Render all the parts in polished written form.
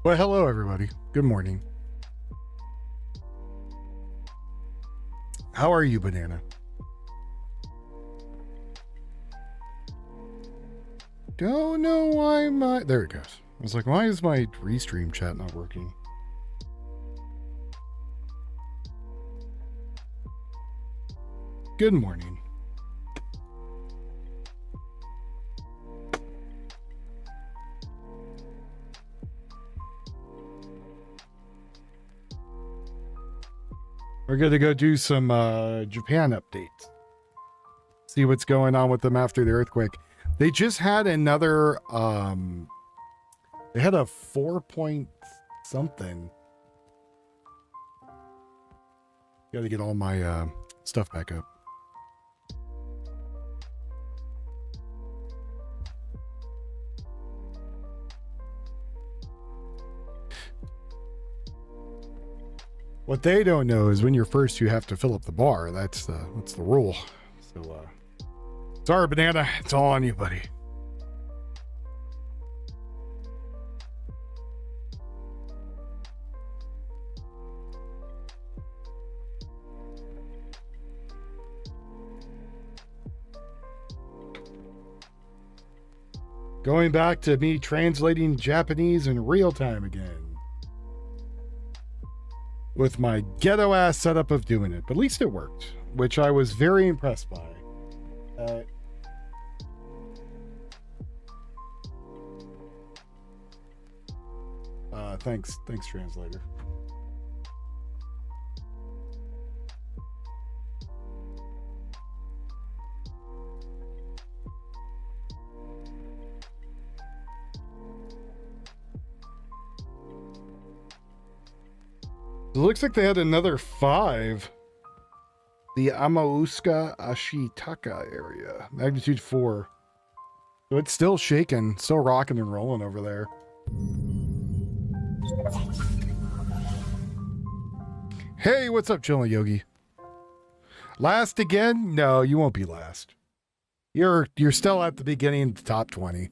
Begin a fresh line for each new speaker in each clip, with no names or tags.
Well, hello, everybody. Good morning. How are you, Banana? Don't know why my... There it goes. I was like, why is my restream chat not working? Good morning. We're going to go do some Japan updates. See what's going on with them after the earthquake. They just had another, they had a 4 something. Got to get all my stuff back up. What they don't know is when you're first, you have to fill up the bar. That's the rule. So, sorry, Banana. It's all on you, buddy. Going back to me translating Japanese in real time again. With my ghetto ass setup of doing it, but at least it worked, which I was very impressed by. Thanks, translator. It looks like they had another 5. The Amauska Ashitaka area. Magnitude 4. So it's still shaking, still rocking and rolling over there. Hey, what's up, Chilla Yogi? Last again? No, you won't be last. You're still at the beginning of the top 20.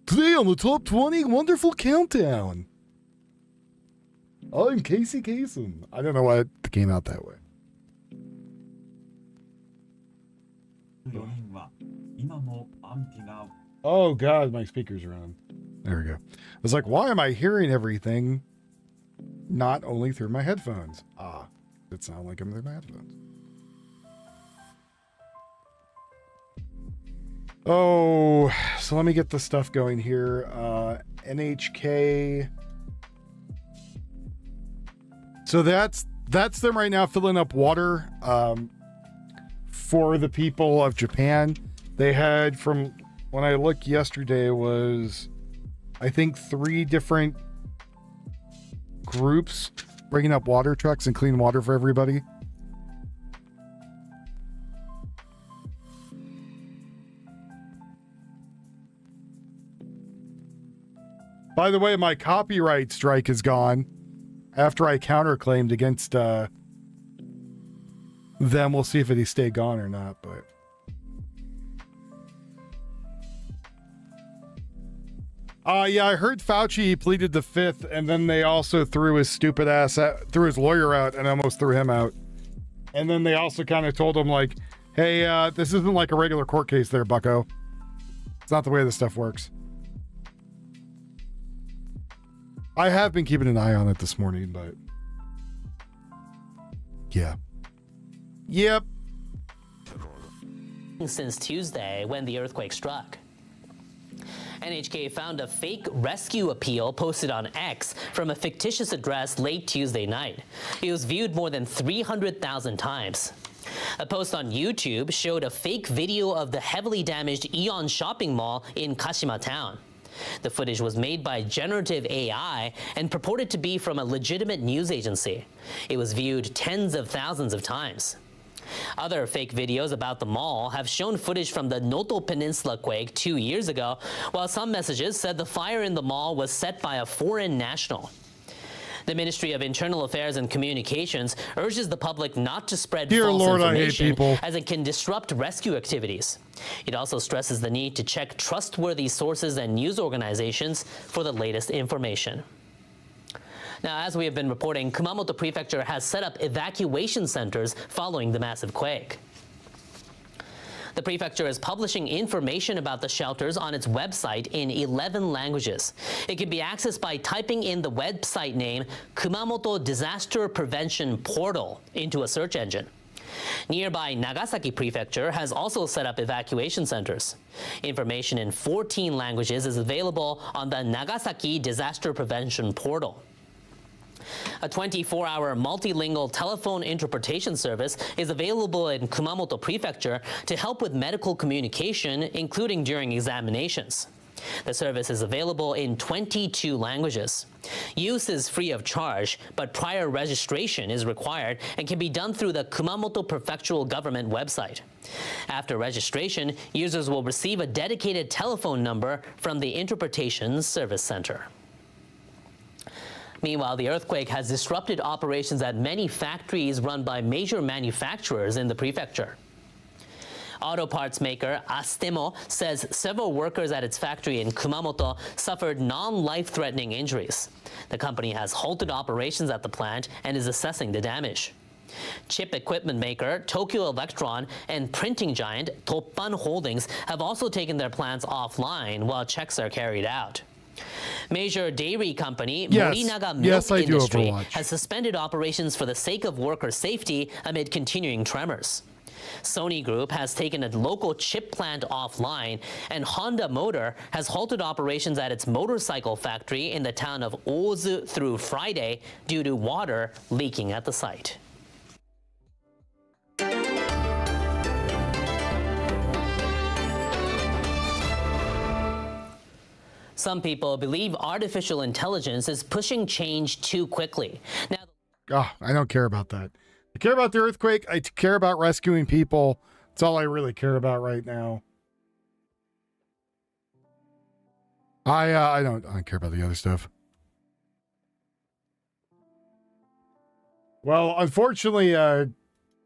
Today on the top 20, wonderful countdown. I'm Casey Kasem. I don't know why it came out that way. Oh God, my speakers are on. There we go. I was like, why am I hearing everything not only through my headphones? It sounds like I'm through my headphones. Oh, so let me get the stuff going here. NHK. So that's them right now filling up water for the people of Japan. They had, from when I looked yesterday, was I think 3 different groups bringing up water trucks and clean water for everybody. By the way, my copyright strike is gone. After I counterclaimed against them, we'll see if it stayed gone or not, but... yeah, I heard Fauci pleaded the 5th, and then they also threw his stupid ass out, threw his lawyer out, and almost threw him out. And then they also kind of told him, like, hey, this isn't like a regular court case there, bucko. It's not the way this stuff works. I have been keeping an eye on it this morning, but yeah. Yep.
Since Tuesday, when the earthquake struck. NHK found a fake rescue appeal posted on X from a fictitious address late Tuesday night. It was viewed more than 300,000 times. A post on YouTube showed a fake video of the heavily damaged Aeon shopping mall in Kashima town. The footage was made by generative AI and purported to be from a legitimate news agency. It was viewed tens of thousands of times. Other fake videos about the mall have shown footage from the Noto Peninsula quake 2 years ago, while some messages said the fire in the mall was set by a foreign national. The Ministry of Internal Affairs and Communications urges the public not to spread
Dear
false
Lord, I hate
information
people.
as it can disrupt rescue activities. It also stresses the need to check trustworthy sources and news organizations for the latest information. Now, as we have been reporting, Kumamoto Prefecture has set up evacuation centers following the massive quake. The prefecture is publishing information about the shelters on its website in 11 languages. It can be accessed by typing in the website name Kumamoto Disaster Prevention Portal into a search engine. Nearby Nagasaki Prefecture has also set up evacuation centers. Information in 14 languages is available on the Nagasaki Disaster Prevention Portal. A 24-hour multilingual telephone interpretation service is available in Kumamoto Prefecture to help with medical communication, including during examinations. The service is available in 22 languages. Use is free of charge, but prior registration is required and can be done through the Kumamoto Prefectural Government website. After registration, users will receive a dedicated telephone number from the Interpretation Service Center. Meanwhile, the earthquake has disrupted operations at many factories run by major manufacturers in the prefecture. Auto parts maker Astemo says several workers at its factory in Kumamoto suffered non-life-threatening injuries. The company has halted operations at the plant and is assessing the damage. Chip equipment maker Tokyo Electron and printing giant Toppan Holdings have also taken their plants offline while checks are carried out. Major dairy company Morinaga Milk Industry has suspended operations for the sake of worker safety amid continuing tremors. Sony Group has taken a local chip plant offline, and Honda Motor has halted operations at its motorcycle factory in the town of Ozu through Friday due to water leaking at the site. Some people believe artificial intelligence is pushing change too quickly. Now,
I don't care about that. I care about the earthquake. I care about rescuing people. That's all I really care about right now. I don't care about the other stuff. Well, unfortunately,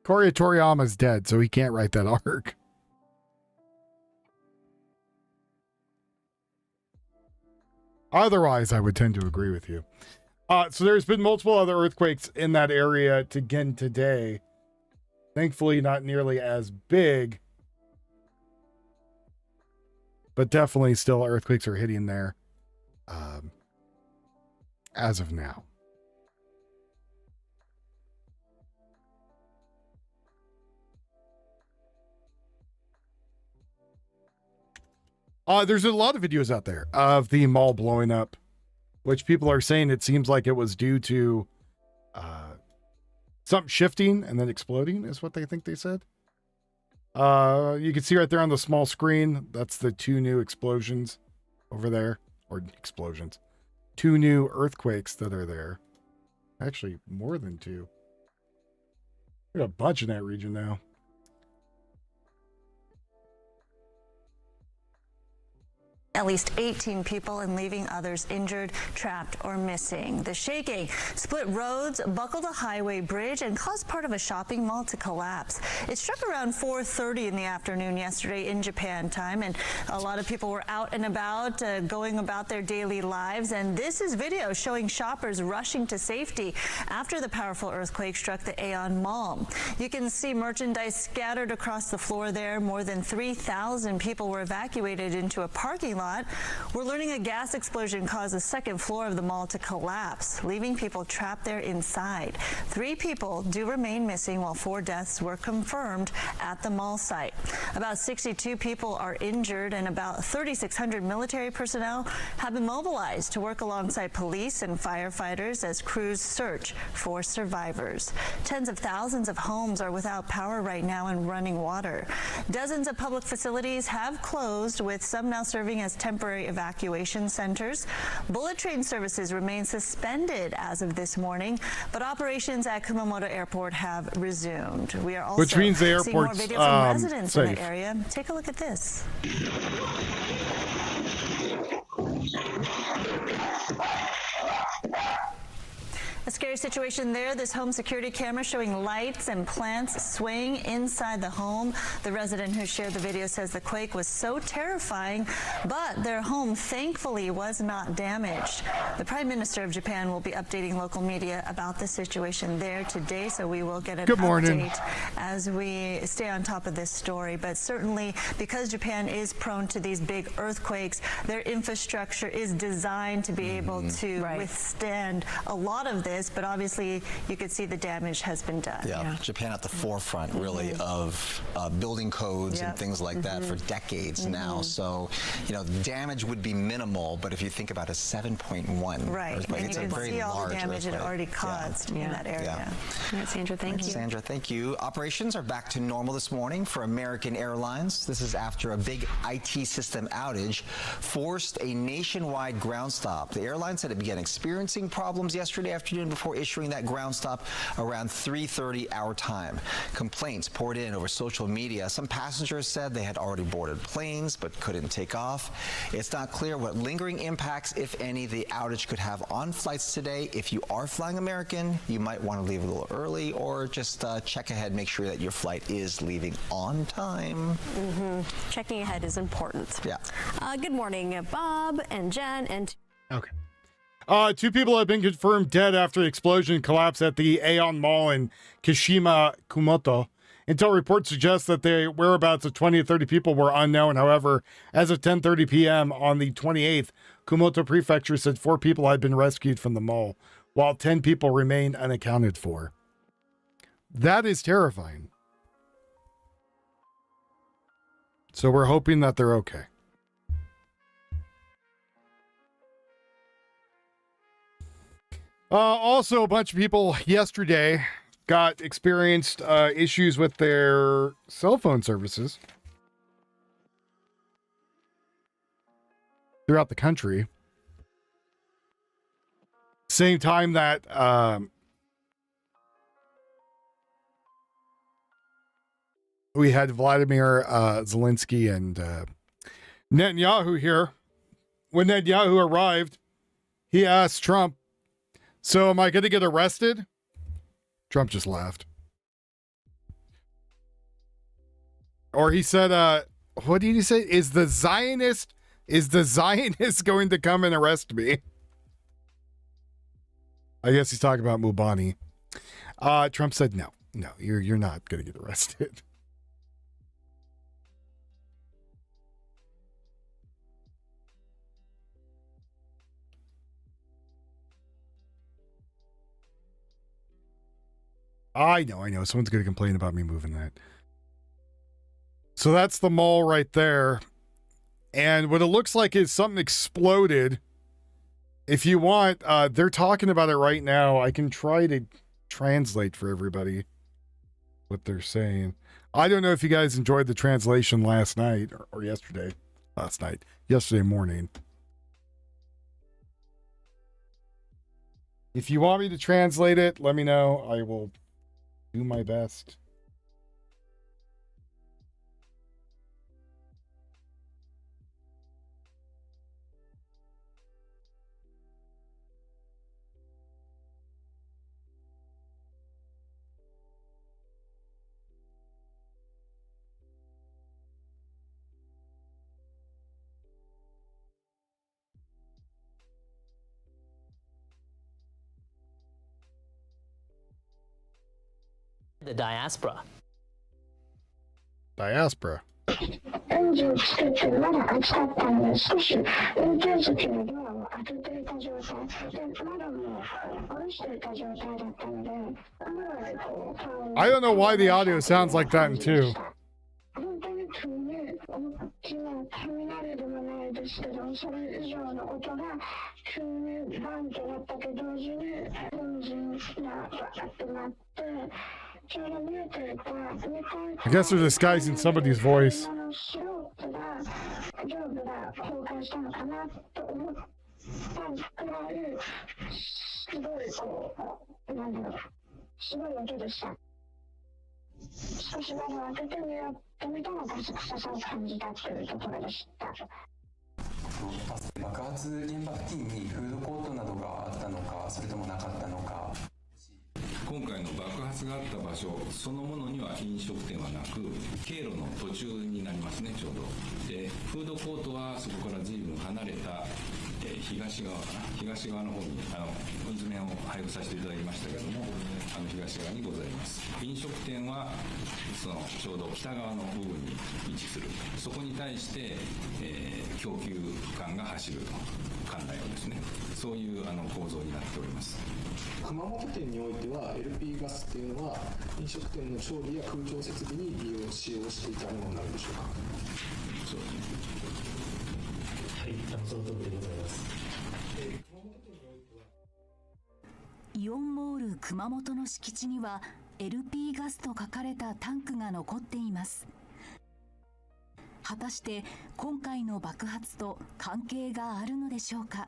Korea Toriyama's dead, so he can't write that arc. Otherwise, I would tend to agree with you. So there's been multiple other earthquakes in that area again today. Thankfully, not nearly as big. But definitely still earthquakes are hitting there as of now. There's a lot of videos out there of the mall blowing up, which people are saying it seems like it was due to something shifting and then exploding is what they think they said. You can see right there on the small screen, that's the two new explosions over there, or explosions. Two new earthquakes that are there. Actually, more than two. We got a bunch in that region now.
At least 18 people and leaving others injured, trapped, or missing. The shaking split roads, buckled a highway bridge, and caused part of a shopping mall to collapse. It struck around 4:30 in the afternoon yesterday in Japan time, and a lot of people were out and about, going about their daily lives. And this is video showing shoppers rushing to safety after the powerful earthquake struck the Aeon Mall. You can see merchandise scattered across the floor there. More than 3,000 people were evacuated into a parking lot. We're learning a gas explosion caused the second floor of the mall to collapse, leaving people trapped there inside. 3 people do remain missing, while 4 deaths were confirmed at the mall site. About 62 people are injured, and about 3,600 military personnel have been mobilized to work alongside police and firefighters as crews search for survivors. Tens of thousands of homes are without power right now and running water. Dozens of public facilities have closed, with some now serving as temporary evacuation centers. Bullet train services remain suspended as of this morning, but operations at Kumamoto Airport have resumed. We are also
Which means the
seeing more
airport's
video from residents in
safe.
the area. Take a look at this. A scary situation there. This home security camera showing lights and plants swaying inside the home. The resident who shared the video says the quake was so terrifying, but their home thankfully was not damaged. The Prime Minister of Japan will be updating local media about the situation there today, so we will get an update as we stay on top of this story. But certainly, because Japan is prone to these big earthquakes, their infrastructure is designed to be able to withstand a lot of this, but obviously you could see the damage has been done.
Yeah, Japan at the forefront really of building codes and things like that for decades now. So, you know, damage would be minimal, but if you think about a 7.1 earthquake,
and
it's
you
a
can
very
see all
large
the damage
earthquake.
it already caused in that area.
Sandra, thank you.
Sandra, thank you. Operations are back to normal this morning for American Airlines. This is after a big IT system outage forced a nationwide ground stop. The airline said it began experiencing problems yesterday afternoon before issuing that ground stop around 3:30 our time. Complaints poured in over social media. Some passengers said they had already boarded planes but couldn't take off. It's not clear what lingering impacts, if any, the outage could have on flights today. If you are flying American, you might want to leave a little early or just check ahead, make sure that your flight is leaving on time.
Checking ahead is important.
Yeah.
Good morning, Bob and Jen. And
Okay. 2 people have been confirmed dead after the explosion collapse at the Aeon Mall in Kashima, Kumamoto. Until reports suggest that the whereabouts of 20 to 30 people were unknown. However, as of 10:30 p.m. on the 28th, Kumamoto Prefecture said 4 people had been rescued from the mall, while 10 people remain unaccounted for. That is terrifying. So we're hoping that they're okay. Also, a bunch of people yesterday experienced issues with their cell phone services throughout the country. Same time that we had Vladimir Zelensky and Netanyahu here. When Netanyahu arrived, he asked Trump, "So am I going to get arrested?" Trump just laughed. Or he said, what did he say? Is the Zionist going to come and arrest me? I guess he's talking about Mubani. Trump said, no, you're not going to get arrested. I know. Someone's going to complain about me moving that. So that's the mall right there. And what it looks like is something exploded. If you want, they're talking about it right now. I can try to translate for everybody what they're saying. I don't know if you guys enjoyed the translation last night or yesterday. Yesterday morning. If you want me to translate it, let me know. I will do my best.
The diaspora.
エンジンつけてまだ暑かったので少し運転席のドアを開けていた状態でまだもう下ろしていた状態だったのでまだこう
I don't know why the audio sounds like that in 2.
本当に急に大きな雷でもないですけどそれ以上の音が急にバンとなったと同時にエンジンがバーッとなって
I guess they're disguising somebody's voice.
発があった場所そのものには飲食店はなく、経路の途中になりますね、ちょうど。で、フードコートはそこから随分離れた、東側の方に図面を配布させていただきましたけれども、東側にございます。飲食店はそのちょうど北側の部分に位置する。そこに対して、供給管が走る管内をですね、そういう構造になっております。
熊本店においては LP ガスっていうのは飲食店の調理や空調設備に使用していたものになるんでしょうか。
そうですね。
はい、その通りでございます。
イオンモール熊本の敷地には LP ガスと書かれたタンクが残っています。果たして今回の爆発と関係があるのでしょうか。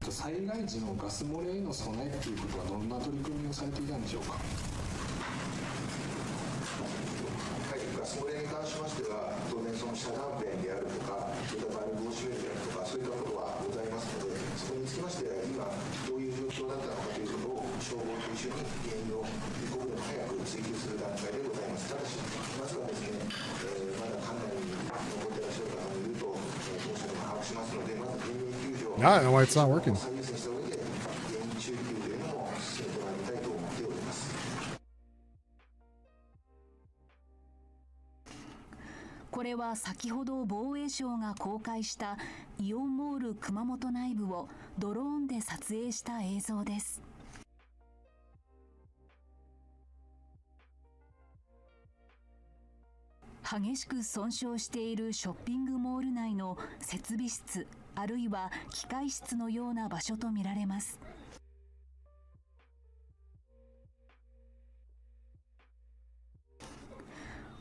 災害時のガス漏れへの備えということはどんな取り組みをされていたんでしょうか。
はい、ガス漏れに関しましては、当然その遮断弁であるとか、そういったバルブを閉めるであるとか、そういったことはございますので、そこにつきましては、今、どういう状況だったのかということを、消防と一緒に原因を一刻でも早く追求する段階でございます。ただし、まずはですね、まだ館内に残っていらっしゃる方もいると、当社でも把握しますので、まず人命救助を
I don't know why it's not working.
最優先した上で、原因追求というのも進めてまいりたいと思っております。
これは先ほど防衛省が公開したイオンモール熊本内部をドローンで撮影した映像です。激しく損傷しているショッピングモール内の設備室あるいは機械室のような場所とみられます。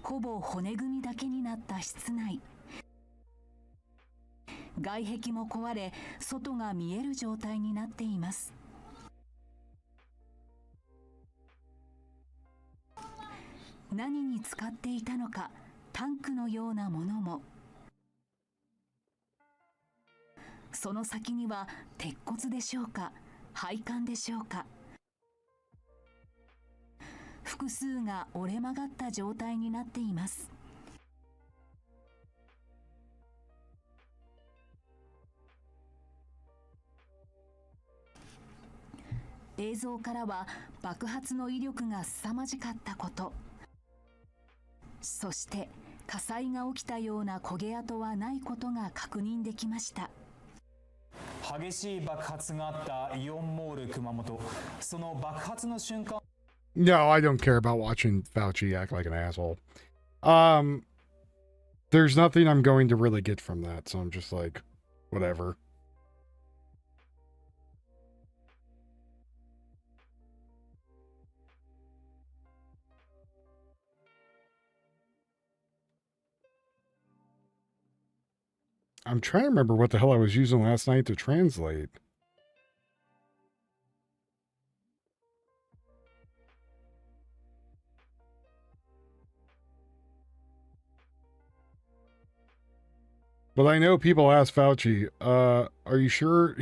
ほぼ骨組みだけになった室内。外壁も壊れ、外が見える状態になっています。何に使っていたのか、タンクのようなものも。その先には鉄骨でしょうか、配管でしょうか。複数が折れ曲がった状態になっています。映像からは爆発の威力が凄まじかったこと、そして火災が起きたような焦げ跡はないことが確認できました。
激しい爆発があったイオンモール熊本。その爆発の瞬間。
No, I don't care about watching Fauci act like an asshole. There's nothing I'm going to really get from that, so I'm just like, whatever. I'm trying to remember what the hell I was using last night to translate. But I know people ask Fauci, are you sure?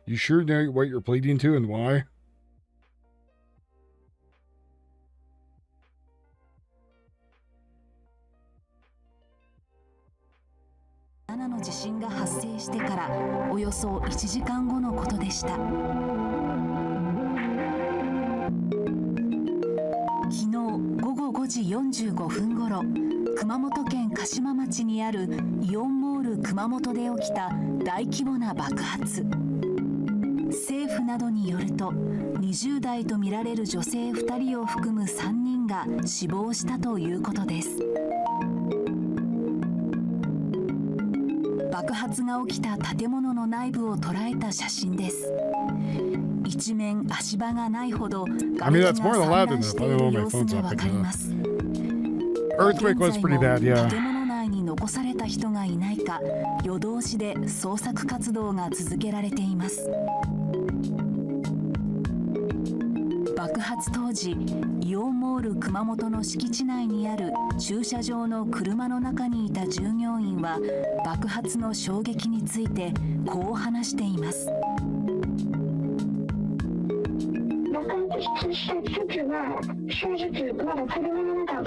You sure know what you're pleading to and why?
7の地震が発生してからおよそ1時間後のことでした。昨日午後5時45分ごろ、熊本県嘉島町にあるイオンモール熊本で起きた大規模な爆発。政府などによると、20代とみられる女性2人を含む3人が死亡したということです。爆発が起きた建物の内部を捉えた写真です。一面足場がないほどがれきが散乱している様子がわかります。
Earthquake was pretty bad, yeah.
建物内に残された人がいないか、夜通しで捜索活動が続けられています。爆発当時、イオンモール熊本の敷地内にある駐車場の車の中にいた従業員は、爆発の衝撃についてこう話しています。
爆発出した時は正直まだ車の中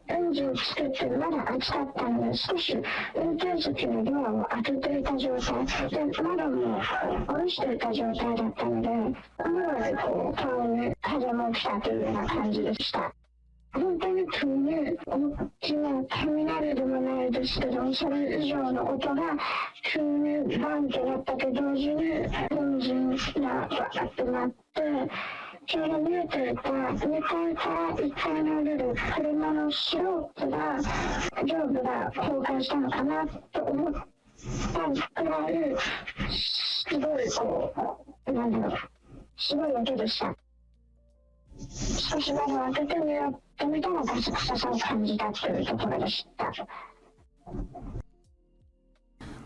エンジンつけてまだ暑かったので少し運転席のドアを開けていた状態で窓も下ろしていた状態だったので思わず顔に風も来たというような感じでした。本当に急に大きな雷でもないですけどそれ以上の音が急にバンとなったと同時にエンジンがバーッとなってちょうど見えていた2階から1階に降りる車のスロープが上部が崩壊したのかなと思ったくらいすごいなんだろうすごい音でした。少し窓を開けてみようと見たらガス臭さを感じたというところでした。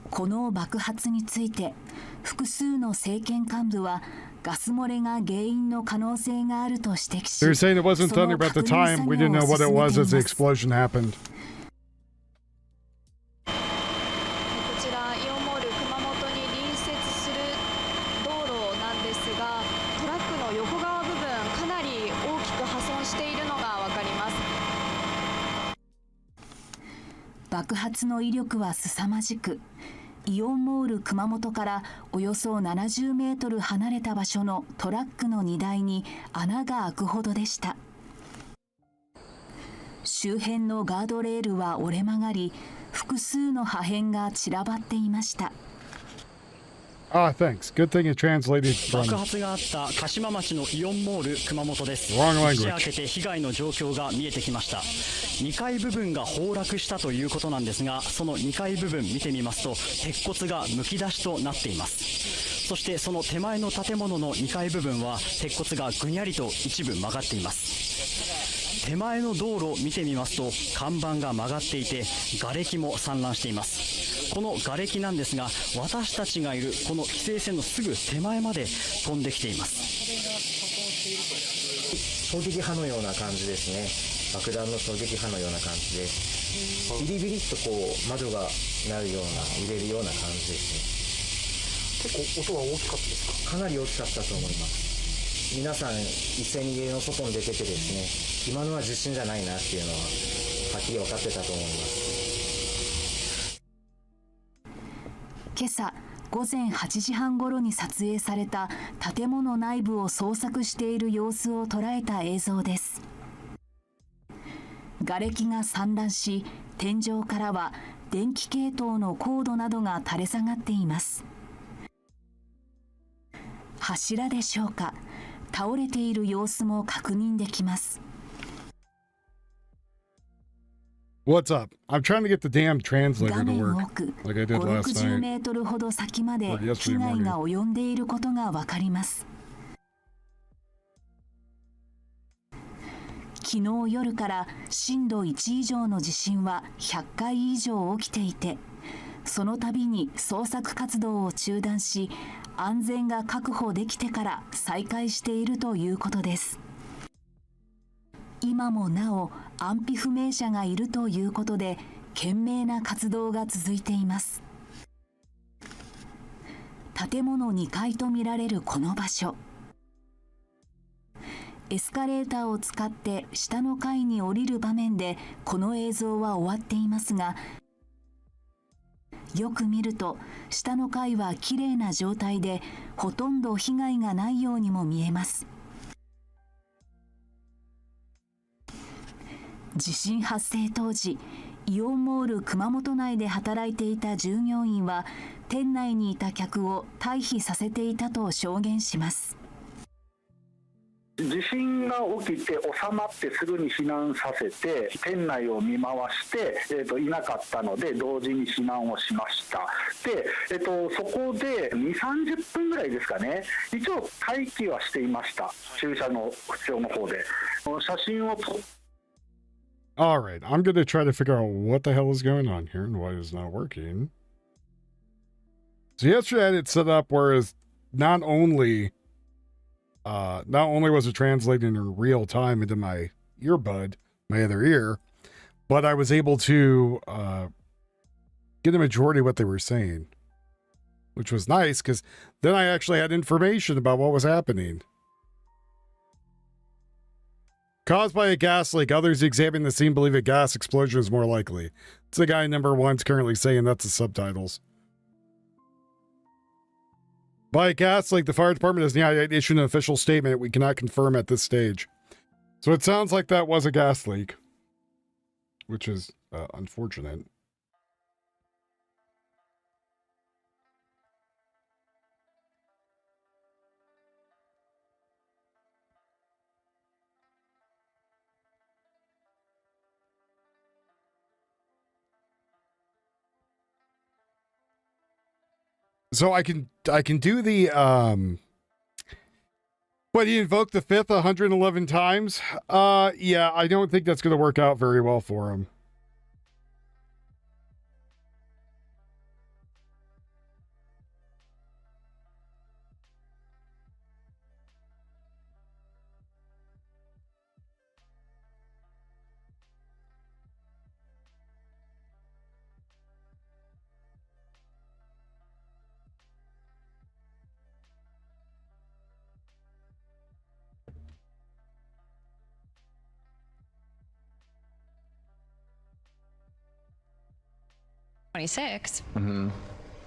この爆発について複数の政権幹部はガス漏れが原因の可能性があると指摘し、
They're saying it wasn't thunder, but at the time we didn't know what it was as the explosion happened.
こちらイオンモール熊本に隣接する道路なんですがトラックの横側部分かなり大きく破損しているのがわかります。
爆発の威力は凄まじく、イオンモール熊本からおよそ70メートル離れた場所のトラックの荷台に穴が開くほどでした。周辺のガードレールは折れ曲がり、複数の破片が散らばっていました。
Ah, thanks. Good thing it translated from
爆発があった鹿島町のイオンモール熊本です。
Wrong language.
一夜明けて被害の状況が見えてきました。2階部分が崩落したということなんですが、その2階部分見てみますと鉄骨がむき出しとなっています。そしてその手前の建物の2階部分は鉄骨がぐにゃりと一部曲がっています。手前の道路を見てみますと看板が曲がっていて瓦礫も散乱しています。この瓦礫なんですが私たちがいるこの規制線のすぐ手前まで飛んできています。
衝撃波のような感じですね。爆弾の衝撃波のような感じでビリビリっとこう窓がなるような揺れるような感じですね。結構音は大きかったですか？かなり大きかったと思います。皆さん一斉に家の外に出ててですね、今のは地震じゃないなっていうのははっきり分かってたと思います。
今朝午前8時半ごろに撮影された建物内部を捜索している様子を捉えた映像です。瓦礫が散乱し、天井からは電気系統のコードなどが垂れ下がっています。柱でしょうか、倒れている様子も確認できます。
What's up? I'm trying to get the damn translator
画
to
面
work
奥、
like I did last
5、60
night.
メートルほど先まで被害が及んでいることがわかります。昨日夜から震度1以上の地震は100回以上起きていて、その度に捜索活動を中断し、安全が確保できてから再開しているということです。今もなお安否不明者がいるということで懸命な活動が続いています。建物2階とみられるこの場所、エスカレーターを使って下の階に降りる場面でこの映像は終わっていますが、よく見ると下の階はきれいな状態でほとんど被害がないようにも見えます。地震発生当時、イオンモール熊本内で働いていた従業員は店内にいた客を退避させていたと証言します。
地震が起きて収まってすぐに避難させて店内を見回して、いなかったので同時に避難をしました。で、そこで2、30分ぐらいですかね、一応待機はしていました。駐車の口調の方で写真を撮って。
All right, I'm going to try to figure out what the hell is going on here and why it's not working. So yesterday I had it set up whereas not only was it translating in real time into my earbud, my other ear, but I was able to get a majority of what they were saying, which was nice because then I actually had information about what was happening. Caused by a gas leak. Others examining the scene believe a gas explosion is more likely. It's the guy number one's currently saying that's the subtitles. By a gas leak, the fire department has not yet issued an official statement. We cannot confirm at this stage. So it sounds like that was a gas leak, which is unfortunate. So I can do the but he invoked the fifth 111 times. Yeah, I don't think that's going to work out very well for him.
Mm-hmm.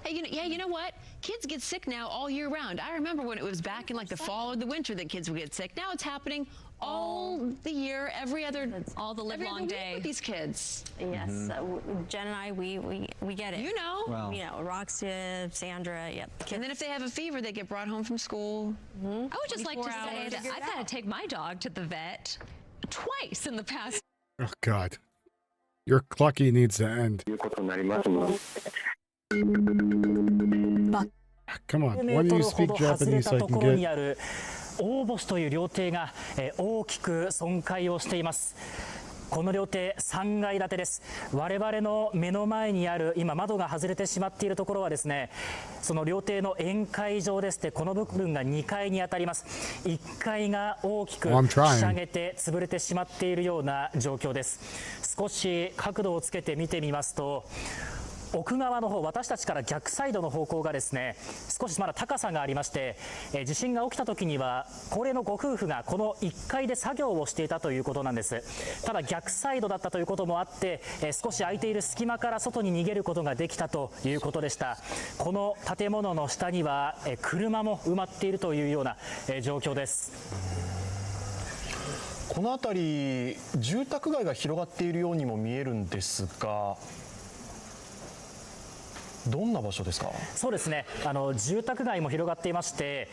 Hey, you know what? Kids get sick now all year round. I remember when it was back in like the fall or the winter that kids would get sick. Now it's happening all the year, every other day with these kids.
Yes, Jen and I, we get it.
You know.
Wow. You know, Roxy, Sandra, yep.
And then if they have a fever, they get brought home from school.
I would just like to
24
say
hours.
that I've had to take my dog to the vet twice in the past.
Oh, God. Your clucky needs to end. Come on, why do you speak Japanese so I can get...
大星という料亭が大きく損壊をしています。この料亭3階建てです。我々の目の前にある今窓が外れてしまっているところはですね、その料亭の宴会場でして、この部分が2階に当たります。1階が大きくひしゃげて潰れてしまっているような状況です。少し角度をつけて見てみますと、奥側の方、私たちから逆サイドの方向がですね、少しまだ高さがありまして、地震が起きた時には高齢のご夫婦がこの1階で作業をしていたということなんです。ただ逆サイドだったということもあって、少し空いている隙間から外に逃げることができたということでした。この建物の下には車も埋まっているというような状況です。
この辺り住宅街が広がっているようにも見えるんですが、どんな場所ですか？
そうですね、住宅街も広がっていまして、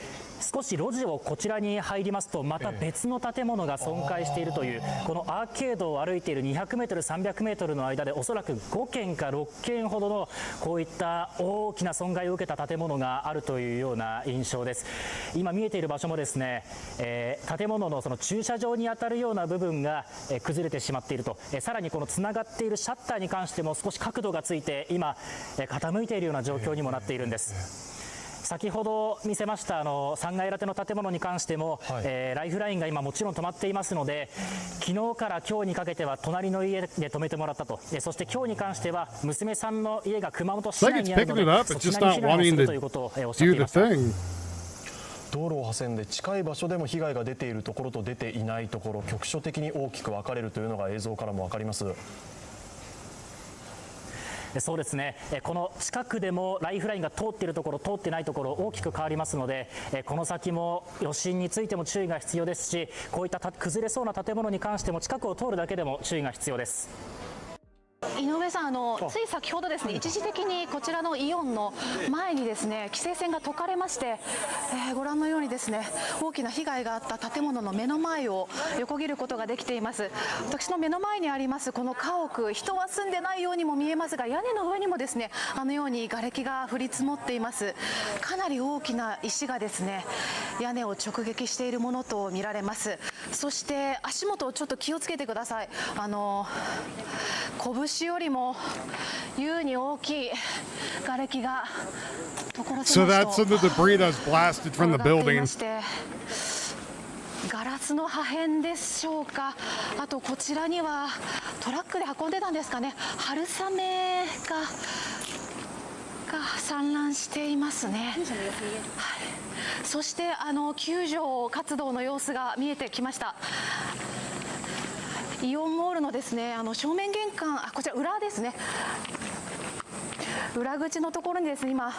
少し路地をこちらに入りますとまた別の建物が損壊しているという、このアーケードを歩いている200メートル300メートルの間でおそらく5軒か6軒ほどのこういった大きな損害を受けた建物があるというような印象です。今見えている場所もですね、建物のその駐車場に当たるような部分が崩れてしまっていると、さらにこのつながっているシャッターに関しても少し角度がついて今傾いているような状況にもなっているんです。先ほど見せました3階建ての建物に関しても、ライフラインが今もちろん止まっていますので、昨日から今日にかけては隣の家で止めてもらったと、そして今日に関しては娘さんの家が熊本市内にあるのでそちらに避難をするということをおっしゃっていました。
道路を挟んで近い場所でも被害が出ているところと出ていないところ、局所的に大きく分かれるというのが映像からも分かります。
そうですね、この近くでもライフラインが通っているところ、通ってないところ大きく変わりますので、この先も余震についても注意が必要ですし、こういった崩れそうな建物に関しても近くを通るだけでも注意が必要です。
井上さん、つい先ほどですね、一時的にこちらのイオンの前にですね規制線が解かれまして、ご覧のようにですね大きな被害があった建物の目の前を横切ることができています。私の目の前にありますこの家屋、人は住んでないようにも見えますが、屋根の上にもですねあのように瓦礫が降り積もっています。かなり大きな石がですね屋根を直撃しているものと見られます。そして足元をちょっと気をつけてください。拳よりも優に大きい瓦礫が所狭しと
So that's the debris that was blasted from the building.
ガラスの破片でしょうか。あとこちらにはトラックで運んでたんですかね、春雨が散乱していますね。そして救助活動の様子が見えてきました。イオンモールのですね正面玄関、こちら裏ですね、裏口のところにですね、今ざ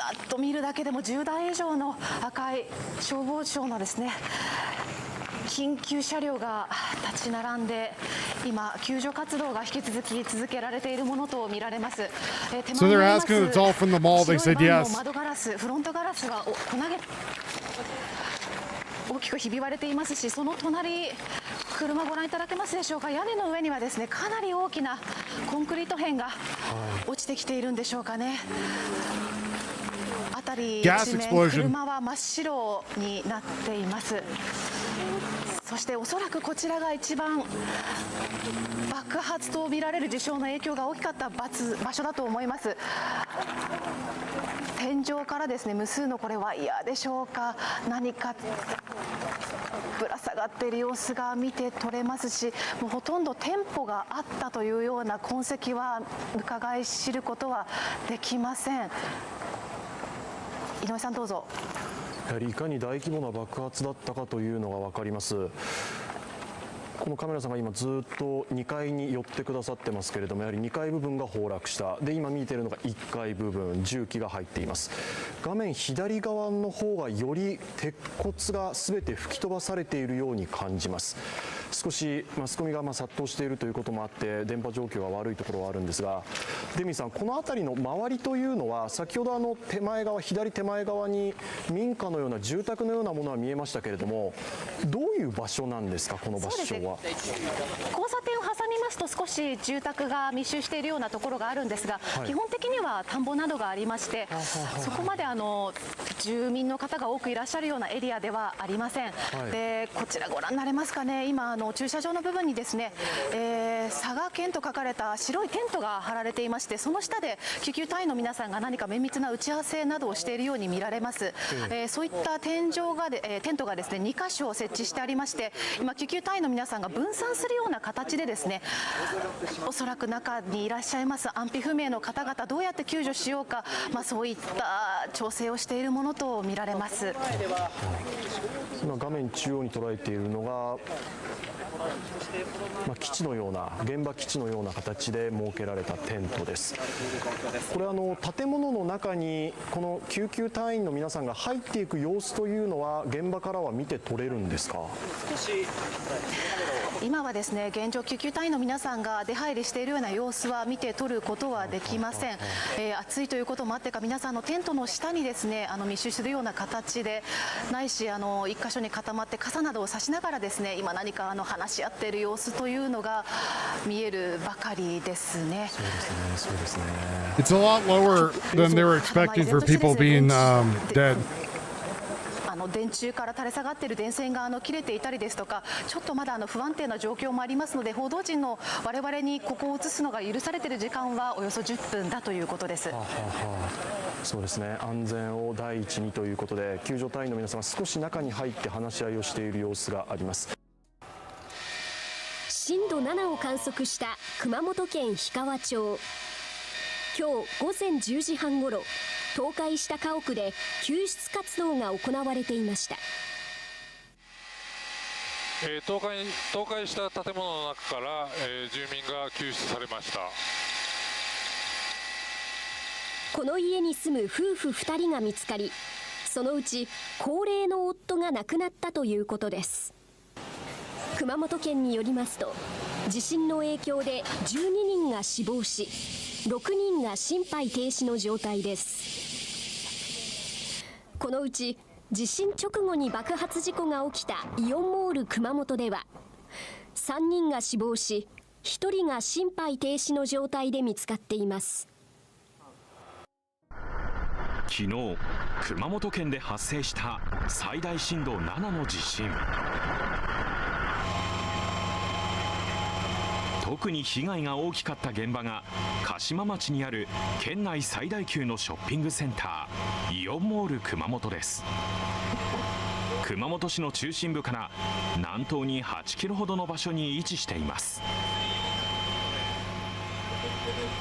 っと見るだけでも10台以上の赤い消防庁のですね緊急車両が立ち並んで、今救助活動が引き続き続けられているものと見られます。
So they're asking if it's all from the mall. They said yes.
窓ガラス、フロントガラスが大きくひび割れていますし、その隣、車ご覧いただけますでしょうか。屋根の上にはですねかなり大きなコンクリート片が落ちてきているんでしょうかね。辺り一面、車は真っ白になっています。そしておそらくこちらが一番爆発と見られる事象の影響が大きかった場所だと思います。天井からですね無数のこれワイヤーでしょうか、何かぶら下がっている様子が見て取れますし、もうほとんど店舗があったというような痕跡は伺い知ることはできません。井上さんどうぞ。
やはりいかに大規模な爆発だったかというのが分かります。このカメラさんが今ずっと2階に寄ってくださってますけれども、やはり2階部分が崩落した。で今見ているのが1階部分、重機が入っています。画面左側の方がより鉄骨が全て吹き飛ばされているように感じます。少しマスコミが殺到しているということもあって電波状況が悪いところはあるんですが、デミさん、この辺りの周りというのは先ほど手前側、左手前側に民家のような住宅のようなものは見えましたけれども、どういう場所なんですか、この場所は。
交差点を挟みますと少し住宅が密集しているようなところがあるんですが、基本的には田んぼなどがありまして、そこまで住民の方が多くいらっしゃるようなエリアではありません。でこちらご覧になれますかね、今駐車場の部分にですね、佐賀県と書かれた白いテントが張られていまして、その下で救急隊員の皆さんが何か綿密な打ち合わせなどをしているように見られます。そういったテントがですね2箇所設置してありまして、今救急隊員の皆さんが分散するような形でですね、おそらく中にいらっしゃいます安否不明の方々どうやって救助しようか、そういった調整をしているものと見られます。
今画面中央に捉えているのが基地のような、現場基地のような形で設けられたテントです。これ建物の中にこの救急隊員の皆さんが入っていく様子というのは現場からは見て取れるんですか。
今はですね現状救急隊員の皆さんが出入りしているような様子は見て取ることはできません。暑いということもあってか皆さんのテントの下にですね密集するような形で、ないし一箇所に固まって傘などを差しながらですね今何か話し合っている様子というのが見えるばかりですね。
そうですね。
It's a lot lower than they were expecting for people being dead.
電柱から垂れ下がっている電線が切れていたりですとか、ちょっとまだ不安定な状況もありますので、報道陣の我々にここを映すのが許されている時間はおよそ10分だということです。
そうですね、安全を第一にということで救助隊員の皆さんが少し中に入って話し合いをしている様子があります。
震度7を観測した熊本県氷川町。今日午前10時半ごろ、倒壊した家屋で救出活動が行われていました。
倒壊した建物の中から、住民が救出されました。
この家に住む夫婦2人が見つかり、そのうち高齢の夫が亡くなったということです。熊本県によりますと、地震の影響で12人が死亡し、6人が心肺停止の状態です。このうち地震直後に爆発事故が起きたイオンモール熊本では3人が死亡し、1人が心肺停止の状態で見つかっています。
昨日、熊本県で発生した最大震度7の地震。特に被害が大きかった現場が鹿島町にある県内最大級のショッピングセンター、イオンモール熊本です。熊本市の中心部から南東に8キロほどの場所に位置しています。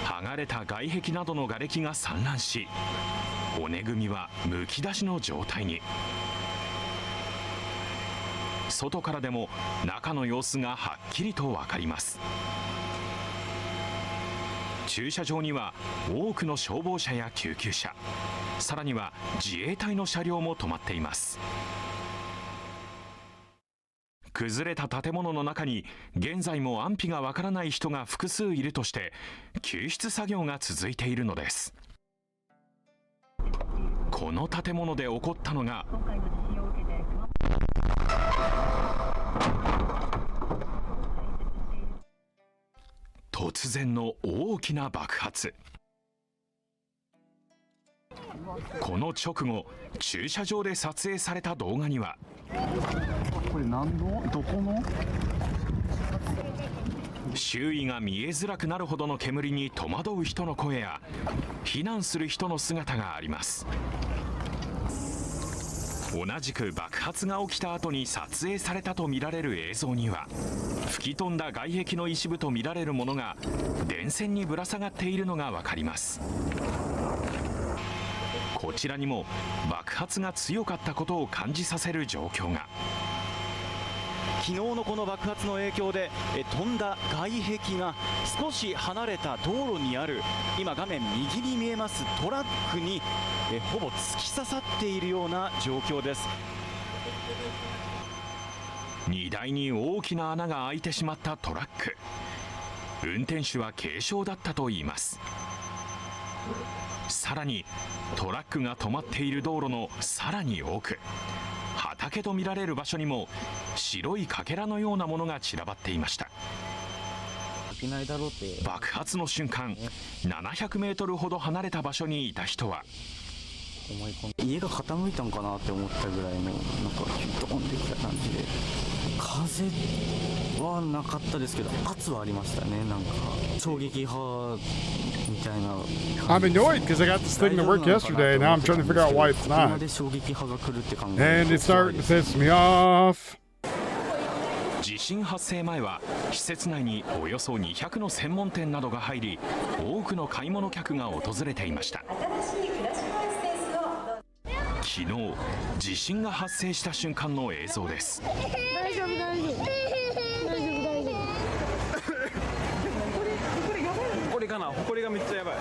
剥がれた外壁などの瓦礫が散乱し、骨組みはむき出しの状態に。外からでも中の様子がはっきりと分かります。駐車場には多くの消防車や救急車、さらには自衛隊の車両も止まっています。崩れた建物の中に現在も安否がわからない人が複数いるとして救出作業が続いているのです。この建物で起こったのが突然の大きな爆発。この直後、駐車場で撮影された動画には
これ何度どこの
周囲が見えづらくなるほどの煙に戸惑う人の声や避難する人の姿があります。同じく爆発が起きた後に撮影されたとみられる映像には吹き飛んだ外壁の一部とみられるものが電線にぶら下がっているのが分かります。こちらにも爆発が強かったことを感じさせる状況が。
昨日のこの爆発の影響で飛んだ外壁が少し離れた道路にある今画面右に見えますトラックにほぼ突き刺さっているような状況です。
荷台に大きな穴が開いてしまったトラック。運転手は軽傷だったといいます。さらにトラックが止まっている道路のさらに奥、畑とみられる場所にも白いかけらのようなものが散らばっていました。爆発の瞬間、700メートルほど離れた場所にいた人は
家が傾いたんかなって思ったぐらいのなんかドーンってきた感じで、風はなかったですけど圧はありましたね。なんか衝撃波みたいな。
I'm annoyed because I got this thing to work yesterday. Now I'm trying to figure out why it's not.
で衝撃波が来るって考
え。And it's starting to piss me off.
地震発生前は施設内におよそ200の専門店などが入り、多くの買い物客が訪れていました。昨日、地震が発生した瞬間の映像です。
大丈夫大丈夫大丈夫大丈夫。これかな、埃がめっちゃやばい。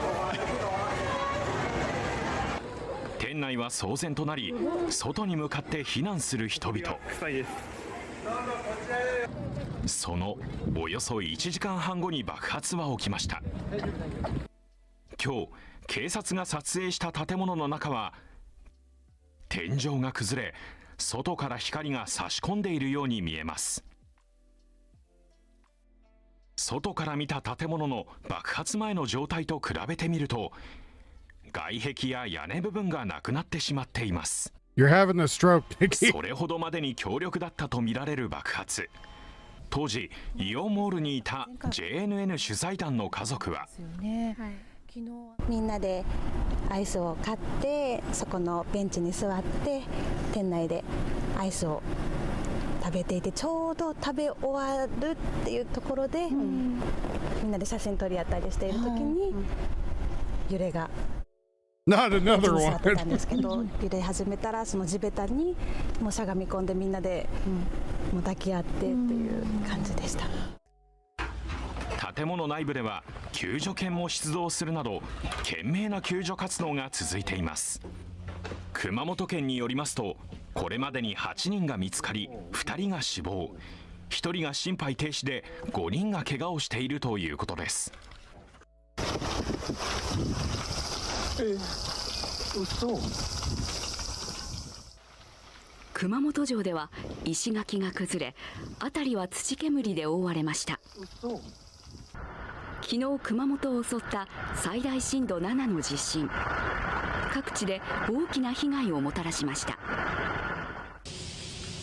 店内は騒然となり、外に向かって避難する人々。そのおよそ1時間半後に爆発は起きました。今日、警察が撮影した建物の中は天井が崩れ、外から光が差し込んでいるように見えます。外から見た建物の爆発前の状態と比べてみると、外壁や屋根部分がなくなってしまっています。
You're having a stroke, Nicky.
それほどまでに強力だったとみられる爆発。当時、イオンモールにいた JNN 取材団の家族は、
みんなでアイスを買ってそこのベンチに座って店内でアイスを食べていて、ちょうど食べ終わるっていうところで、みんなで写真撮り合ったりしている時に揺れが
Not another one.
座ってたんですけど、揺れ始めたらその地べたにもうしゃがみ込んでみんなでもう抱き合ってっていう感じでした。
建物内部では救助犬も出動するなど懸命な救助活動が続いています。熊本県によりますと、これまでに8人が見つかり2人が死亡、1人が心肺停止で5人が怪我をしているということです。
熊本城では石垣が崩れ、辺りは土煙で覆われました。昨日熊本を襲った最大震度7の地震、各地で大きな被害をもたらしました。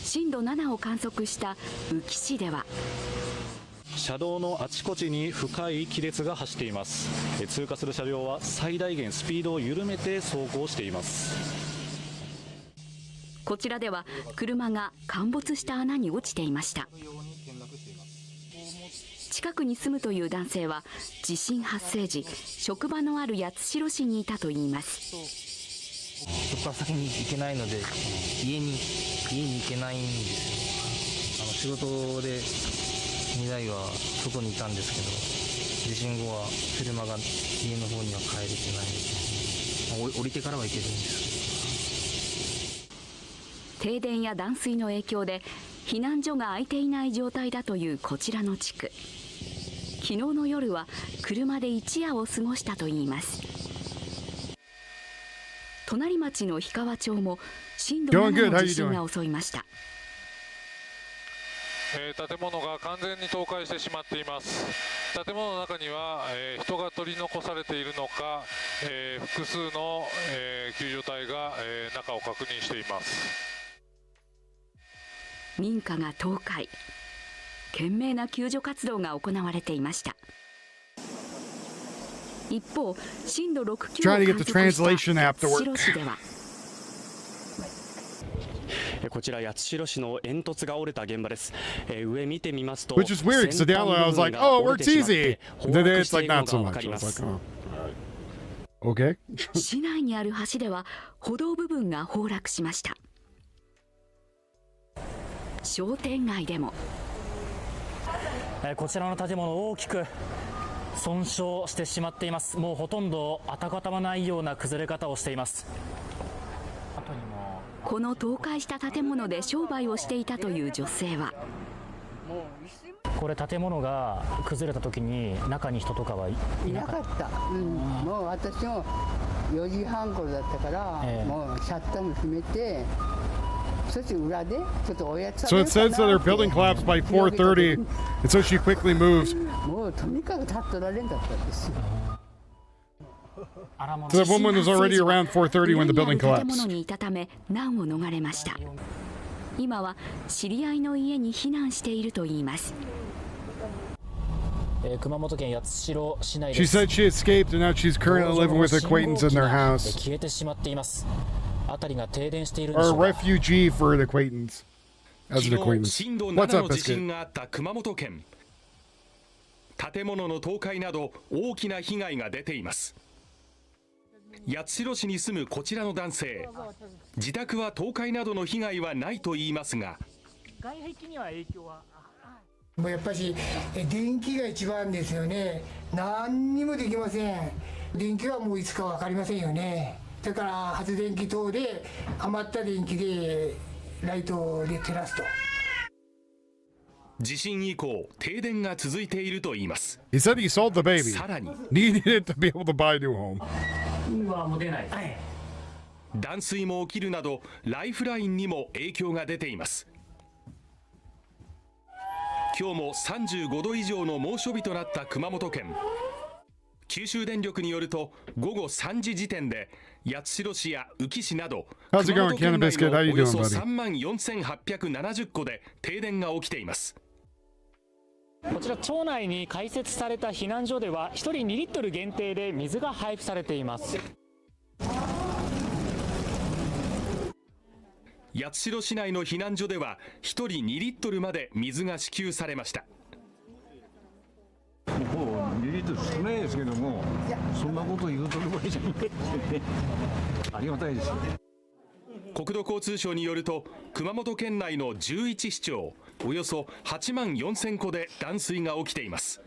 震度7を観測した宇城市では
車道のあちこちに深い亀裂が走っています。通過する車両は最大限スピードを緩めて走行しています。
こちらでは車が陥没した穴に落ちていました。近くに住むという男性は地震発生時、職場のある八代市にいたといいます。
職場先に行けないので家に行けないんです
仕事で2台は外にいたんですけど、地震後は車が家の方には帰れてないですね。降りてからは行けるんですけど。
停電や断水の影響で避難所が空いていない状態だというこちらの地区。昨日の夜は車で一夜を過ごしたといいます。隣町の氷川町も震度7の地震が襲いました。
建物が完全に倒壊してしまっています。建物の中には、人が取り残されているのか、複数の、救助隊が、中を確認しています。
民家が倒壊、懸命な救助活動が行われていました。一方、震度6強を観測した八代市では
こちら八代市の煙突が折れた現場です。上見てみますと、
Which is weird because down there I was like, oh, it works easy. And then it's like not so much. I was like, oh, okay.
市内にある橋では歩道部分が崩落しました。商店街でも
こちらの建物大きく損傷してしまっています。もうほとんど跡形もないような崩れ方をしています。
この倒壊した建物で商売をしていたという女性は、
これ建物が崩れた時に中に人とかはいなかった。
もう私も4時半頃だったから、もうシャッターも閉めて、そして裏でちょっとおやつ。
So it says that their building collapsed by 4:30, and so she quickly moves.
もうとにかく立ってられんかったですよ。
So the woman was already around 4:30 when the building
建
collapsed.
物にいたため難を逃れました。今は知り合いの家に避難しているといいます。
熊本県八代市内
She
です。
said she escaped, and now she's currently living with acquaintance in their house.
消えてしまっています。辺りが停電しているんで
Or
し
a
ょうか。
refugee for an acquaintance. As an
昨日
acquaintance.
震度
What's
7
up,
の地震
Biscuit?
があった熊本県。建物の倒壊など大きな被害が出ています。八代市に住むこちらの男性、自宅は倒壊などの被害はないと言いますが、
外壁には影響は。
もうやっぱし電気が一番ですよね。何にもできません。電気はもういつか分かりませんよね。だから発電機等で余った電気でライトで照らすと。
地震以降停電が続いていると言います。
He said he sold the baby.
さらに
Needed it to be able to buy a new home.
今はもう出ない。
断水も起きるなどライフラインにも影響が出ています。今日も35度以上の猛暑日となった熊本県。九州電力によると午後3時時点で八代市や宇城市など熊本県内のおよそ3万4870戸で停電が起きています。
こちら町内に開設された避難所では1人2リットル限定で水が配布されています。
八代市内の避難所では1人2リットルまで水が支給されました。
もう2リットル少ないですけども、そんなこと言うとる場合じゃないですよね。ありがたいですよね。
国土交通省によると熊本県内の11市町およそ8万4000戸で断水が起きています。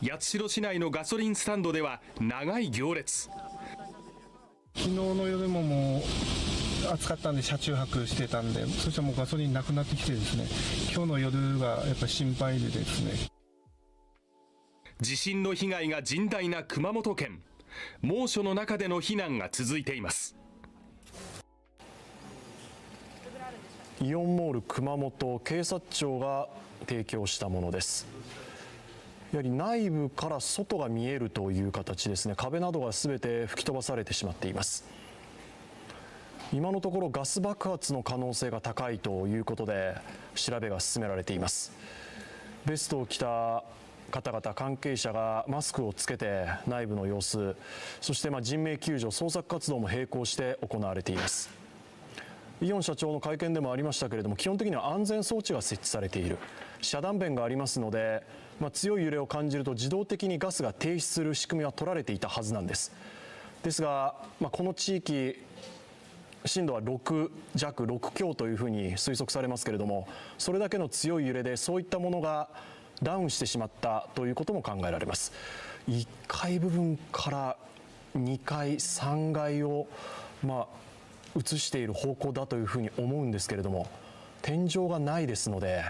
八代市内のガソリンスタンドでは長い行列。
昨日の夜ももう暑かったんで車中泊してたんで、そしたらもうガソリンなくなってきてですね、今日の夜がやっぱり心配でですね。
地震の被害が甚大な熊本県。猛暑の中での避難が続いています。
イオンモール熊本警察庁が提供したものです。やはり内部から外が見えるという形ですね。壁などが全て吹き飛ばされてしまっています。今のところガス爆発の可能性が高いということで調べが進められています。ベストを着た方々関係者がマスクをつけて内部の様子、そして人命救助捜索活動も並行して行われています。イオン社長の会見でもありましたけれども、基本的には安全装置が設置されている、遮断弁がありますので、強い揺れを感じると自動的にガスが停止する仕組みは取られていたはずなんです。ですが、この地域震度は6弱、6強というふうに推測されますけれども、それだけの強い揺れでそういったものがダウンしてしまったということも考えられます。1階部分から2階、3階を移している方向だというふうに思うんですけれども、天井がないですので、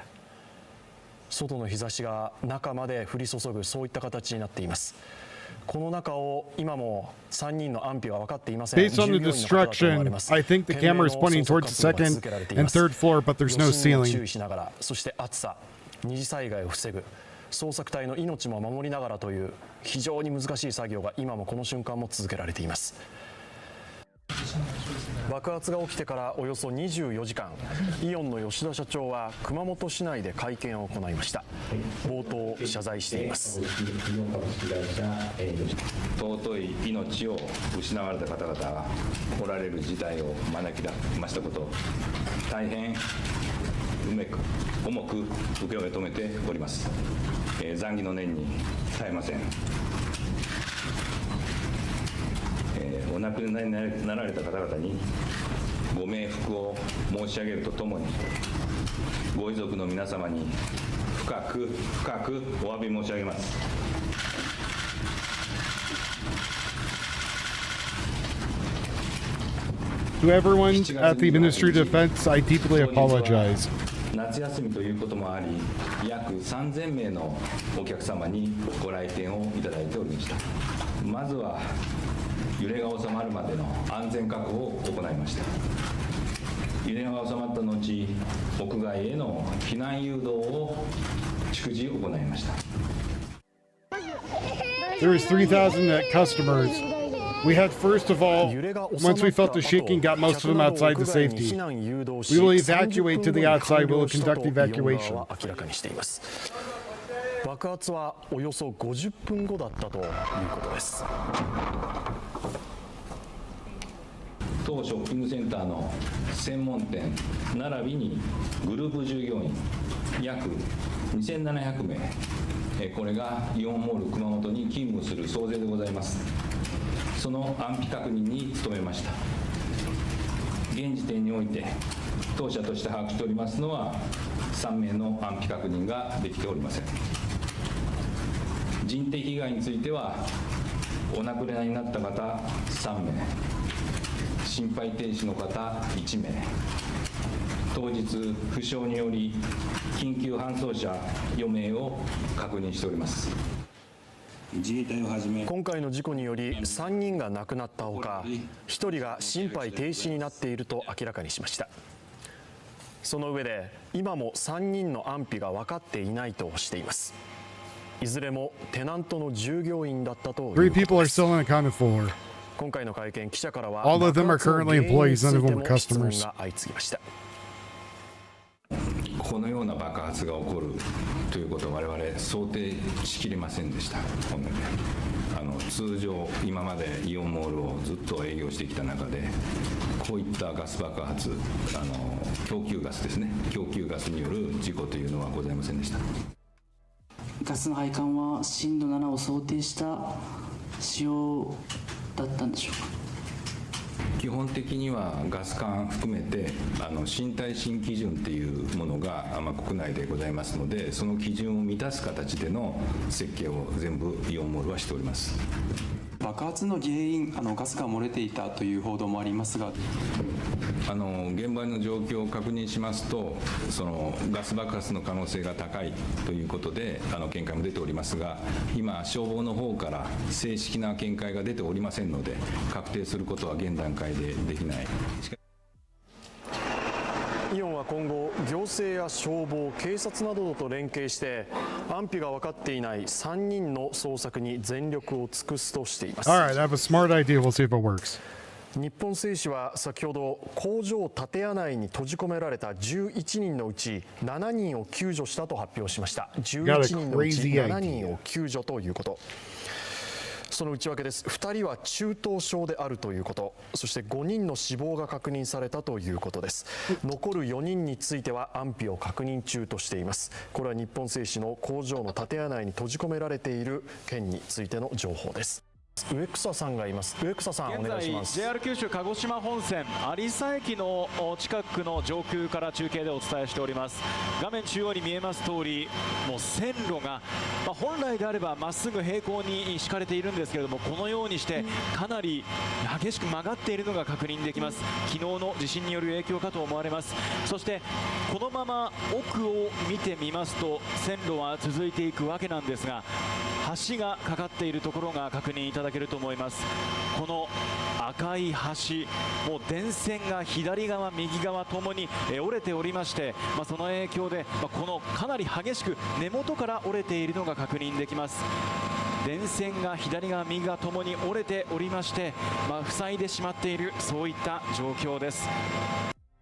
外の日差しが中まで降り注ぐ、そういった形になっています。この中を今も3人の安否は分かっていません。
Based on the destruction, I think the camera is pointing towards the second and third floor, but there's no
余震を
ceiling.
注意しながら、そして暑さ、二次災害を防ぐ、捜索隊の命も守りながらという非常に難しい作業が今もこの瞬間も続けられています。爆発が起きてからおよそ24時間、イオンの吉田社長は熊本市内で会見を行いました。冒頭謝罪しています。
尊い命を失われた方々がおられる事態を招きましたこと、大変重く受け止めております。残儀の念に耐えません。お亡くなりになられた方々にご冥福を申し上げるとともに、ご遺族の皆様に深くお詫び申し上げます。
To everyone at the Ministry of Defense, I deeply apologize.
夏休みということもあり、約3000名のお客様にご来店をいただいておりました。まずは揺れが収まるまでの安全確保を行いました。揺れが収まった後、屋外への避難誘導を逐次行いました。
There was 3,000 customers. We had, first of all, once we felt the shaking, got most of them outside to safety. We will evacuate to the outside. We will conduct evacuation.
爆発はおよそ50分後だったということです。
当ショッピングセンターの専門店並びにグループ従業員約2700名、これがイオンモール熊本に勤務する総勢でございます。その安否確認に努めました。現時点において当社として把握しておりますのは3名の安否確認ができておりません。人的被害についてはお亡くなりになった方3名、心肺停止の方1名、当日負傷により緊急搬送者4名を確認しております。
今回の事故により3人が亡くなったほか、1人が心肺停止になっていると明らかにしました。その上で今も3人の安否が分かっていないとしています。いずれもテナントの従業員だったということです。
3 people are still unaccounted for.
今回の会見、記者からは
All of them are currently employees, none of them are customers.
が相次ぎました。
このような爆発が起こるということを我々想定しきれませんでした。通常今までイオンモールをずっと営業してきた中でこういったガス爆発、供給ガスですね、供給ガスによる事故というのはございませんでした。
ガスの配管は震度7を想定した使用だったんでしょうか。
基本的にはガス管含めて新耐震基準っていうものが国内でございますので、その基準を満たす形での設計を全部イオンモールはしております。
爆発の原因、ガスが漏れていたという報道もありますが、
現場の状況を確認しますと、そのガス爆発の可能性が高いということで見解も出ておりますが、今消防の方から正式な見解が出ておりませんので、確定することは現段階でできない。
イオンは今後、行政や消防、警察などと連携して安否が分かっていない3人の捜索に全力を尽くすとしています。
All right, I have a smart idea. We'll see if it works.
日本製紙は先ほど工場建屋内に閉じ込められた11人のうち7人を救助したと発表しました。11人のうち7人を救助ということ。その内訳です。2人は中等症であるということ、そして5人の死亡が確認されたということです。残る4人については安否を確認中としています。これは日本製紙の工場の建屋内に閉じ込められている件についての情報です。植草さんがいます。植草さん、お願いします。
JR 九州鹿児島本線有沙駅の近くの上空から中継でお伝えしております。画面中央に見えます通り、もう線路が、本来であればまっすぐ平行に敷かれているんですけれども、このようにしてかなり激しく曲がっているのが確認できます。昨日の地震による影響かと思われます。そしてこのまま奥を見てみますと線路は続いていくわけなんですが、橋がかかっているところが確認いただけると思います。この赤い橋、もう電線が左側右側ともに折れておりまして、その影響でこのかなり激しく根元から折れているのが確認できます。電線が左側右側ともに折れておりまして、塞いでしまっている、そういった状況です。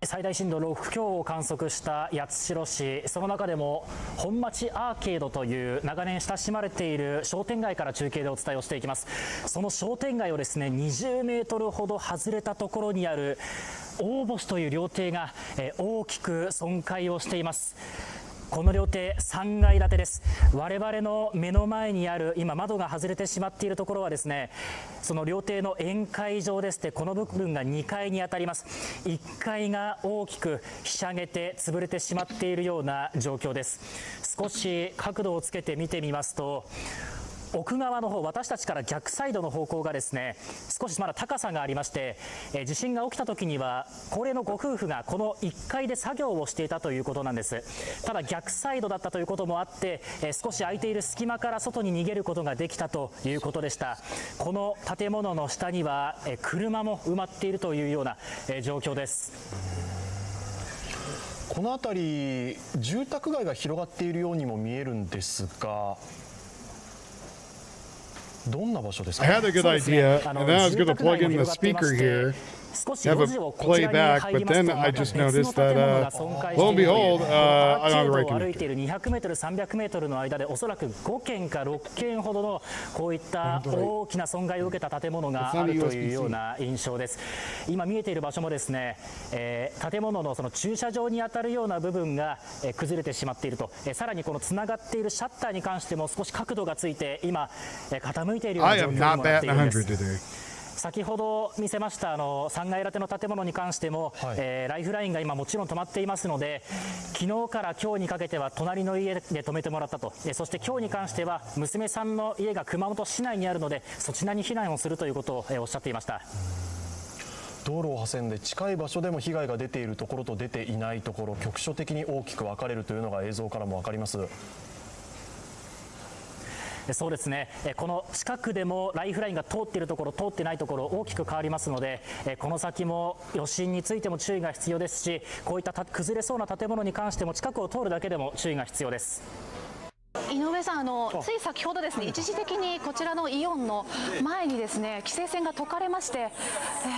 最大震度6強を観測した八代市、その中でも本町アーケードという長年親しまれている商店街から中継でお伝えをしていきます。その商店街をですね、20メートルほど外れたところにある大星という料亭が大きく損壊をしています。この料亭3階建てです。我々の目の前にある今窓が外れてしまっているところはですね、その料亭の宴会場でして、この部分が2階に当たります。1階が大きくひしゃげて潰れてしまっているような状況です。少し角度をつけて見てみますと、奥側の方、私たちから逆サイドの方向がですね、少しまだ高さがありまして、地震が起きた時には高齢のご夫婦がこの1階で作業をしていたということなんです。ただ逆サイドだったということもあって、少し空いている隙間から外に逃げることができたということでした。この建物の下には車も埋まっているというような状況です。
この辺り住宅街が広がっているようにも見えるんですが、どんな場所ですか？
I had a good idea, and then I was going to plug in the speaker here, have it play back, but then I just noticed that, lo and behold, I'm on the right
歩いている200メートル、300メートルの間でおそらく5軒か6軒ほどのこういった大きな損害を受けた建物があるというような印象です。今見えている場所もですね、建物のその駐車場に当たるような部分が崩れてしまっていると、さらにこのつながっているシャッターに関しても少し角度がついて今傾いているような状況にもなっているんです。先ほど見せました3階建ての建物に関しても、ライフラインが今もちろん止まっていますので、昨日から今日にかけては隣の家で止めてもらったと、そして今日に関しては娘さんの家が熊本市内にあるのでそちらに避難をするということをおっしゃっていました。
道路を挟んで近い場所でも被害が出ているところと出ていないところ、局所的に大きく分かれるというのが映像からも分かります。
そうですね、この近くでもライフラインが通っているところ、通ってないところ大きく変わりますので、この先も余震についても注意が必要ですし、こういった崩れそうな建物に関しても近くを通るだけでも注意が必要です。
井上さん、つい先ほどですね、一時的にこちらのイオンの前にですね規制線が解かれまして、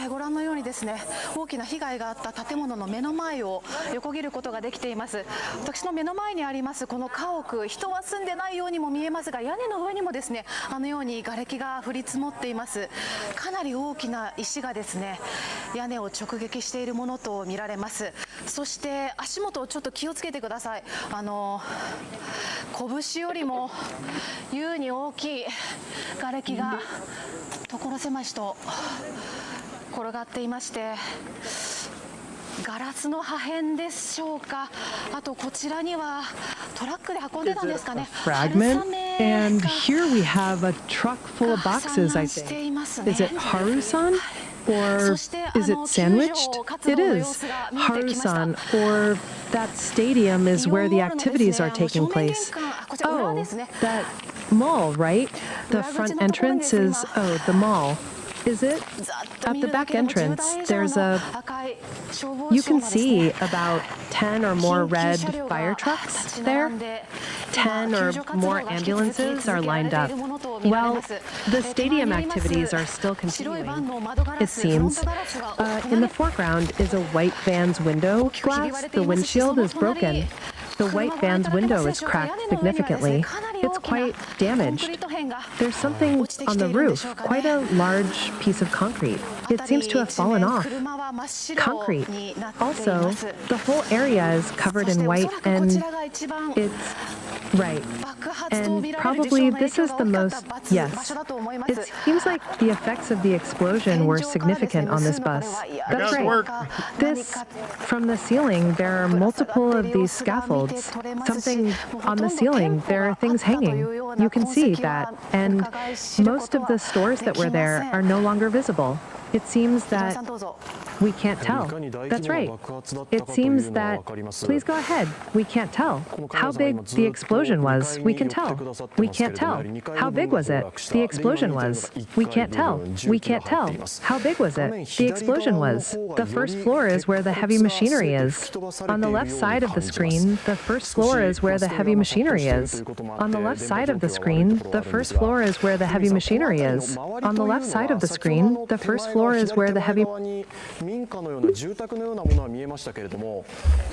ご覧のようにですね大きな被害があった建物の目の前を横切ることができています。私の目の前にありますこの家屋、人は住んでないようにも見えますが、屋根の上にもですねあのように瓦礫が降り積もっています。かなり大きな石がですね屋根を直撃しているものと見られます。そして足元をちょっと気をつけてください。拳よりも優に大きい瓦礫が所狭しと転がっていまして、ガラスの破片でしょうか、あとこちらにはトラックで運んでたんですかね。
Fragment, and here we have a truck full of boxes, I think. Is it Harusan? Or is it sandwiched? It is. Harusan, or that stadium is where the activities are taking place. Oh, that mall, right? The front entrance is, the mall. Is it? At the back entrance, there's you can see about 10 or more red fire trucks there. 10 or more ambulances are lined up. Well, the stadium activities are still continuing, it seems. In the foreground is a white van's window glass. The windshield is broken. The white van's window is cracked significantly. It's quite damaged. There's something on the roof, quite a large piece of concrete. it seems to have fallen off. Concrete. Also, the whole area is covered in white, and it's right. And probably this is the most, yes. It seems like the effects of the explosion were significant on this bus. That's right. This, from the ceiling, there are multiple of these scaffolds. Something on the ceiling, there are things hanging. You can see that. And most of the stores that were there are no longer visible. It seems that we can't tell. That's right. It seems that, please go ahead, we can't tell. How big the explosion was, we can tell. We can't tell. How big was it? The explosion was. We can't tell. We can't tell. How big was it? The explosion was. The first floor is where the heavy machinery is. On the left side of the screen, the first floor is where the heavy machinery is. On the left side of the screen, the first floor is where the heavy machinery is. On the left side of the screen, the first floor is where the heavy
民家のような住宅のようなものは見えましたけれども、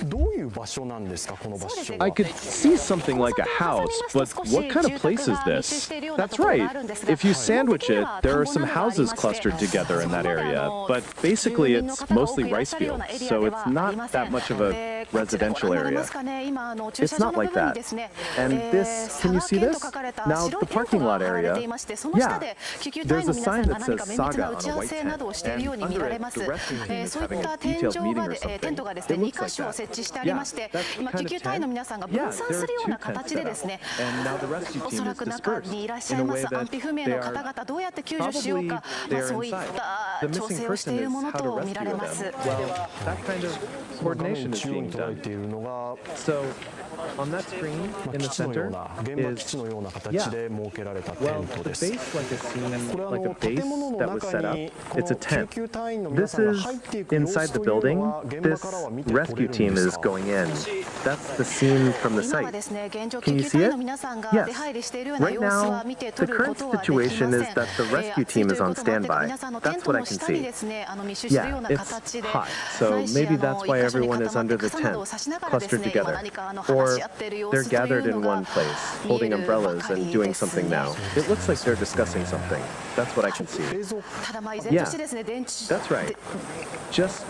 どういう場所なんですかこの場所は。
I could see something like a house, but what kind of place is this? That's right. If you sandwich it, there are some houses clustered together in that area, but basically it's mostly rice fields, so it's not that much of a residential area. It's not like that. And this, can you see this? Now the parking lot area, yeah, there's a sign that says Saga on a white tent, and under it, the rescue team is having a detailed meeting or something. It looks like that. Yeah, that's kind of tent. Yeah, there are two tents set up, and now the rescue team is dispersed in a way that they are probably they're inside. The missing person is how to rescue them. Well, that kind of coordination is being done. So, on that screen in the center is, yeah, well, the base like a base that was set up, it's a tent. This is inside the building. This rescue team is going in. That's the scene from the site. Can you see it? Yes. Right now, the current situation is that the rescue team is on standby. That's what I can see. Yeah, it's hot, so maybe that's why everyone is under the tent, clustered together. Or they're gathered in one place, holding umbrellas and doing something now. It looks like they're discussing something. That's what I can see. Yeah, that's right. Just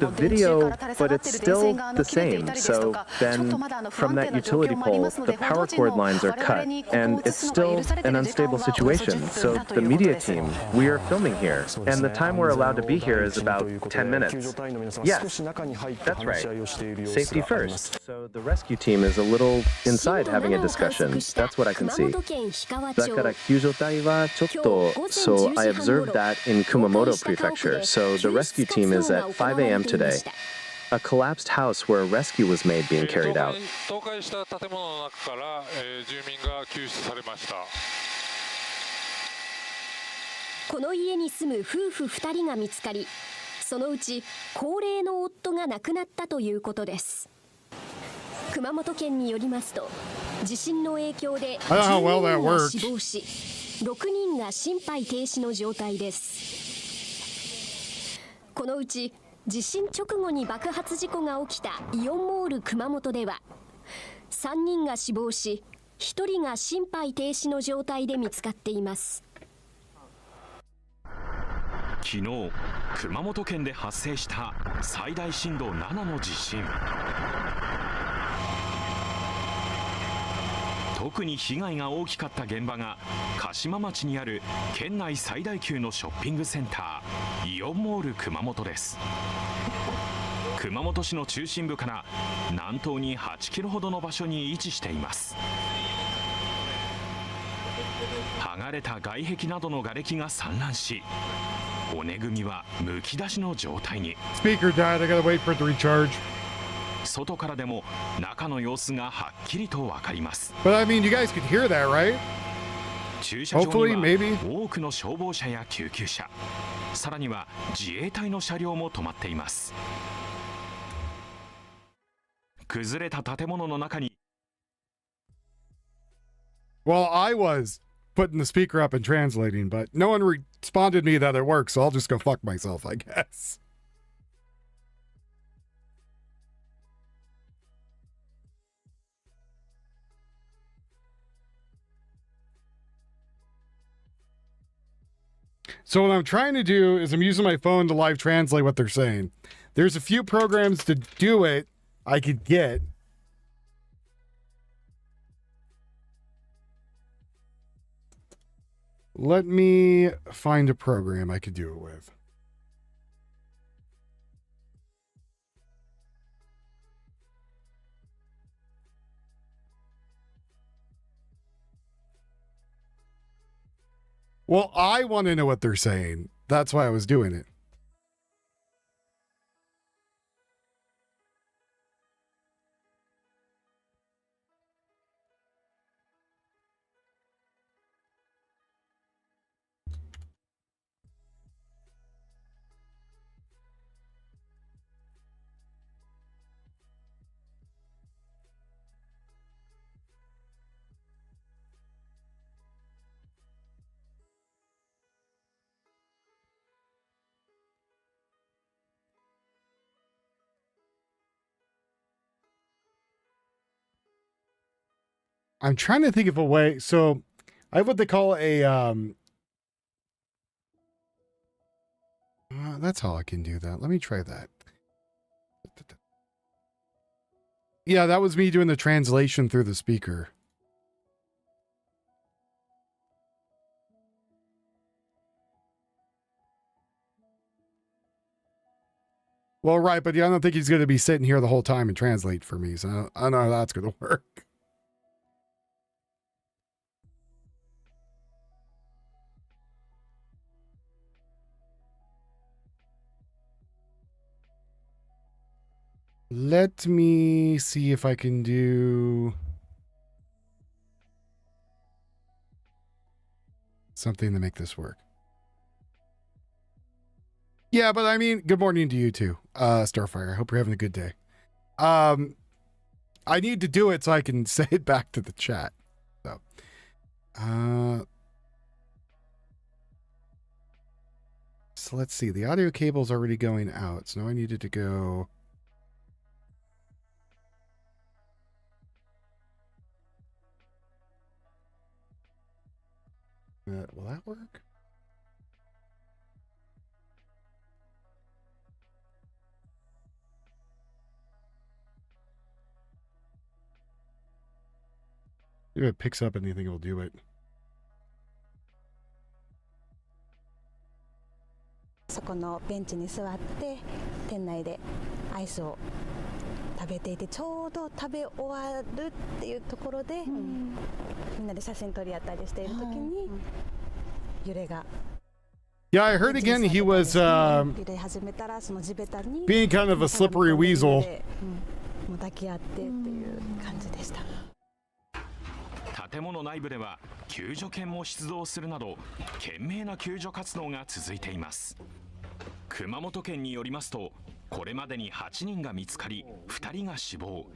the video, but it's still the same. So then from that utility pole, the power cord lines are cut, and it's still an unstable situation. So the media team, we are filming here, and the time we're allowed to be here is about 10 minutes. Yes, that's right. Safety first. So the rescue team is a little inside having a discussion. That's what I can see. だから救助隊はちょっと, so I observed that in Kumamoto Prefecture. So the rescue team is at 5 a.m. today. A collapsed house where a rescue was made being carried out.
倒壊した建物の中から、住民が救出されました。
この家に住む夫婦2人が見つかり、そのうち高齢の夫が亡くなったということです。熊本県によりますと、地震の影響で12人が死亡し、6人が心肺停止の状態です。このうち地震直後に爆発事故が起きたイオンモール熊本では、3人が死亡し、1人が心肺停止の状態で見つかっています。
昨日、熊本県で発生した最大震度7の地震。特に被害が大きかった現場が鹿島町にある県内最大級のショッピングセンターイオンモール熊本です。熊本市の中心部から南東に8キロほどの場所に位置しています。剥がれた外壁などの瓦礫が散乱し、骨組みはむき出しの状態に。
Speaker died. I gotta wait for it to recharge.
外からでも中の様子がはっきりとわかります。
But I mean, you guys could hear that, right?
駐車場には多くの消防車や救急車、さらには自衛隊の車両も止まっています。崩れた建物の中に。
Well, I was putting the speaker up and translating, but no one responded to me that it works, so I'll just go fuck myself, I guess. So what I'm trying to do is I'm using my phone to live translate what they're saying. There's a few programs to do it I could get. Let me find a program I could do it with. Well, I want to know what they're saying. That's why I was doing it. I'm trying to think of a way. So I have what they call a that's how I can do that. Let me try that. Yeah, that was me doing the translation through the speaker. Well, right, but yeah, I don't think he's going to be sitting here the whole time and translate for me, so I don't know how that's going to work. Let me see if I can do something to make this work. Yeah, but I mean, good morning to you too, Starfire. I hope you're having a good day. I need to do it so I can say it back to the chat. So, so let's see. The audio cable's already going out, so now I needed to go. Will that work? If it picks up anything, it'll do it.
そこのベンチに座って店内でアイスを食べていて、ちょうど食べ終わるっていうところで、みんなで写真撮り合ったりしている時に揺れが。
Yeah, I heard again he was being kind of a slippery weasel.
もう抱き合ってっていう感じでした。
建物内部では救助犬も出動するなど懸命な救助活動が続いています。熊本県によりますと、これまでに8人が見つかり2人が死亡、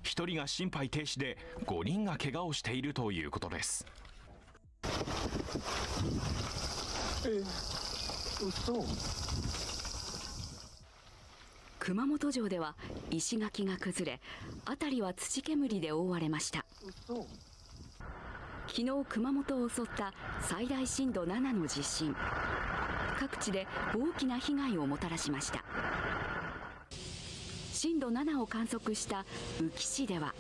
1人が心肺停止で5人が怪我をしているということです。
熊本城では石垣が崩れ、辺りは土煙で覆われました。昨日熊本を襲った最大震度7の地震、各地で大きな被害をもたらしました。震度7を観測した宇城市では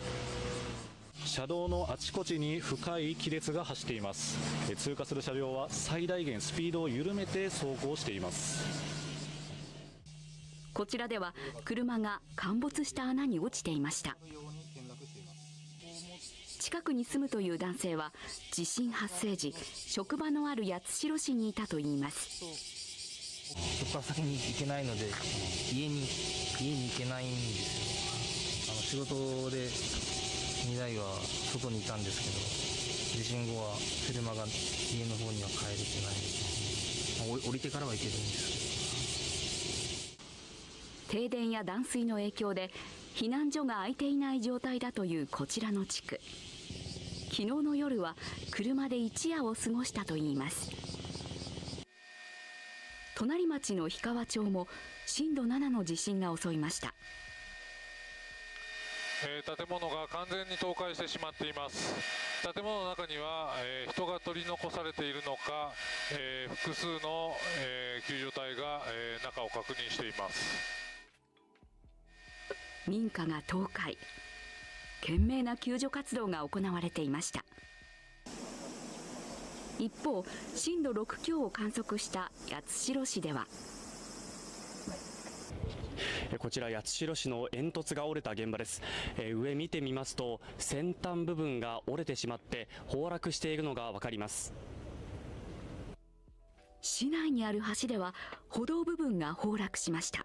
車道のあちこちに深い亀裂が走っています。通過する車両は最大限スピードを緩めて走行しています。
こちらでは車が陥没した穴に落ちていました。近くに住むという男性は地震発生時、職場のある八代市にいたといいます。
職場先に行けないので家に行けないんですよ。仕事で2台は外にいたんですけど、地震後は車が家の方には帰れてない。降りてからは行けるんですけど。
停電や断水の影響で避難所が空いていない状態だというこちらの地区。昨日の夜は車で一夜を過ごしたといいます。隣町の氷川町も震度7の地震が襲いました。
建物が完全に倒壊してしまっています。建物の中には、人が取り残されているのか、複数の、救助隊が、中を確認しています。
民家が倒壊、懸命な救助活動が行われていました。一方、震度6強を観測した八代市では、
こちら八代市の煙突が折れた現場です。上見てみますと、先端部分が折れてしまって崩落しているのが分かります。
市内にある橋では歩道部分が崩落しました。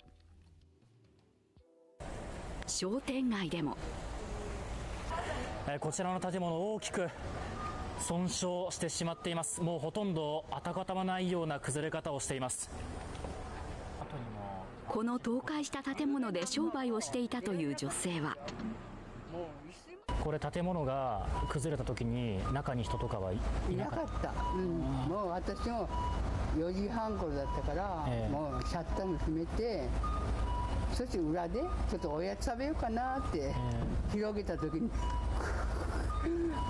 商店街でも
こちらの建物、大きく損傷してしまっています。もうほとんど跡形もないような崩れ方をしています。
この倒壊した建物で商売をしていたという女性は、
これ建物が崩れた時に中に人とかはいなかった。
もう私も4時半頃だったから、もうシャッターも閉めて、そして裏でちょっとおやつ食べようかなって広げた時に、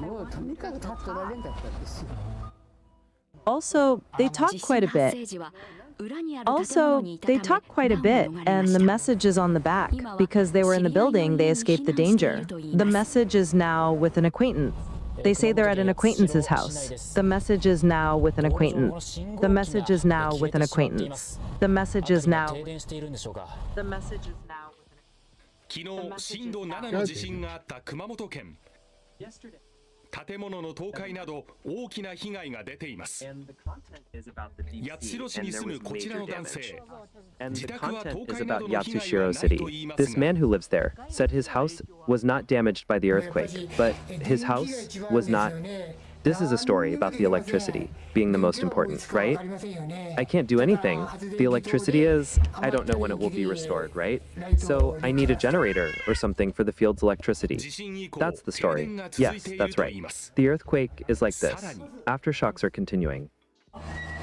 もうとにかく立っとられんかったんですよ。
Also, they talk quite a bit. Also, they talk quite a bit, and the message is on the back. Because they were in the building, they escaped the danger. The message is now with an acquaintance. They say they're at an acquaintance's house. The message is now with an acquaintance. The message is now with an acquaintance. The message is now. The message is now.
昨日、震度7の地震があった熊本県。建物の倒壊など大きな被害が出ています。八代市に住むこちらの男性、自宅は倒壊などの被害はないと言いますが、
This man who lives there said his house was not damaged by the earthquake, but his house was not. This is a story about the electricity being the most important, right? I can't do anything. The electricity is, I don't know when it will be restored, right? So I need a generator or something for the field's electricity. That's the story. Yes, that's right. The earthquake is like this. Aftershocks are continuing.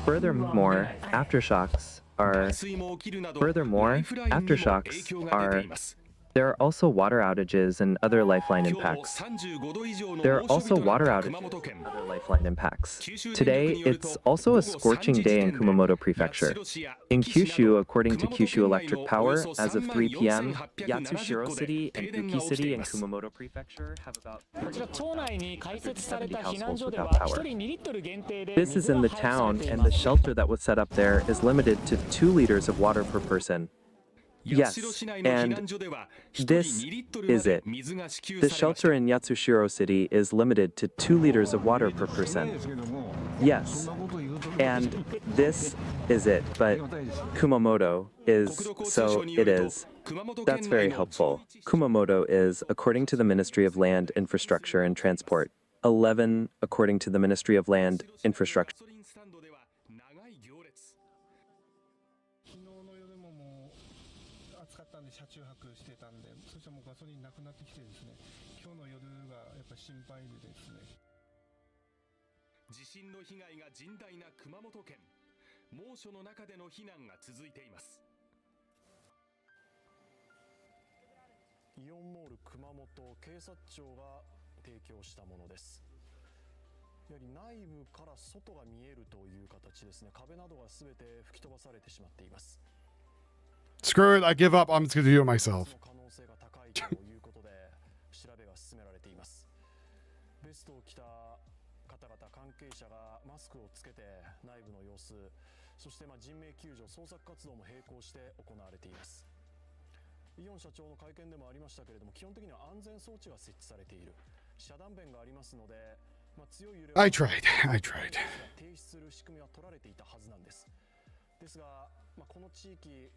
Furthermore, aftershocks are. There are also water outages and other lifeline impacts. Today, it's also a scorching day in Kumamoto Prefecture. In Kyushu, according to Kyushu Electric Power, as of 3 p.m., Yatsushiro City and Uki City in Kumamoto Prefecture have about 70 households without power. This is in the town, and the shelter that was set up there is limited to 2 liters of water per person. Yes, and this is it. The shelter in Yatsushiro City is limited to 2 liters of water per person. Yes, and this is it, but Kumamoto is, so it is. That's very helpful. Kumamoto is, according to the Ministry of Land, Infrastructure and Transport. 11, according to the Ministry of Land, Infrastructure.
車中泊してたんで、そしてもうガソリンなくなってきてですね、今日の夜がやっぱ心配でですね。
地震の被害が甚大な熊本県。猛暑の中での避難が続いています。
イオンモール熊本警察庁が提供したものです。やはり内部から外が見えるという形ですね。壁などがすべて吹き飛ばされてしまっています。
Screw it, I give up. I'm just going to do it myself.
可能性が高いということで調べが進められています。ベストを着た方々関係者がマスクをつけて内部の様子、そして人命救助捜索活動も並行して行われています。イオン社長の会見でもありましたけれども、基本的には安全装置が設置されている。遮断弁がありますので、強い揺れを
I tried.
停止する仕組みは取られていたはずなんです。ですが、この地域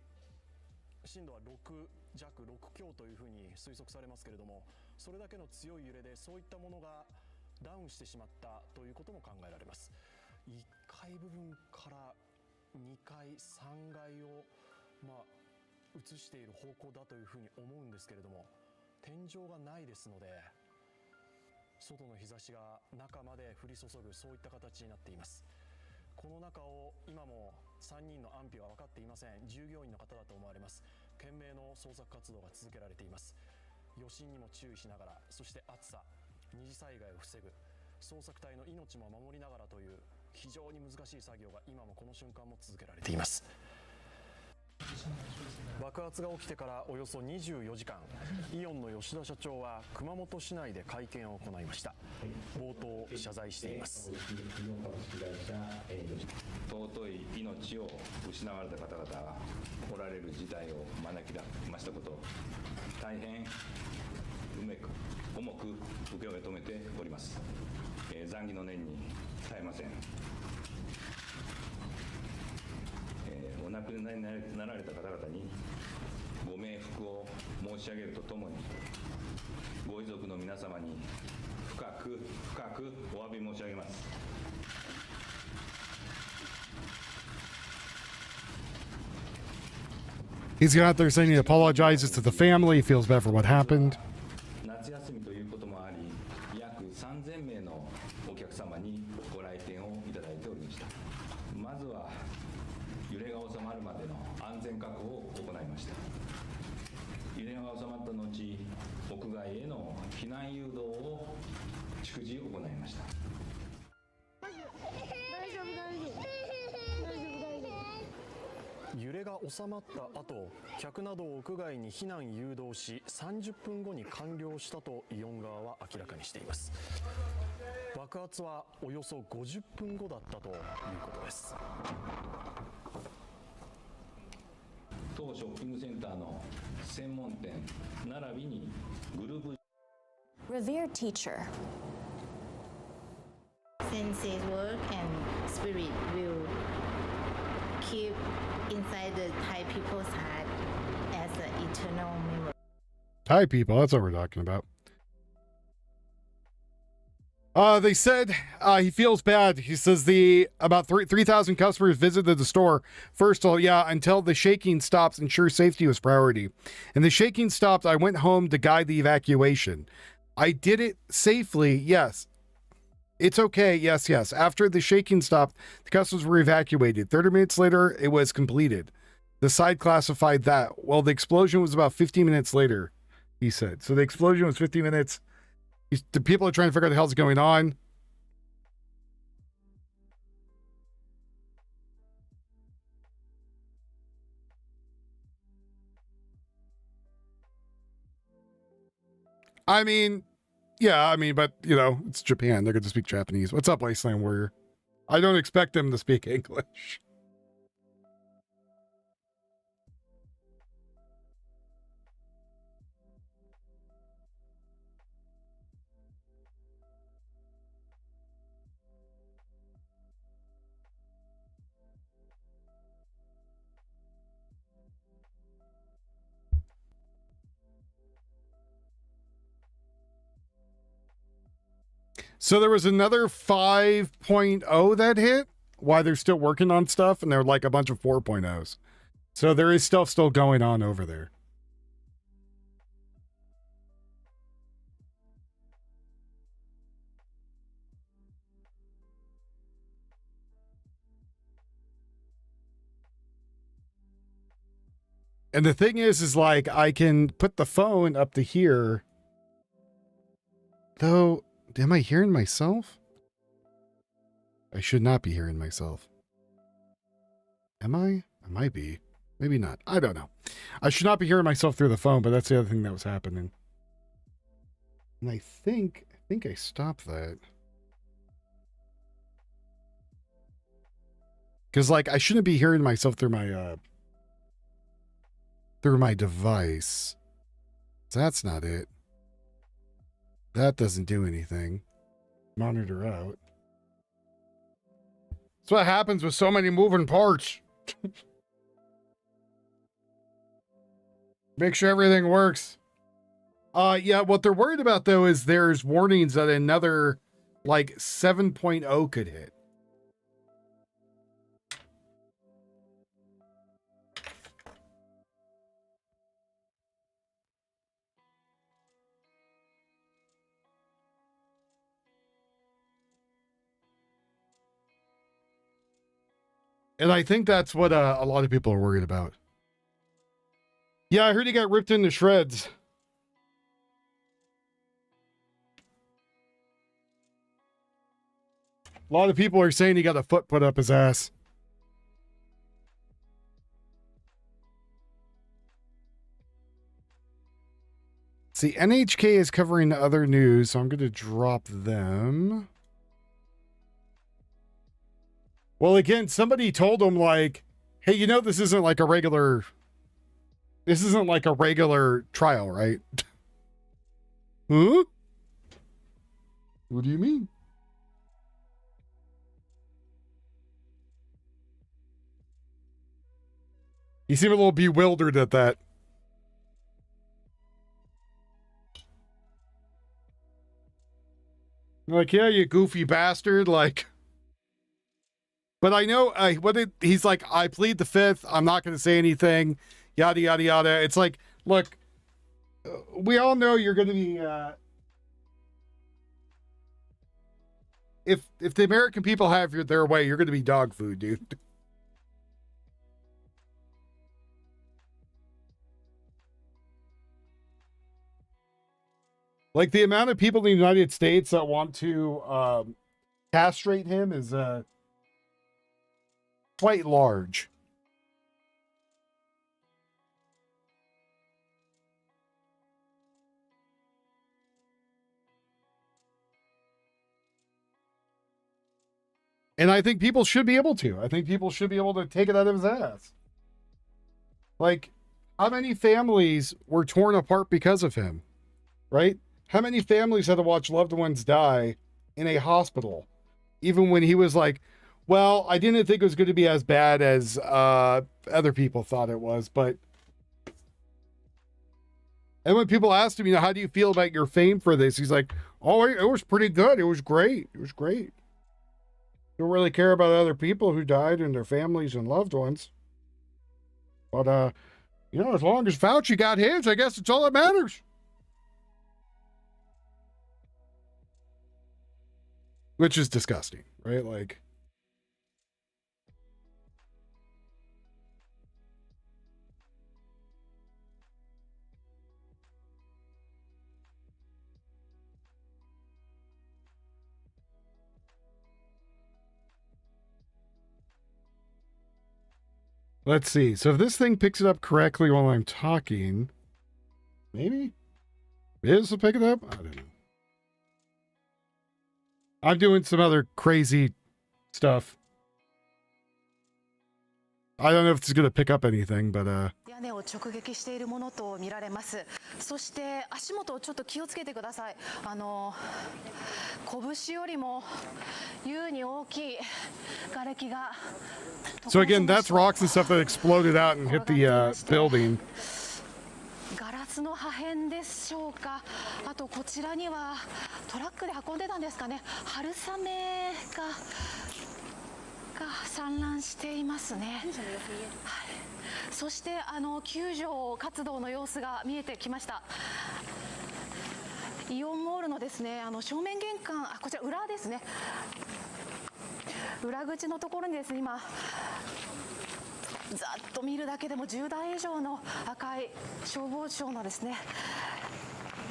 震度は6弱、6強というふうに推測されますけれども、それだけの強い揺れでそういったものがダウンしてしまったということも考えられます。1階部分から2階、3階を移している方向だというふうに思うんですけれども、天井がないですので、外の日差しが中まで降り注ぐ、そういった形になっています。この中を今も3人の安否は分かっていません。従業員の方だと思われます。懸命の捜索活動が続けられています。余震にも注意しながら、そして暑さ、二次災害を防ぐ、捜索隊の命も守りながらという非常に難しい作業が今もこの瞬間も続けられています。爆発が起きてからおよそ24時間、イオンの吉田社長は熊本市内で会見を行いました。冒頭謝罪しています。
尊い命を失われた方々がおられる事態を招きましたことを大変重く受け止めております。残儀の念に堪えません。お亡くなりになられた方々にご冥福を申し上げるとともに、ご遺族の皆様に深くお詫び申し上げます。
He's got out there saying he apologizes to the family, he feels bad for what happened.
夏休みということもあり、約3000名のお客様にご来店をいただいておりました。まずは揺れが収まるまでの安全確保を行いました。揺れが収まった後、屋外への避難誘導を逐次行いました。
揺れが収まった後、客などを屋外に避難誘導し、30分後に完了したとイオン側は明らかにしています。爆発はおよそ50分後だったということです。
当ショッピングセンターの専門店並びにグループ
Revered teacher.
Sensei's work and spirit will keep inside the Thai people's heart as an eternal memory.
Thai people, that's what we're talking about. They said he feels bad. He says about 3,000 customers visited the store. First of all, until the shaking stops, ensure safety was priority. And the shaking stopped, I went home to guide the evacuation. I did it safely, yes. It's okay, yes. After the shaking stopped, the customers were evacuated. 30 minutes later, it was completed. The side classified that. Well, the explosion was about 15 minutes later, he said. So the explosion was 15 minutes. The people are trying to figure out what the hell's going on. But, it's Japan. They're going to speak Japanese. What's up, Wasteland Warrior? I don't expect them to speak English. So there was another 5.0 that hit while they're still working on stuff, and they're like a bunch of 4.0s. So there is stuff still going on over there. And the thing is like, I can put the phone up to here. Though, am I hearing myself? I should not be hearing myself. Am I? I might be. Maybe not. I don't know. I should not be hearing myself through the phone, but that's the other thing that was happening. And I think I stopped that. Because, like, I shouldn't be hearing myself through my device. So that's not it. That doesn't do anything. Monitor out. That's what happens with so many moving parts. Make sure everything works. What they're worried about, though, is there's warnings that another, like, 7.0 could hit. And I think that's what a lot of people are worried about. Yeah, I heard he got ripped into shreds. A lot of people are saying he got a foot put up his ass. See, NHK is covering other news, so I'm going to drop them. Well, again, somebody told him, like, hey, you know, this isn't like a regular trial, right? Huh? What do you mean? You seem a little bewildered at that. Like, yeah, you goofy bastard, like. But I know he's like, I plead the fifth. I'm not going to say anything. Yada, yada, yada. It's like, look, we all know you're going to be, if the American people have their way, you're going to be dog food, dude. Like, the amount of people in the United States that want to castrate him is quite large. And I think people should be able to. I think people should be able to take it out of his ass. Like, how many families were torn apart because of him? Right? How many families had to watch loved ones die in a hospital? Even when he was like, well, I didn't think it was going to be as bad as other people thought it was, but... And when people asked him, you know, how do you feel about your fame for this? He's like, oh, it was pretty good. It was great. It was great. Don't really care about other people who died and their families and loved ones. But, you know, as long as Fauci got his, I guess it's all that matters. Which is disgusting, right? Like... Let's see. So if this thing picks it up correctly while I'm talking, maybe this will pick it up. I don't know. I'm doing some other crazy stuff. I don't know if this is going to pick up anything, but
屋根を直撃しているものと見られます。そして足元ちょっと気をつけてください。拳よりも優に大きい瓦礫が。
So again, that's rocks and stuff that exploded out and hit the building.
ガラスの破片でしょうか。あとこちらにはトラックで運んでたんですかね。春雨が散乱していますね。はい。そして救助活動の様子が見えてきました。イオンモールのですね、正面玄関、こちら裏ですね。裏口のところにですね、今ざっと見るだけでも10台以上の赤い消防庁のですね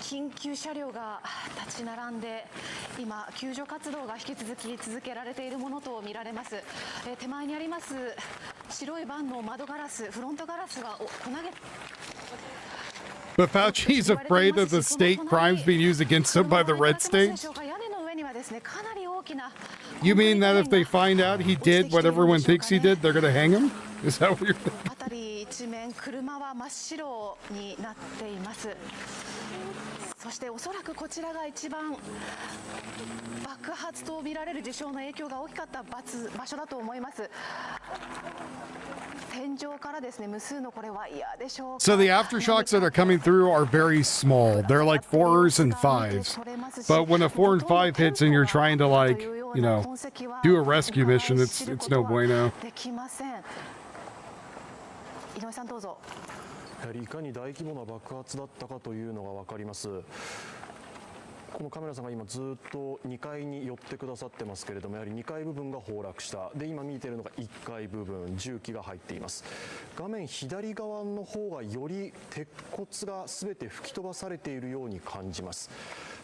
緊急車両が立ち並んで今救助活動が引き続き続けられているものとみられます。手前にあります白いバンの窓ガラス、フロントガラスが粉げ。
But Fauci's afraid that the state crimes being used against him by the red states? You mean that if they find out he did what everyone thinks he did, they're going to hang him? Is that what you're thinking?
辺り一面車は真っ白になっています。そしておそらくこちらが一番爆発と見られる事象の影響が大きかった場所だと思います。天井からですね無数のこれワイヤーでしょうか。
So the aftershocks that are coming through are very small. They're like 4s and 5s. But when a 4 and 5 hits and you're trying to, like, you know, do a rescue mission, it's no bueno.
井上さんどうぞ。
やはりいかに大規模な爆発だったかというのが分かります。このカメラさんが今ずっと2階に寄ってくださってますけれども、やはり2階部分が崩落した。で今見ているのが1階部分、重機が入っています。画面左側の方がより鉄骨が全て吹き飛ばされているように感じます。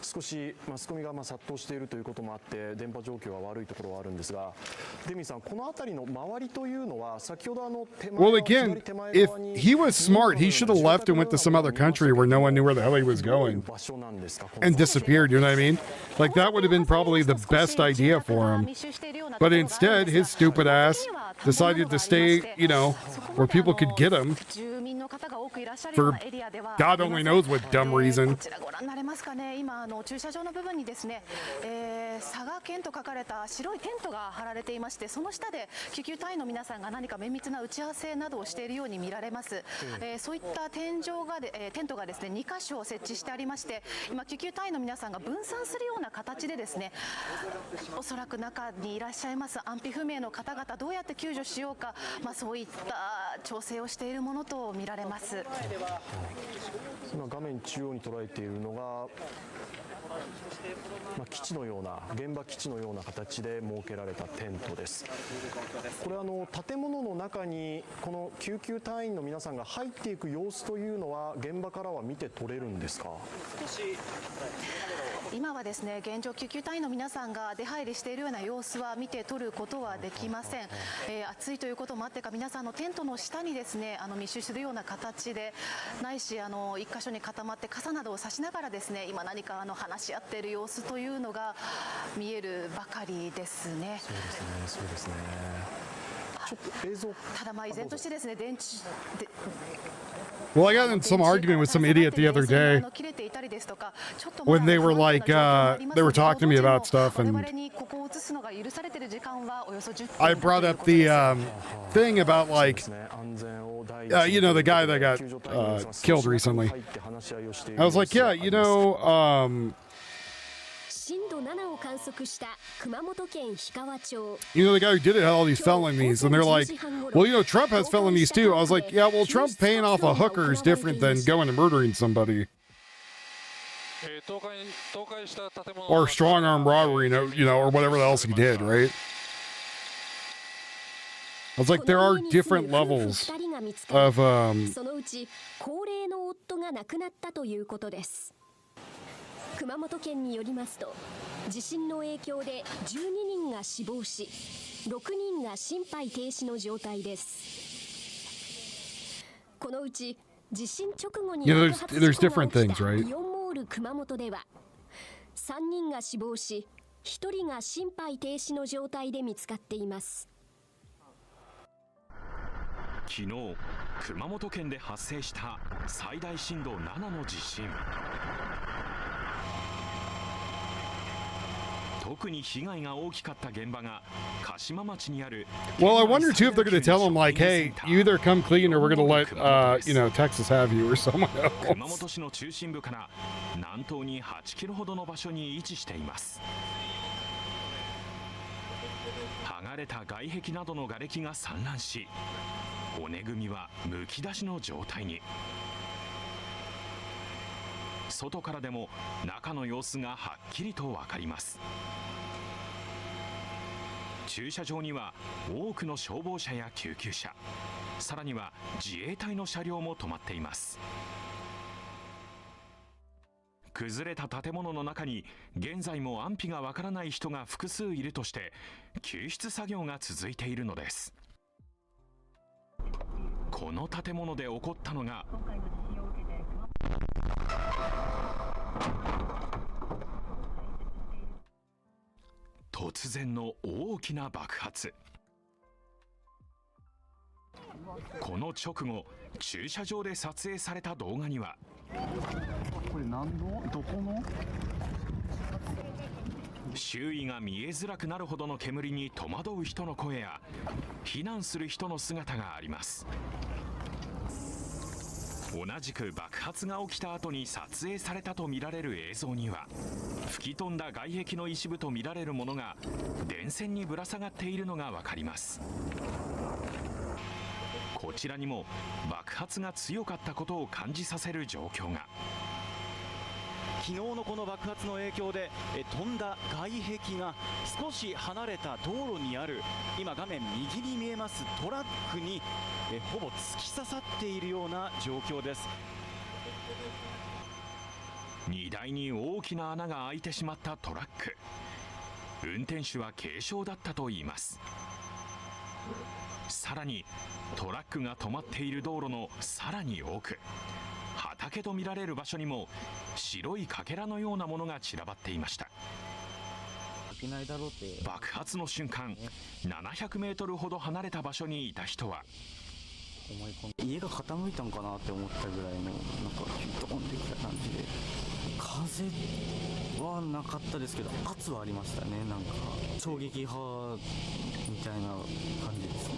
少しマスコミが殺到しているということもあって電波状況が悪いところはあるんですが、デミさん、この辺りの周りというのは先ほど手前
Well, again, if he was smart, he should have left and went to some other country where no one knew where the hell he was going and disappeared, you know what I mean? Like, that would have been probably the best idea for him. But instead, his stupid ass decided to stay, you know, where people could get him for God only knows what dumb reason.
今駐車場の部分にですね、佐賀県と書かれた白いテントが張られていまして、その下で救急隊員の皆さんが何か綿密な打ち合わせなどをしているように見られます。そういったテントがですね2箇所設置してありまして、今救急隊員の皆さんが分散するような形でですね、おそらく中にいらっしゃいます安否不明の方々どうやって救助しようか、そういった調整をしているものと見られます。
今画面中央に捉えているのが基地のような現場基地のような形で設けられたテントです。これ建物の中にこの救急隊員の皆さんが入っていく様子というのは現場からは見て取れるんですか？
今はですね現状救急隊員の皆さんが出入りしているような様子は見て取ることはできません。暑いということもあってか皆さんのテントの下にですね密集するような形で、ないし一箇所に固まって傘などを差しながらですね今何か話し合っている様子というのが見えるばかりですね。
そうですね。ちょっと映像。
ただ依然としてですね
Well, I got in some argument with some idiot the other day when they were like, they were talking to me about stuff, and I brought up the thing about like, you know, the guy that got killed recently. I was like, yeah, you know, you know, the guy who did it had all these felonies, and they're like, well, you know, Trump has felonies too. I was like, yeah, well, Trump paying off a hooker is different than going and murdering somebody. Or strong arm robbery, you know, or whatever else he did, right? I was like, there are different levels of,
そのうち高齢の夫が亡くなったということです。熊本県によりますと、地震の影響で12人が死亡し、6人が心肺停止の状態です。このうち地震直後に爆発事故が起きたイオンモール熊本では、3人が死亡し、1人が心肺停止の状態で見つかっています。
昨日、熊本県で発生した最大震度7の地震。特に被害が大きかった現場が鹿島町にある。
Well, I wonder too if they're going to tell him like, hey, you either come clean or we're going to let, you know, Texas have you or someone else.
熊本市の中心部から南東に8キロほどの場所に位置しています。剥がれた外壁などの瓦礫が散乱し、骨組みはむき出しの状態に。外からでも中の様子がはっきりと分かります。駐車場には多くの消防車や救急車、さらには自衛隊の車両も止まっています。崩れた建物の中に現在も安否がわからない人が複数いるとして救出作業が続いているのです。この建物で起こったのが突然の大きな爆発。この直後、駐車場で撮影された動画には、
これ何のどこの
周囲が見えづらくなるほどの煙に戸惑う人の声や避難する人の姿があります。同じく爆発が起きた後に撮影されたとみられる映像には、吹き飛んだ外壁の一部とみられるものが電線にぶら下がっているのがわかります。こちらにも爆発が強かったことを感じさせる状況が。
昨日のこの爆発の影響で飛んだ外壁が少し離れた道路にある今画面右に見えますトラックにほぼ突き刺さっているような状況です。
荷台に大きな穴が開いてしまったトラック。運転手は軽傷だったといいます。さらにトラックが止まっている道路のさらに奥、畑とみられる場所にも白いかけらのようなものが散らばっていました。爆発の瞬間、700メートルほど離れた場所にいた人は、
家が傾いたんかなって思ったぐらいのなんかドーンってきた感じで、風はなかったですけど圧はありましたね。なんか衝撃波みたいな感じですね。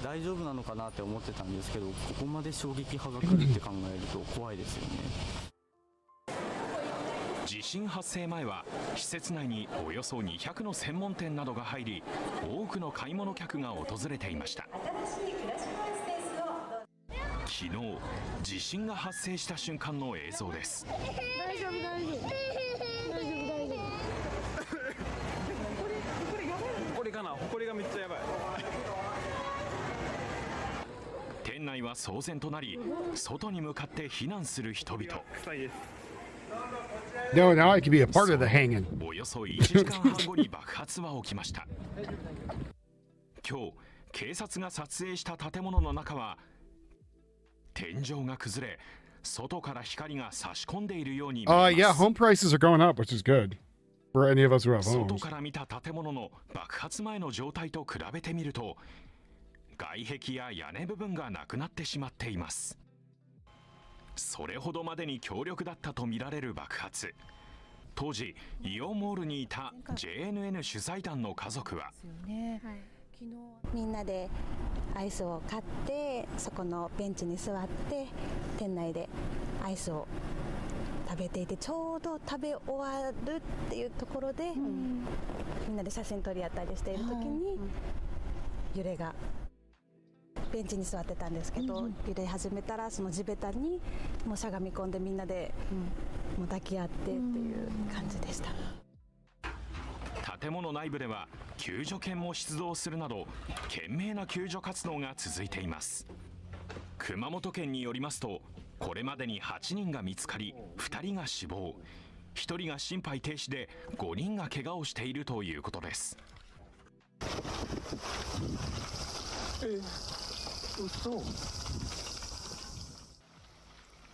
大丈夫なのかなって思ってたんですけど、ここまで衝撃波が来るって考えると怖いですよね。
地震発生前は施設内におよそ200の専門店などが入り、多くの買い物客が訪れていました。昨日、地震が発生した瞬間の映像です。
大丈夫大丈夫大丈夫大丈夫。
これかな、埃がめっちゃやばい。
店内は騒然となり、外に向かって避難する人々。
No, now I can be a part of the hanging.
およそ1時間半後に爆発は起きました。今日、警察が撮影した建物の中は天井が崩れ、外から光が差し込んでいるように見えます。
Yeah, home prices are going up, which is good for any of us who have
外
homes.
から見た建物の爆発前の状態と比べてみると、外壁や屋根部分がなくなってしまっています。それほどまでに強力だったとみられる爆発。当時イオンモールにいた JNN 取材団の家族は、
みんなでアイスを買ってそこのベンチに座って店内でアイスを食べていて、ちょうど食べ終わるっていうところで、みんなで写真撮り合ったりしている時に揺れが、ベンチに座ってたんですけど、揺れ始めたらその地べたにもうしゃがみ込んでみんなでもう抱き合ってっていう感じでした。
建物内部では救助犬も出動するなど懸命な救助活動が続いています。熊本県によりますと、これまでに8人が見つかり2人が死亡、1人が心肺停止で5人が怪我をしているということです。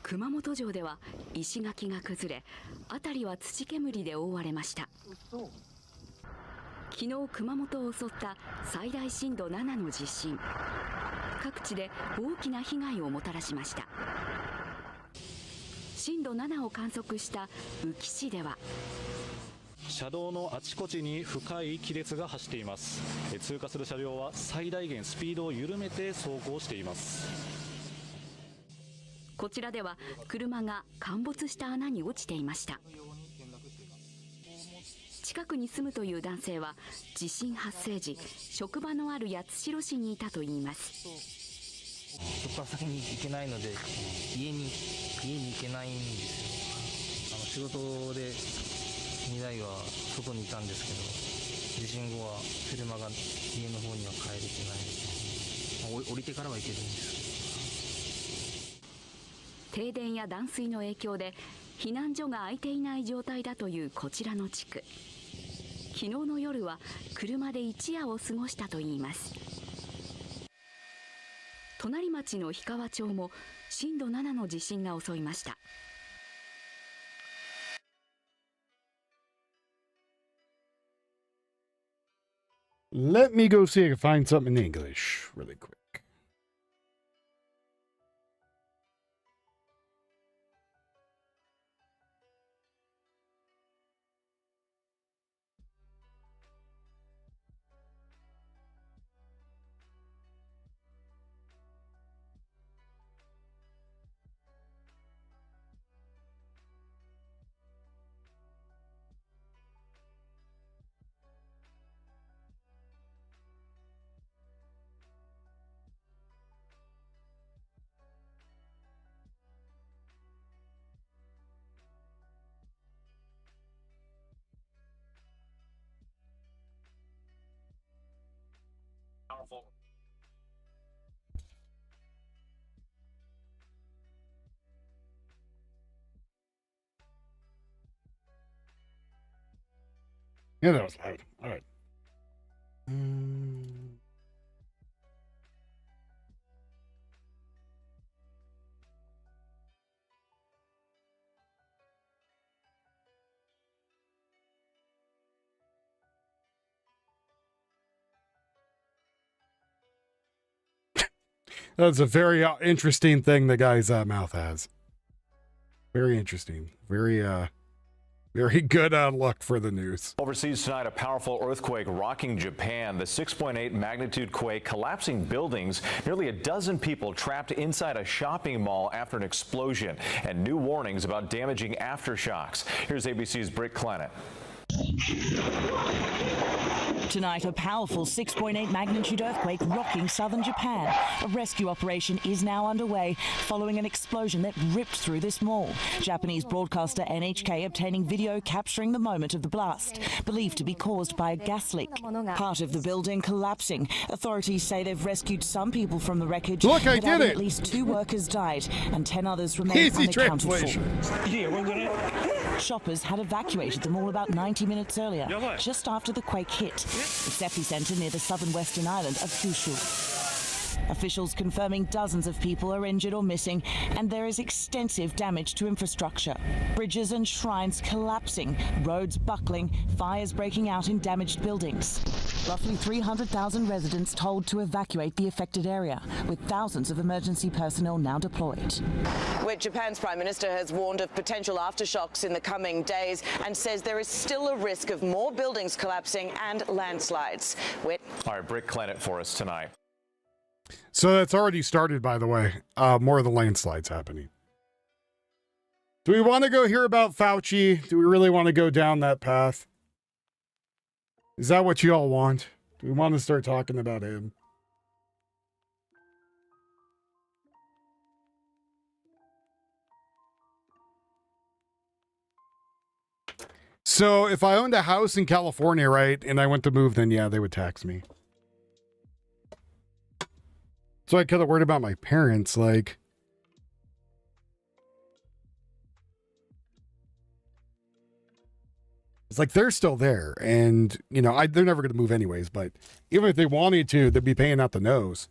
熊本城では石垣が崩れ、辺りは土煙で覆われました。昨日熊本を襲った最大震度7の地震、各地で大きな被害をもたらしました。震度7を観測した宇城市では
車道のあちこちに深い亀裂が走っています。通過する車両は最大限スピードを緩めて走行しています。
こちらでは車が陥没した穴に落ちていました。近くに住むという男性は地震発生時、職場のある八代市にいたといいます。
出発先に行けないので家に行けないんですよ。仕事で2台は外にいたんですけど、地震後は車が家の方には帰れてない。降りてからは行けるんですけど。
停電や断水の影響で避難所が空いていない状態だというこちらの地区。昨日の夜は車で一夜を過ごしたといいます。隣町の氷川町も震度7の地震が襲いました。
Let me go see if I can find something in English really quick. Yeah, that was loud. All right. That's a very interesting thing the guy's mouth has. Very interesting. Very good luck for the news.
Overseas tonight, a powerful earthquake rocking Japan. The 6.8 magnitude quake collapsing buildings. Nearly a dozen people trapped inside a shopping mall after an explosion. And new warnings about damaging aftershocks. Here's ABC's Britt Clannett.
Tonight, a powerful 6.8 magnitude earthquake rocking southern Japan. A rescue operation is now underway following an explosion that ripped through this mall. Japanese broadcaster NHK obtaining video capturing the moment of the blast, believed to be caused by a gas leak. Part of the building collapsing. Authorities say they've rescued some people from the wreckage.
Look, I did it!
At least 2 workers died and 10 others remain
Easy
unaccounted
translation.
for. Shoppers had evacuated the mall about 90 minutes earlier, just after the quake hit. Its epicenter near the southern western island of Kyushu. Officials confirming dozens of people are injured or missing, and there is extensive damage to infrastructure. Bridges and shrines collapsing, roads buckling, fires breaking out in damaged buildings. Roughly 300,000 residents told to evacuate the affected area, with thousands of emergency personnel now deployed.
Where Japan's Prime Minister has warned of potential aftershocks in the coming days and says there is still a risk of more buildings collapsing and landslides. Whit.
All right, Britt Clannett for us tonight.
So that's already started, by the way. More of the landslides happening. Do we want to go hear about Fauci? Do we really want to go down that path? Is that what you all want? Do we want to start talking about him? So if I owned a house in California, right, and I went to move, then yeah, they would tax me. So I could have worried about my parents, like... It's like they're still there, and, you know, they're never going to move anyways, but even if they wanted to, they'd be paying out the nose.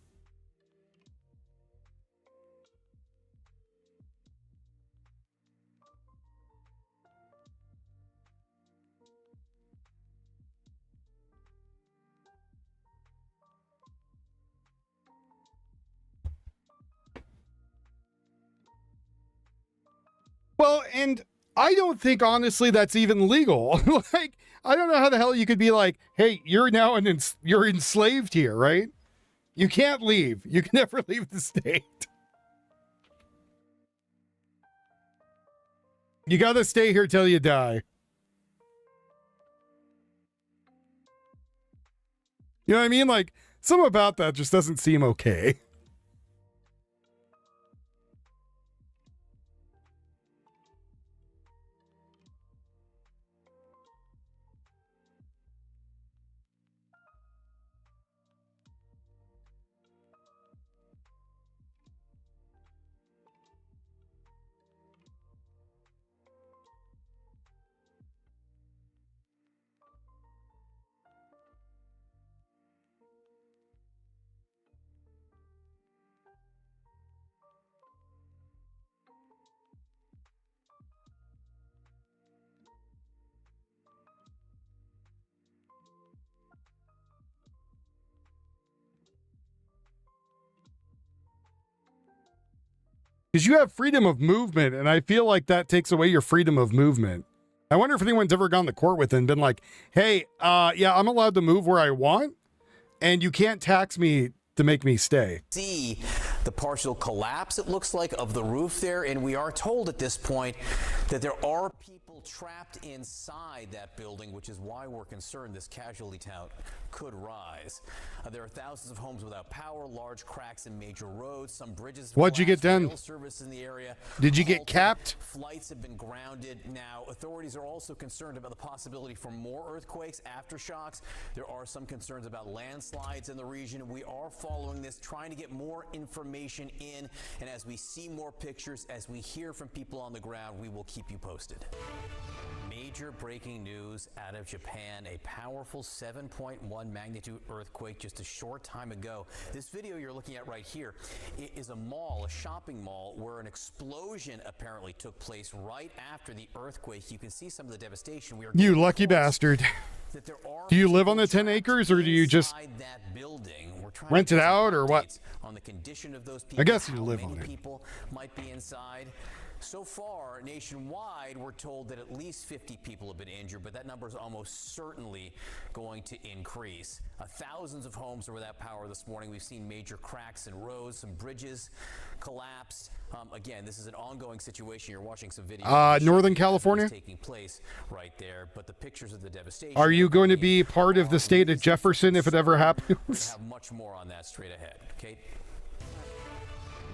Well, and I don't think, honestly, that's even legal. Like, I don't know how the hell you could be like, hey, you're now you're enslaved here, right? You can't leave. You can never leave the state. You got to stay here till you die. You know what I mean? Like, something about that just doesn't seem okay. Because you have freedom of movement, and I feel like that takes away your freedom of movement. I wonder if anyone's ever gone to court with it and been like, hey, yeah, I'm allowed to move where I want, and you can't tax me to make me stay.
See
the partial collapse, it looks like, of the roof there. And we are told at this point that there are people trapped inside that building, which is why we're concerned this casualty count could rise. There are thousands of homes without power, large cracks in major roads, some bridges.
What'd you get done?
Rail service in the area.
Did you get capped?
Flights have been grounded. Now, authorities are also concerned about the possibility for more earthquakes, aftershocks. There are some concerns about landslides in the region. We are following this, trying to get more information in. And as we see more pictures, as we hear from people on the ground, we will keep you posted. Major breaking news out of Japan. A powerful 7.1 magnitude earthquake just a short time ago. This video you're looking at right here is a mall, a shopping mall, where an explosion apparently took place right after the earthquake. You can see some of the devastation.
You lucky bastard. Do you live on the 10 acres or do you just rent it out or what?
On the condition of those people,
I guess you live on it.
People might be inside. So far, nationwide, we're told that at least 50 people have been injured, but that number is almost certainly going to increase. Thousands of homes are without power this morning. We've seen major cracks in roads, some bridges collapsed. Again, this is an ongoing situation. You're watching some videos.
Northern California?
Taking place right there, but the pictures of the devastation.
Are you going to be part of the state of Jefferson if it ever happens?
We have much more on that straight ahead. Kate?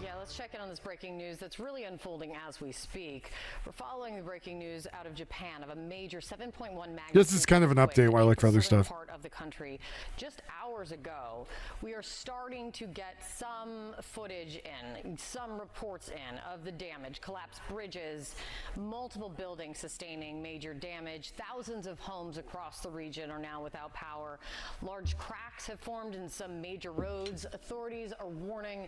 Yeah, let's check in on this breaking news that's really unfolding as we speak. We're following the breaking news out of Japan of a major 7.1 magnitude.
This is kind of an update while I look for other stuff.
Part of the country. Just hours ago, we are starting to get some footage in, some reports in of the damage, collapsed bridges, multiple buildings sustaining major damage. Thousands of homes across the region are now without power. Large cracks have formed in some major roads. Authorities are warning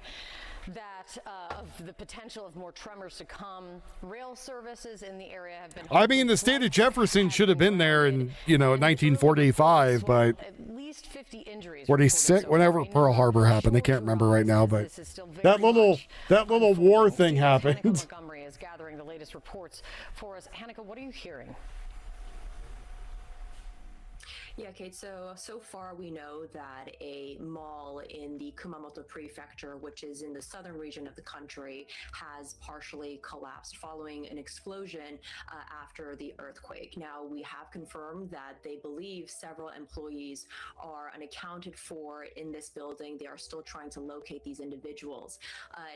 that of the potential of more tremors to come. Rail services in the area have been.
I mean, the state of Jefferson should have been there in, 1945, but
at least 50 injuries.
46, whenever Pearl Harbor happened, I can't remember right now, but that little war thing happened.
Montgomery is gathering the latest reports for us. Hanneke, what are you hearing?
Yeah, Kate, so far we know that a mall in the Kumamoto prefecture, which is in the southern region of the country, has partially collapsed following an explosion after the earthquake. Now, we have confirmed that they believe several employees are unaccounted for in this building. They are still trying to locate these individuals.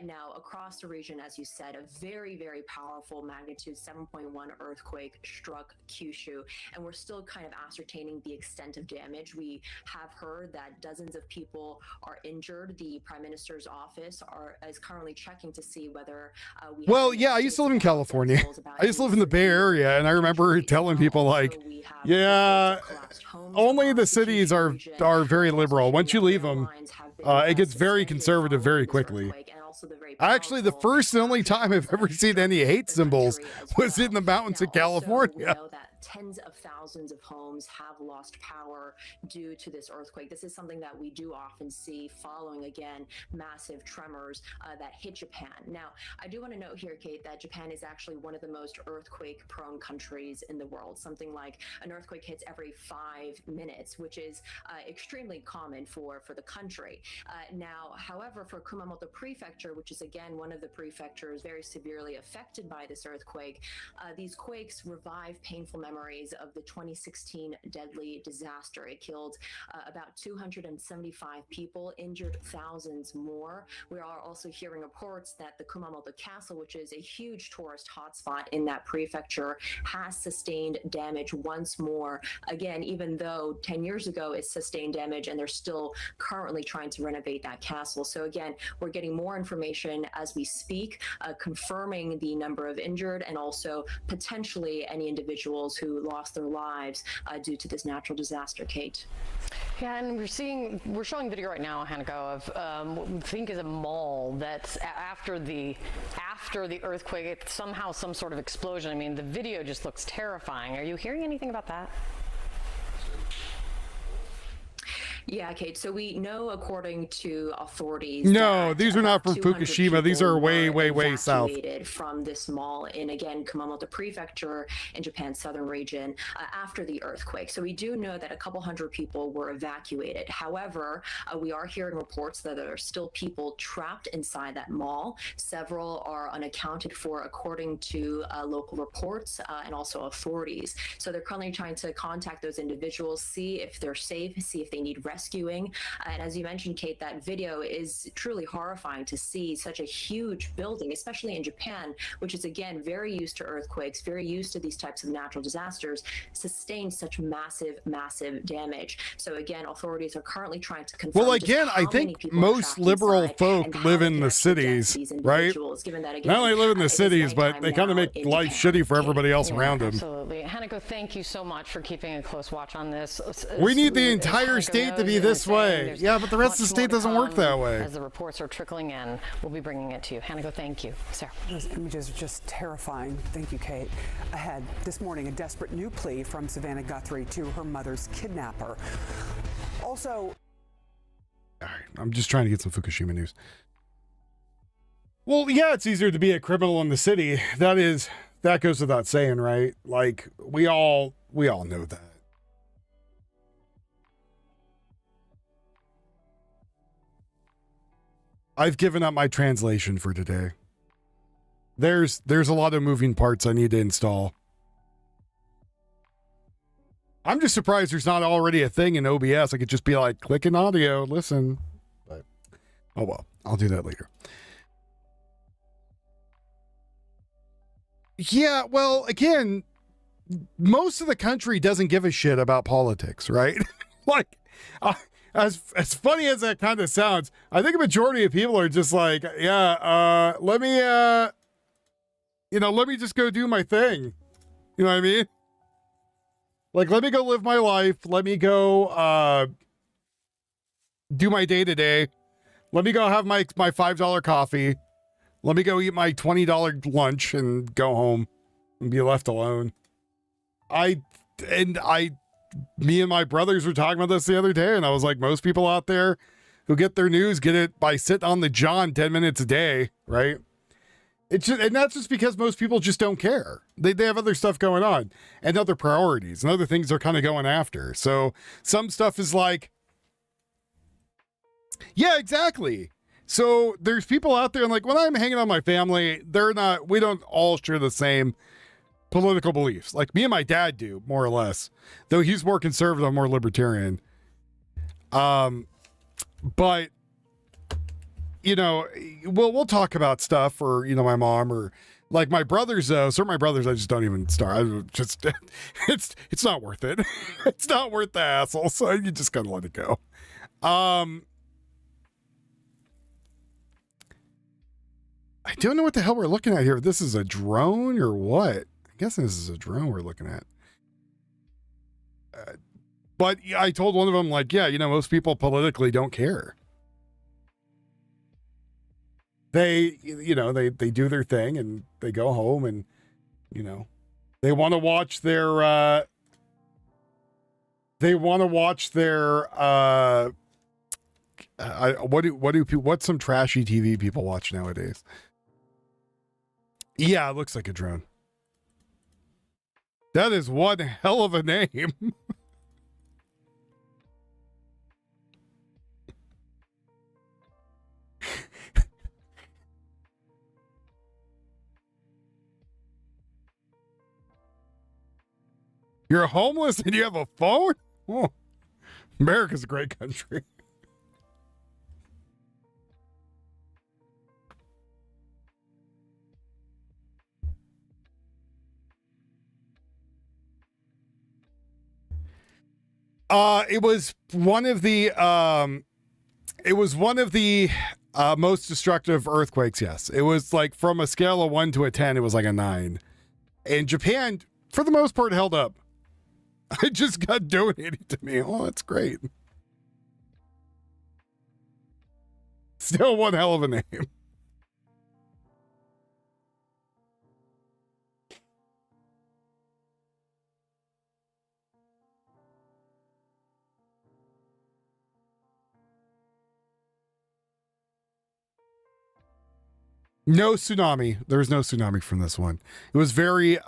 Now, across the region, as you said, a very, very powerful magnitude 7.1 earthquake struck Kyushu, and we're still kind of ascertaining the extent of damage. We have heard that dozens of people are injured. The Prime Minister's office is currently checking to see whether
I used to live in California. I used to live in the Bay Area, and I remember telling people like, yeah, only the cities are very liberal. Once you leave them, it gets very conservative very quickly. Actually, the first and only time I've ever seen any hate symbols was in the mountains of California.
Tens of thousands of homes have lost power due to this earthquake. This is something that we do often see following, again, massive tremors that hit Japan. Now, I do want to note here, Kate, that Japan is actually one of the most earthquake-prone countries in the world. Something like an earthquake hits every 5 minutes, which is extremely common for the country. Now, however, for Kumamoto Prefecture, which is, again, one of the prefectures very severely affected by this earthquake, these quakes revive painful memories of the 2016 deadly disaster. It killed about 275 people, injured thousands more. We are also hearing reports that the Kumamoto Castle, which is a huge tourist hotspot in that prefecture, has sustained damage once more. Again, even though 10 years ago it sustained damage, and they're still currently trying to renovate that castle. So again, we're getting more information as we speak, confirming the number of injured and also potentially any individuals who lost their lives due to this natural disaster, Kate.
Yeah, and we're showing video right now, Hanneke, of what we think is a mall that's after the earthquake. It's somehow some sort of explosion. I mean, the video just looks terrifying. Are you hearing anything about that?
Yeah, Kate. So we know, according to authorities,
No,
that
these are not from
200
Fukushima. These
people
are way,
were
way south.
evacuated from this mall in, again, Kumamoto Prefecture in Japan's southern region after the earthquake. So we do know that a couple hundred people were evacuated. However, we are hearing reports that there are still people trapped inside that mall. Several are unaccounted for, according to local reports and also authorities. So they're currently trying to contact those individuals, see if they're safe, see if they need rescuing. And as you mentioned, Kate, that video is truly horrifying to see such a huge building, especially in Japan, which is, again, very used to earthquakes, very used to these types of natural disasters, sustain such massive, massive damage. So again, authorities are currently trying to confirm.
Well, again, I think most liberal folk live in the cities, right? Not only live in the cities, but they kind of make life shitty for everybody else around them.
Absolutely. Hanako, thank you so much for keeping a close watch on this.
We need the entire state to be this way. Yeah, but the rest of the state doesn't work that way.
As the reports are trickling in, we'll be bringing it to you. Hanako, thank you. Sarah.
Those images are just terrifying. Thank you, Kate. Ahead this morning, a desperate new plea from Savannah Guthrie to her mother's kidnapper. Also,
all right, I'm just trying to get some Fukushima news. Well, yeah, it's easier to be a criminal in the city. That goes without saying, right? Like we all know that. I've given up my translation for today. There's a lot of moving parts I need to install. I'm just surprised there's not already a thing in OBS. I could just be like, click in audio, listen. But oh well, I'll do that later. Yeah, well, again, most of the country doesn't give a shit about politics, right? Like, as funny as that kind of sounds, I think a majority of people are just like, yeah, let me just go do my thing. You know what I mean? Like, let me go live my life. Let me go do my day-to-day. Let me go have my $5 coffee. Let me go eat my $20 lunch and go home and be left alone. Me and my brothers were talking about this the other day, and I was like, most people out there who get their news get it by sitting on the John 10 minutes a day, right? It's just, and that's just because most people just don't care. They have other stuff going on and other priorities and other things they're kind of going after. So some stuff is like, yeah, exactly. So there's people out there, and like when I'm hanging out with my family, we don't all share the same political beliefs. Like me and my dad do, more or less, though he's more conservative, I'm more libertarian. But you know, we'll talk about stuff, or you know, my mom, or like my brothers though. Some of my brothers I just don't even start. It's not worth it. It's not worth the hassle. So you just gotta let it go. I don't know what the hell we're looking at here. If this is a drone or what? I'm guessing this is a drone we're looking at. But I told one of them, like, yeah, you know, most people politically don't care. They, you know, they do their thing and they go home and, you know, they want to watch their, what's some trashy TV people watch nowadays? Yeah, it looks like a drone. That is one hell of a name. You're homeless and you have a phone? Oh, America's a great country. It was one of the most destructive earthquakes. Yes, it was like from a scale of 1 to a 10, it was like a 9. And Japan, for the most part, held up. I just got donated to me. Oh, that's great. Still one hell of a name. No tsunami. There was no tsunami from this one. It was very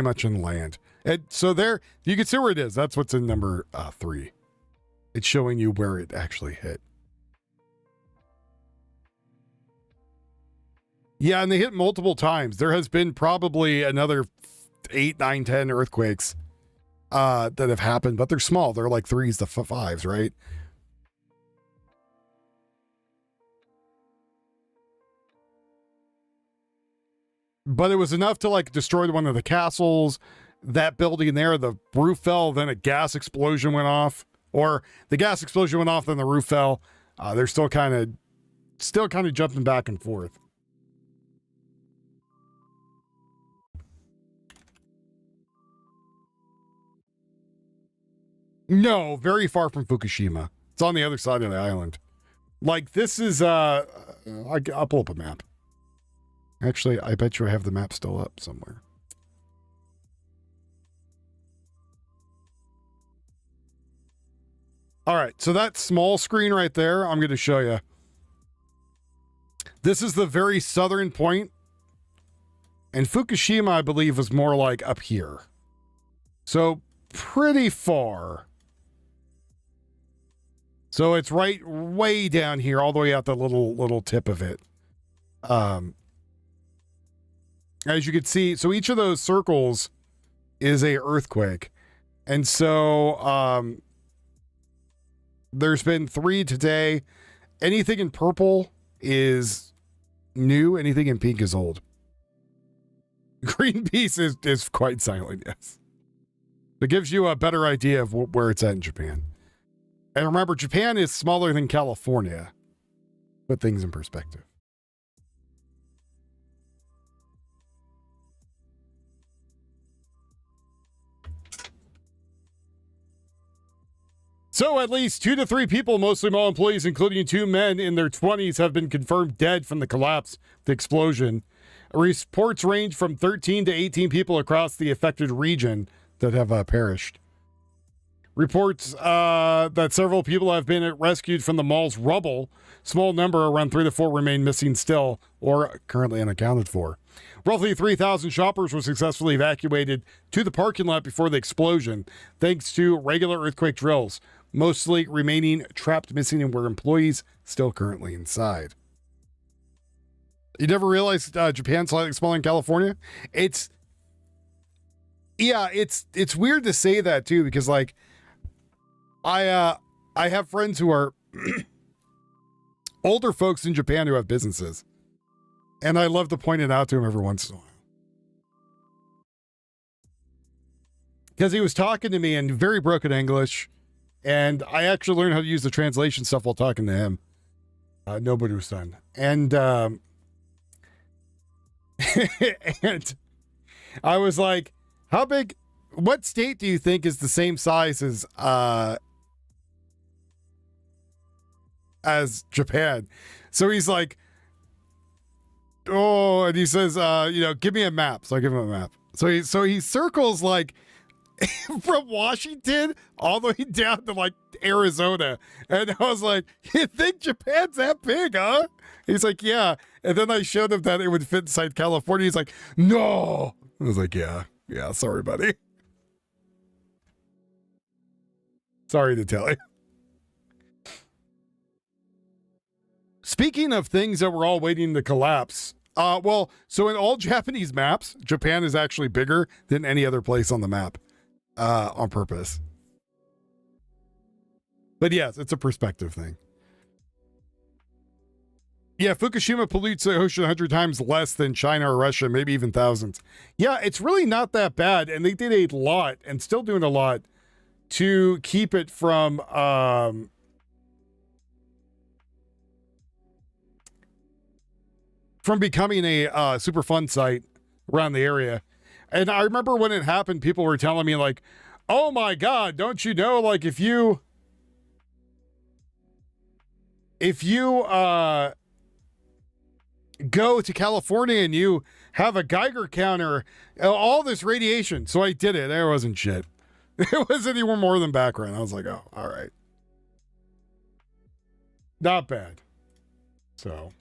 much inland. And so there, you can see where it is. That's what's in number 3. It's showing you where it actually hit. Yeah, and they hit multiple times. There has been probably another 8, 9, 10 earthquakes that have happened, but they're small. They're like 3s to 5s, right? But it was enough to like destroy one of the castles. That building there, the roof fell, then a gas explosion went off. Or the gas explosion went off, then the roof fell. They're still kind of jumping back and forth. No, very far from Fukushima. It's on the other side of the island. Like this is I'll pull up a map. Actually, I bet you I have the map still up somewhere. All right, so that small screen right there, I'm going to show you. This is the very southern point. And Fukushima, I believe, was more like up here. So pretty far. So it's right way down here, all the way out the little tip of it. As you can see, so each of those circles is a earthquake. And so there's been 3 today. Anything in purple is new. Anything in pink is old. Greenpeace is quite silent, yes. It gives you a better idea of where it's at in Japan. And remember, Japan is smaller than California. Put things in perspective. So at least 2 to 3 people, mostly mall employees, including 2 men in their 20s, have been confirmed dead from the collapse, the explosion. Reports range from 13 to 18 people across the affected region that have perished. Reports that several people have been rescued from the mall's rubble. Small number, around 3 to 4, remain missing still or currently unaccounted for. Roughly 3,000 shoppers were successfully evacuated to the parking lot before the explosion, thanks to regular earthquake drills, mostly remaining trapped, missing, and were employees still currently inside. You never realized Japan's slightly smaller than California? It's weird to say that too, because like I have friends who are older folks in Japan who have businesses, and I love to point it out to him every once in a while. Because he was talking to me in very broken English, and I actually learned how to use the translation stuff while talking to him. Noboru-san. And and I was like, how big, what state do you think is the same size as Japan? So he's like, oh, and he says, give me a map. So I give him a map. So he circles like from Washington all the way down to like Arizona. And I was like, you think Japan's that big, huh? He's like, yeah. And then I showed him that it would fit inside California. He's like, no. I was like, yeah, sorry, buddy. Sorry to tell you. Speaking of things that we're all waiting to collapse, so in all Japanese maps, Japan is actually bigger than any other place on the map, on purpose. But yes, it's a perspective thing. Yeah, Fukushima pollutes the ocean 100 times less than China or Russia, maybe even thousands. Yeah, it's really not that bad, and they did a lot, and still doing a lot, to keep it from becoming a super fun site around the area. And I remember when it happened, people were telling me like, oh my God, don't you know, like if you go to California and you have a Geiger counter, all this radiation. So I did it. There wasn't shit. It wasn't even more than background. I was like, oh, all right. Not bad. So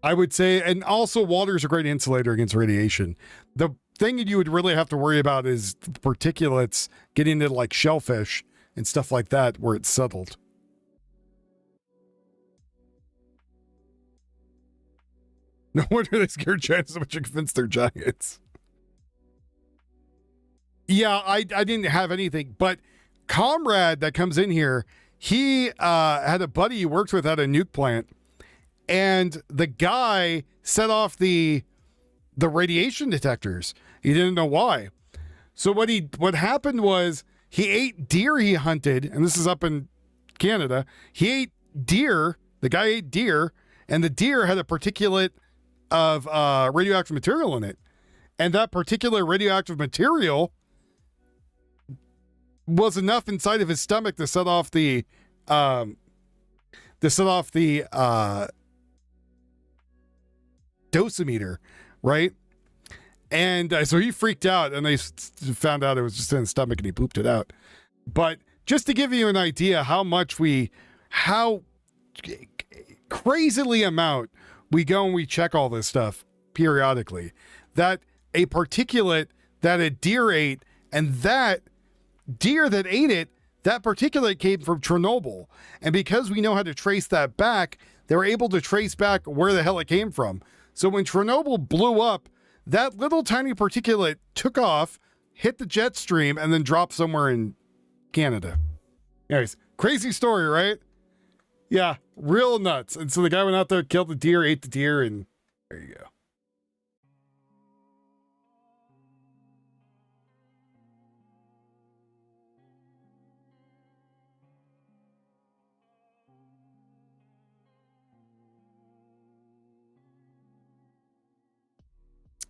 I would say, and also water's a great insulator against radiation. The thing you would really have to worry about is the particulates getting into like shellfish and stuff like that where it's settled. No wonder they scared China so much and convinced they're giants. Yeah, I didn't have anything, but Comrade that comes in here, he had a buddy he worked with at a nuke plant, and the guy set off the radiation detectors. He didn't know why. So what happened was he ate deer he hunted, and this is up in Canada. He ate deer. The guy ate deer, and the deer had a particulate of radioactive material in it. And that particular radioactive material was enough inside of his stomach to set off the dosimeter, right? And so he freaked out, and they found out it was just in his stomach, and he pooped it out. But just to give you an idea how crazily amount we go and we check all this stuff periodically, that a particulate that a deer ate, and that deer that ate it, that particulate came from Chernobyl. And because we know how to trace that back, they were able to trace back where the hell it came from. So when Chernobyl blew up, that little tiny particulate took off, hit the jet stream, and then dropped somewhere in Canada. Anyways, crazy story, right? Yeah, real nuts. And so the guy went out there, killed the deer, ate the deer, and there you go.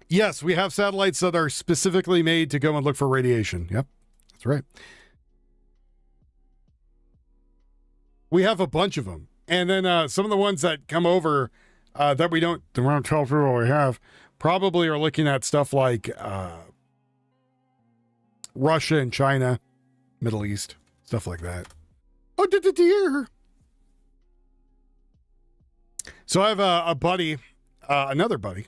Yes, we have satellites that are specifically made to go and look for radiation. Yep, that's right. We have a bunch of them. And then some of the ones that come over that we don't tell people we have probably are looking at stuff like Russia and China, Middle East, stuff like that. Oh, the deer. So I have a buddy, another buddy,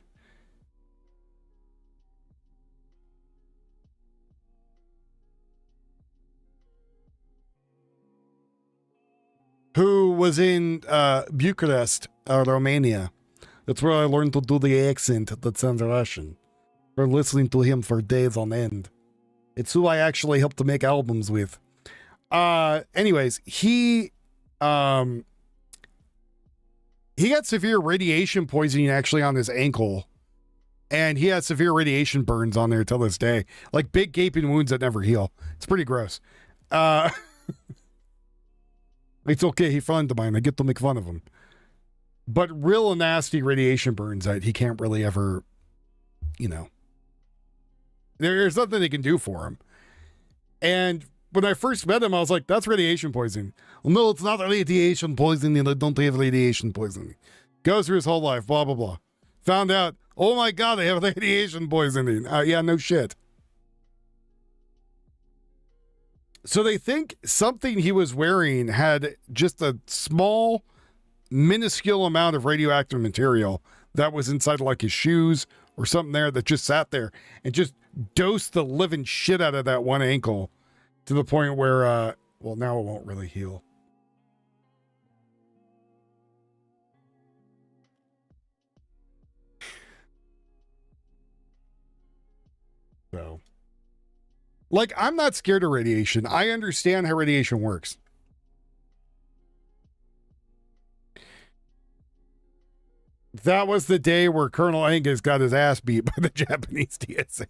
who was in Bucharest, Romania. That's where I learned to do the accent that sounds Russian. For listening to him for days on end. It's who I actually helped to make albums with. Anyways, he got severe radiation poisoning actually on his ankle. And he has severe radiation burns on there till this day. Like big gaping wounds that never heal. It's pretty gross. It's okay, he's friend of mine. I get to make fun of him. But real nasty radiation burns that he can't really ever, there's nothing they can do for him. And when I first met him, I was like, that's radiation poisoning. Well, no, it's not radiation poisoning. I don't have radiation poisoning. Goes through his whole life, blah, blah, blah. Found out, oh my God, I have radiation poisoning. Yeah, no shit. So they think something he was wearing had just a small, minuscule amount of radioactive material that was inside like his shoes or something there that just sat there and just dosed the living shit out of that one ankle to the point where, well, now it won't really heal. So, like, I'm not scared of radiation. I understand how radiation works. That was the day where Colonel Angus got his ass beat by the Japanese TSA.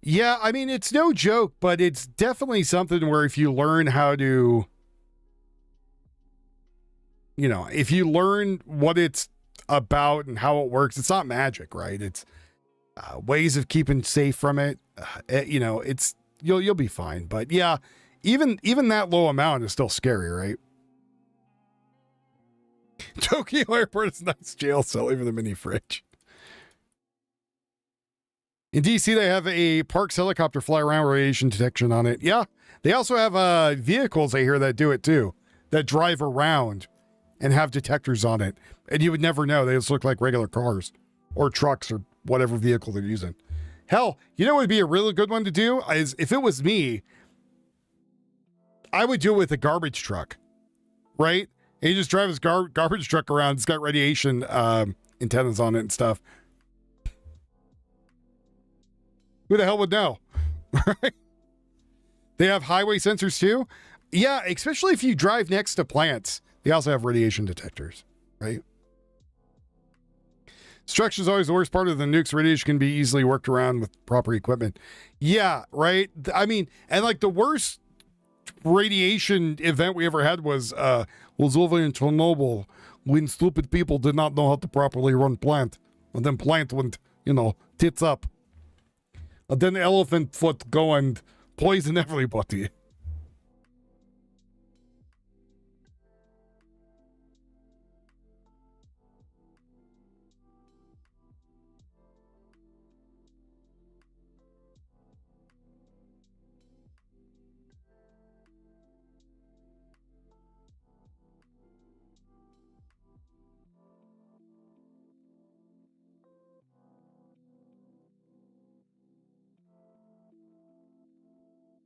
Yeah, I mean, it's no joke, but it's definitely something where if you learn how to, if you learn what it's about and how it works. It's not magic, right? It's ways of keeping safe from it. You know, it's you'll be fine. But yeah, even that low amount is still scary, right? Tokyo Airport is a nice jail cell, even the mini fridge. In DC, they have a Parks helicopter fly around with radiation detection on it. Yeah, they also have vehicles, I hear, that do it too, that drive around and have detectors on it. And you would never know. They just look like regular cars or trucks or whatever vehicle they're using. Hell, you know what would be a really good one to do? Is if it was me, I would do it with a garbage truck, right? And you just drive his garbage truck around. It's got radiation antennas on it and stuff. Who the hell would know? Right? They have highway sensors too. Yeah, especially if you drive next to plants. They also have radiation detectors, right? Destruction is always the worst part of the nukes. Radiation can be easily worked around with proper equipment. Yeah, right? I mean, and like the worst radiation event we ever had was over in Chernobyl when stupid people did not know how to properly run plant. And then plant went, tits up. And then elephant foot go and poison everybody.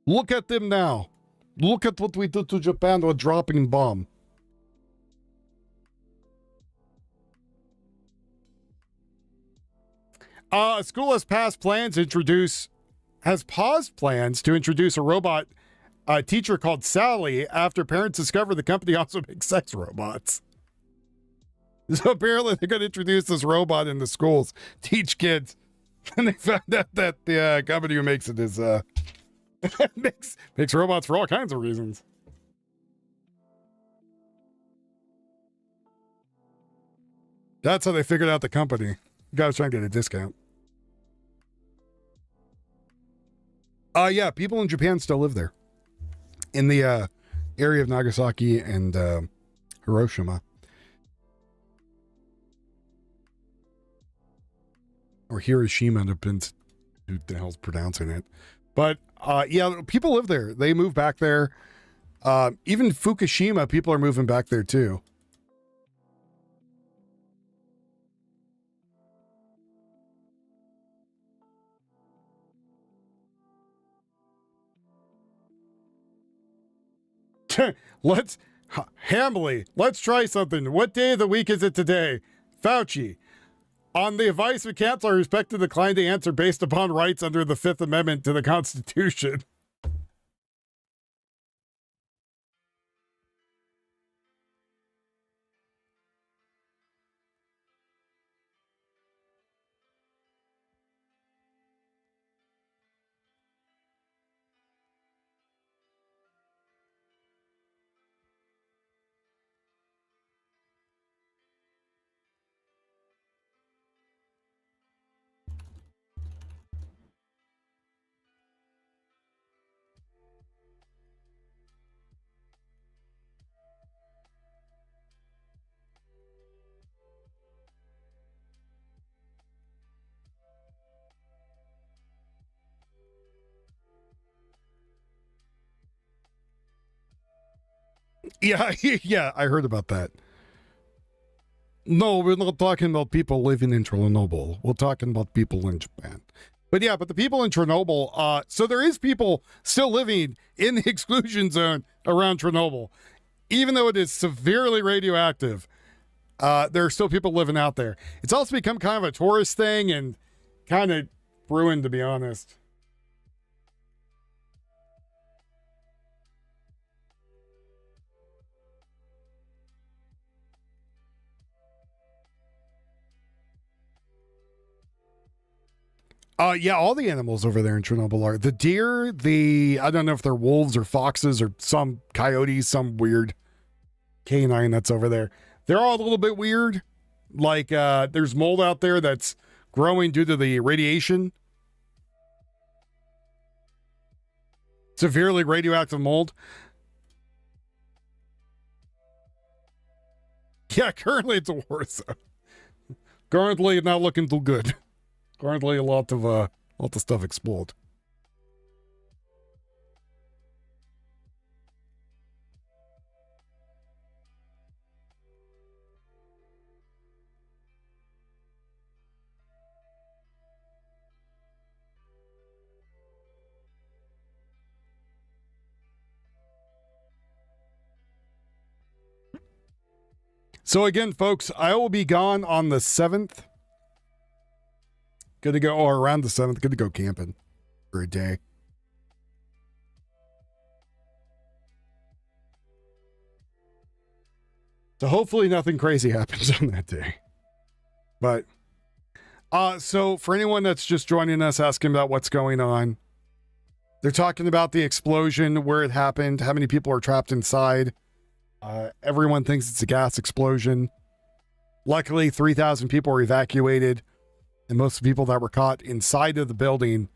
Look at them now. Look at what we did to Japan with dropping bomb. A school has paused plans to introduce a robot teacher called Sally after parents discover the company also makes sex robots. So apparently they're going to introduce this robot in the schools, teach kids. And they found out that the company who makes it is makes robots for all kinds of reasons. That's how they figured out the company. You guys trying to get a discount. Yeah, people in Japan still live there. In the area of Nagasaki and Hiroshima. Or Hiroshima, depends who the hell's pronouncing it. But yeah, people live there. They move back there. Even Fukushima, people are moving back there too. Hamley, let's try something. What day of the week is it today? Fauci. On the advice of counsel, I respect to decline to answer based upon rights under the Fifth Amendment to the Constitution. Yeah, yeah, I heard about that. No, we're not talking about people living in Chernobyl. We're talking about people in Japan. But yeah, but the people in Chernobyl, so there is people still living in the exclusion zone around Chernobyl. Even though it is severely radioactive, there are still people living out there. It's also become kind of a tourist thing and kind of ruined, to be honest. Yeah, all the animals over there in Chernobyl are. The deer, I don't know if they're wolves or foxes or some coyotes, some weird canine that's over there. They're all a little bit weird. Like, there's mold out there that's growing due to the radiation. Severely radioactive mold. Yeah, currently it's a war zone. Currently not looking too good. Currently a lot of stuff explode. So again, folks, I will be gone on the 7th. Good to go, or around the 7th. Good to go camping for a day. So hopefully nothing crazy happens on that day. But, so for anyone that's just joining us, asking about what's going on, they're talking about the explosion, where it happened, how many people are trapped inside. Everyone thinks it's a gas explosion. Luckily, 3,000 people were evacuated, and most of the people that were caught inside of the building,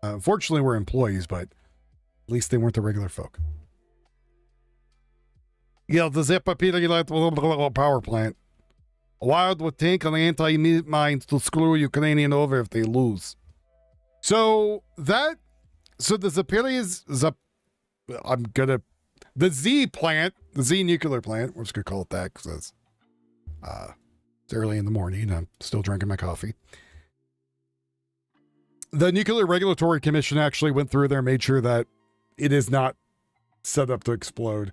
unfortunately, were employees, but at least they weren't the regular folk. Yeah, the Zaporizhzhia power plant. Wild would think an anti-mines to screw Ukrainian over if they lose. So the Zaporizhzhia, the Z plant, the Z nuclear plant, we're just going to call it that because it's early in the morning. I'm still drinking my coffee. The Nuclear Regulatory Commission actually went through there, made sure that it is not set up to explode.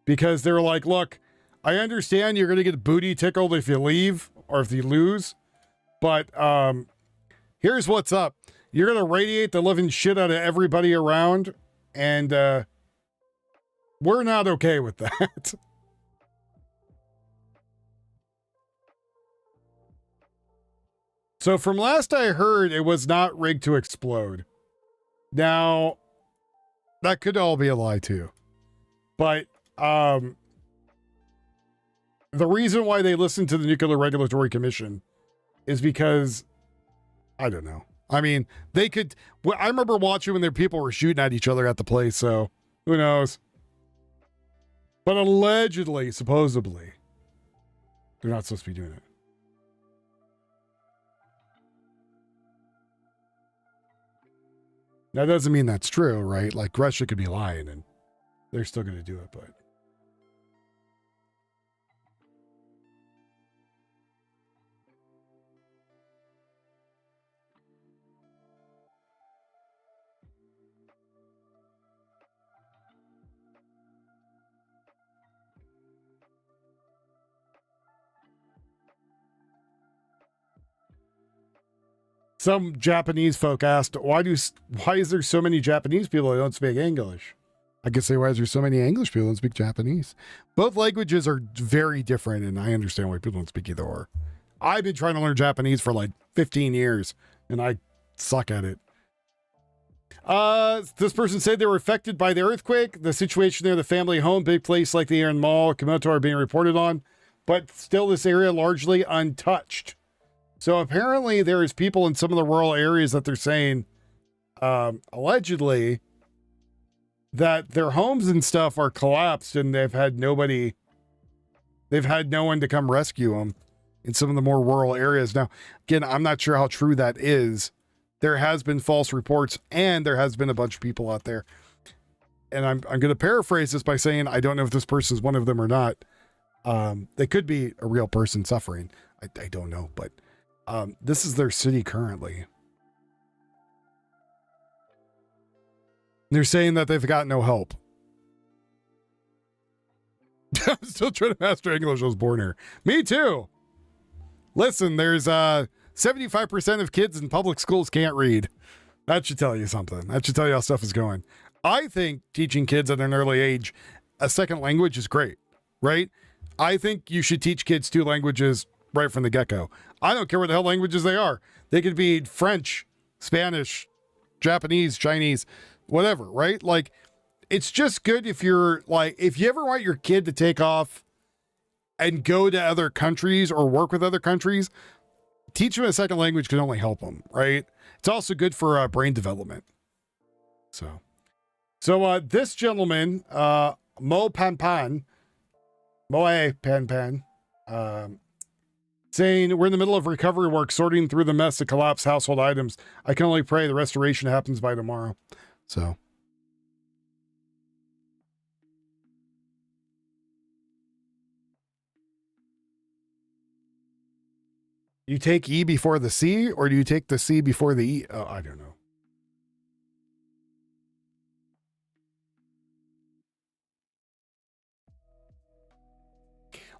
Because they're like, look, I understand you're going to get booty tickled if you leave or if you lose. But here's what's up. You're going to radiate the living shit out of everybody around. And we're not okay with that. So from last I heard, it was not rigged to explode. Now, that could all be a lie too. But the reason why they listened to the Nuclear Regulatory Commission is because, I don't know. I mean, they could, I remember watching when their people were shooting at each other at the place, so who knows? But allegedly, supposedly, they're not supposed to be doing it. That doesn't mean that's true, right? Like Russia could be lying and they're still going to do it, but. Some Japanese folk asked, why is there so many Japanese people that don't speak English? I could say, why is there so many English people that don't speak Japanese? Both languages are very different, and I understand why people don't speak either or. I've been trying to learn Japanese for like 15 years, and I suck at it. This person said they were affected by the earthquake. The situation there, the family home, big place like the Aaron Mall, Komoto are being reported on, but still this area largely untouched. So apparently there is people in some of the rural areas that they're saying, allegedly, that their homes and stuff are collapsed and they've had no one to come rescue them in some of the more rural areas. Now, again, I'm not sure how true that is. There has been false reports and there has been a bunch of people out there. And I'm going to paraphrase this by saying, I don't know if this person is one of them or not. They could be a real person suffering. I don't know, but this is their city currently. They're saying that they've got no help. I'm still trying to master English. I was born here. Me too. Listen, there's 75% of kids in public schools can't read. That should tell you something. That should tell you how stuff is going. I think teaching kids at an early age a second language is great, right? I think you should teach kids 2 languages right from the get-go. I don't care what the hell languages they are. They could be French, Spanish, Japanese, Chinese, whatever, right? Like, it's just good if you're like, if you ever want your kid to take off and go to other countries or work with other countries, teach them a second language can only help them, right? It's also good for brain development. So this gentleman, Moe Pan Pan, saying, we're in the middle of recovery work, sorting through the mess of collapsed household items. I can only pray the restoration happens by tomorrow. So. You take E before the C, or do you take the C before the E? Oh, I don't know.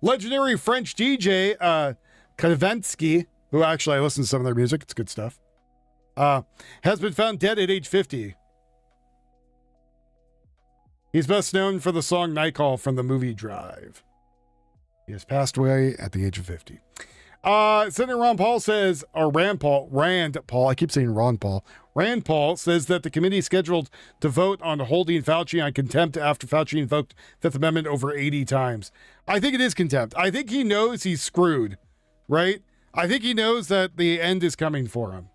Legendary French DJ, Kavensky, who actually I listen to some of their music, it's good stuff, has been found dead at age 50. He's best known for the song Night Call from the movie Drive. He has passed away at the age of 50. Senator Ron Paul says, or Rand Paul, I keep saying Ron Paul. Rand Paul says that the committee is scheduled to vote on holding Fauci on contempt after Fauci invoked Fifth Amendment over 80 times. I think it is contempt. I think he knows he's screwed, right? I think he knows that the end is coming for him.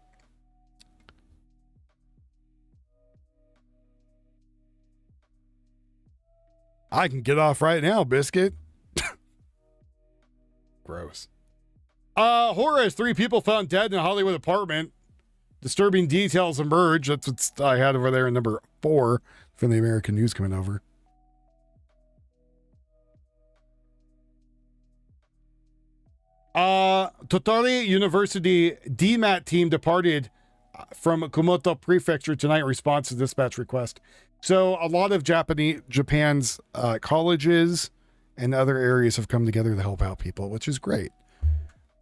I can get off right now, Biscuit. Gross. Horror has 3 people found dead in a Hollywood apartment. Disturbing details emerge. That's what I had over there in number 4 from the American News coming over. Tottori University DMAT team departed from Kumamoto Prefecture tonight in response to dispatch request. So a lot of Japan's colleges and other areas have come together to help out people, which is great.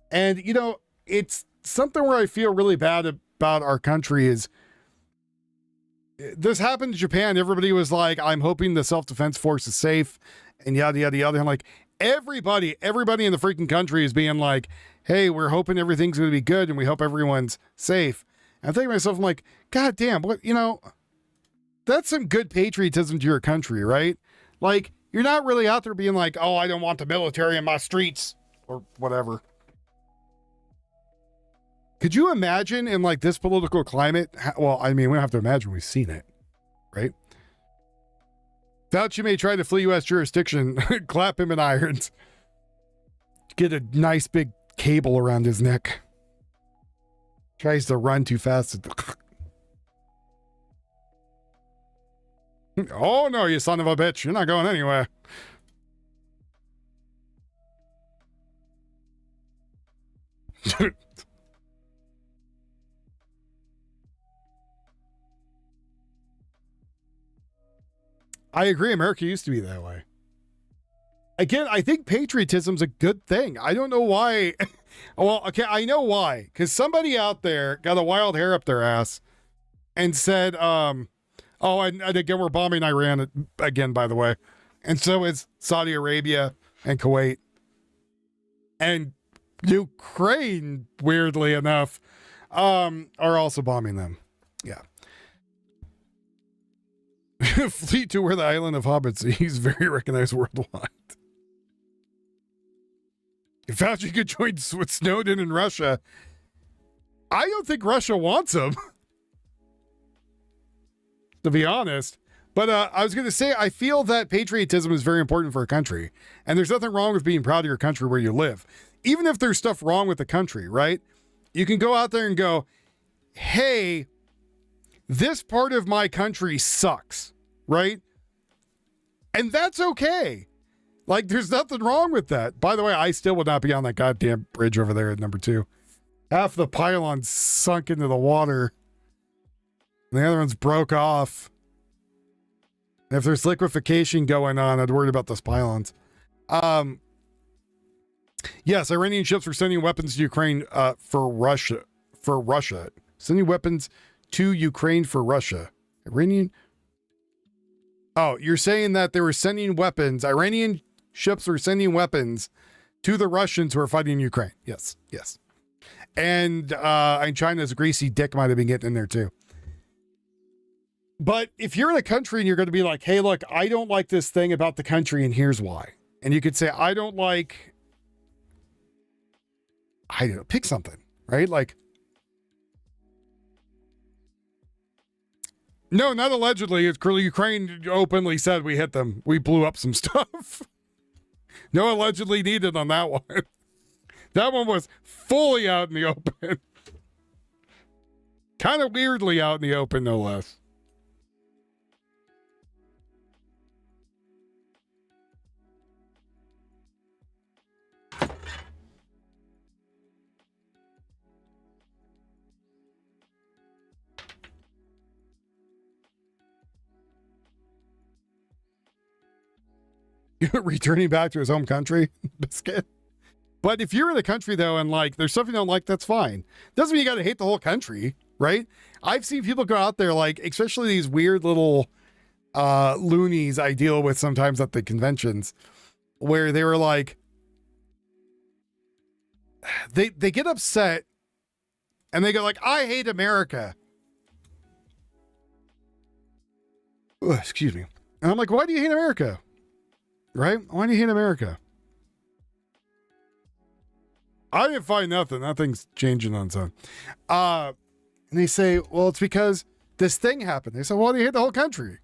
And, you know, it's something where I feel really bad about our country is this happened in Japan. Everybody was like, I'm hoping the self-defense force is safe and yada, yada, yada. And like everybody in the freaking country is being like, hey, we're hoping everything's going to be good and we hope everyone's safe. And I'm thinking to myself, I'm like, God damn, what, you know, that's some good patriotism to your country, right? Like, you're not really out there being like, oh, I don't want the military in my streets or whatever. Could you imagine in like this political climate? Well, I mean, we don't have to imagine, we've seen it, right? Fauci may try to flee U.S. jurisdiction, clap him in irons, get a nice big cable around his neck. Tries to run too fast. Oh no, you son of a bitch. You're not going anywhere. I agree. America used to be that way. Again, I think patriotism's a good thing. I don't know why. Well, okay, I know why. Because somebody out there got a wild hair up their ass and said, oh, and again, we're bombing Iran again, by the way. And so is Saudi Arabia and Kuwait. And Ukraine, weirdly enough, are also bombing them. Yeah. Fleet to where the island of hobbits. He's very recognized worldwide. If Fauci could join with Snowden in Russia, I don't think Russia wants him. To be honest. But I was going to say, I feel that patriotism is very important for a country. And there's nothing wrong with being proud of your country where you live. Even if there's stuff wrong with the country, right? You can go out there and go, hey, this part of my country sucks, right? And that's okay. Like, there's nothing wrong with that. By the way, I still would not be on that goddamn bridge over there at number 2. Half the pylon sunk into the water. And the other ones broke off. And if there's liquefaction going on, I'd worry about those pylons. Yes, Iranian ships were sending weapons to Ukraine for Russia. Sending weapons to Ukraine for Russia. Iranian... Oh, you're saying that they were sending weapons. Iranian ships were sending weapons to the Russians who are fighting Ukraine. Yes. And China's greasy dick might have been getting in there too. But if you're in a country and you're going to be like, hey, look, I don't like this thing about the country and here's why. And you could say, I don't know, pick something, right? Like, no, not allegedly. It's Ukraine openly said we hit them. We blew up some stuff. No allegedly needed on that one. That one was fully out in the open. Kind of weirdly out in the open, no less. Returning back to his home country, Biscuit. But if you're in a country, though, and like there's something you don't like, that's fine. Doesn't mean you got to hate the whole country, right? I've seen people go out there, like, especially these weird little loonies I deal with sometimes at the conventions, where they were like, they get upset and they go like, I hate America. Ugh, excuse me. And I'm like, why do you hate America? Right? Why do you hate America? I didn't find nothing. Nothing's changing on its own. And they say, well, it's because this thing happened. They said, well, do you hate the whole country?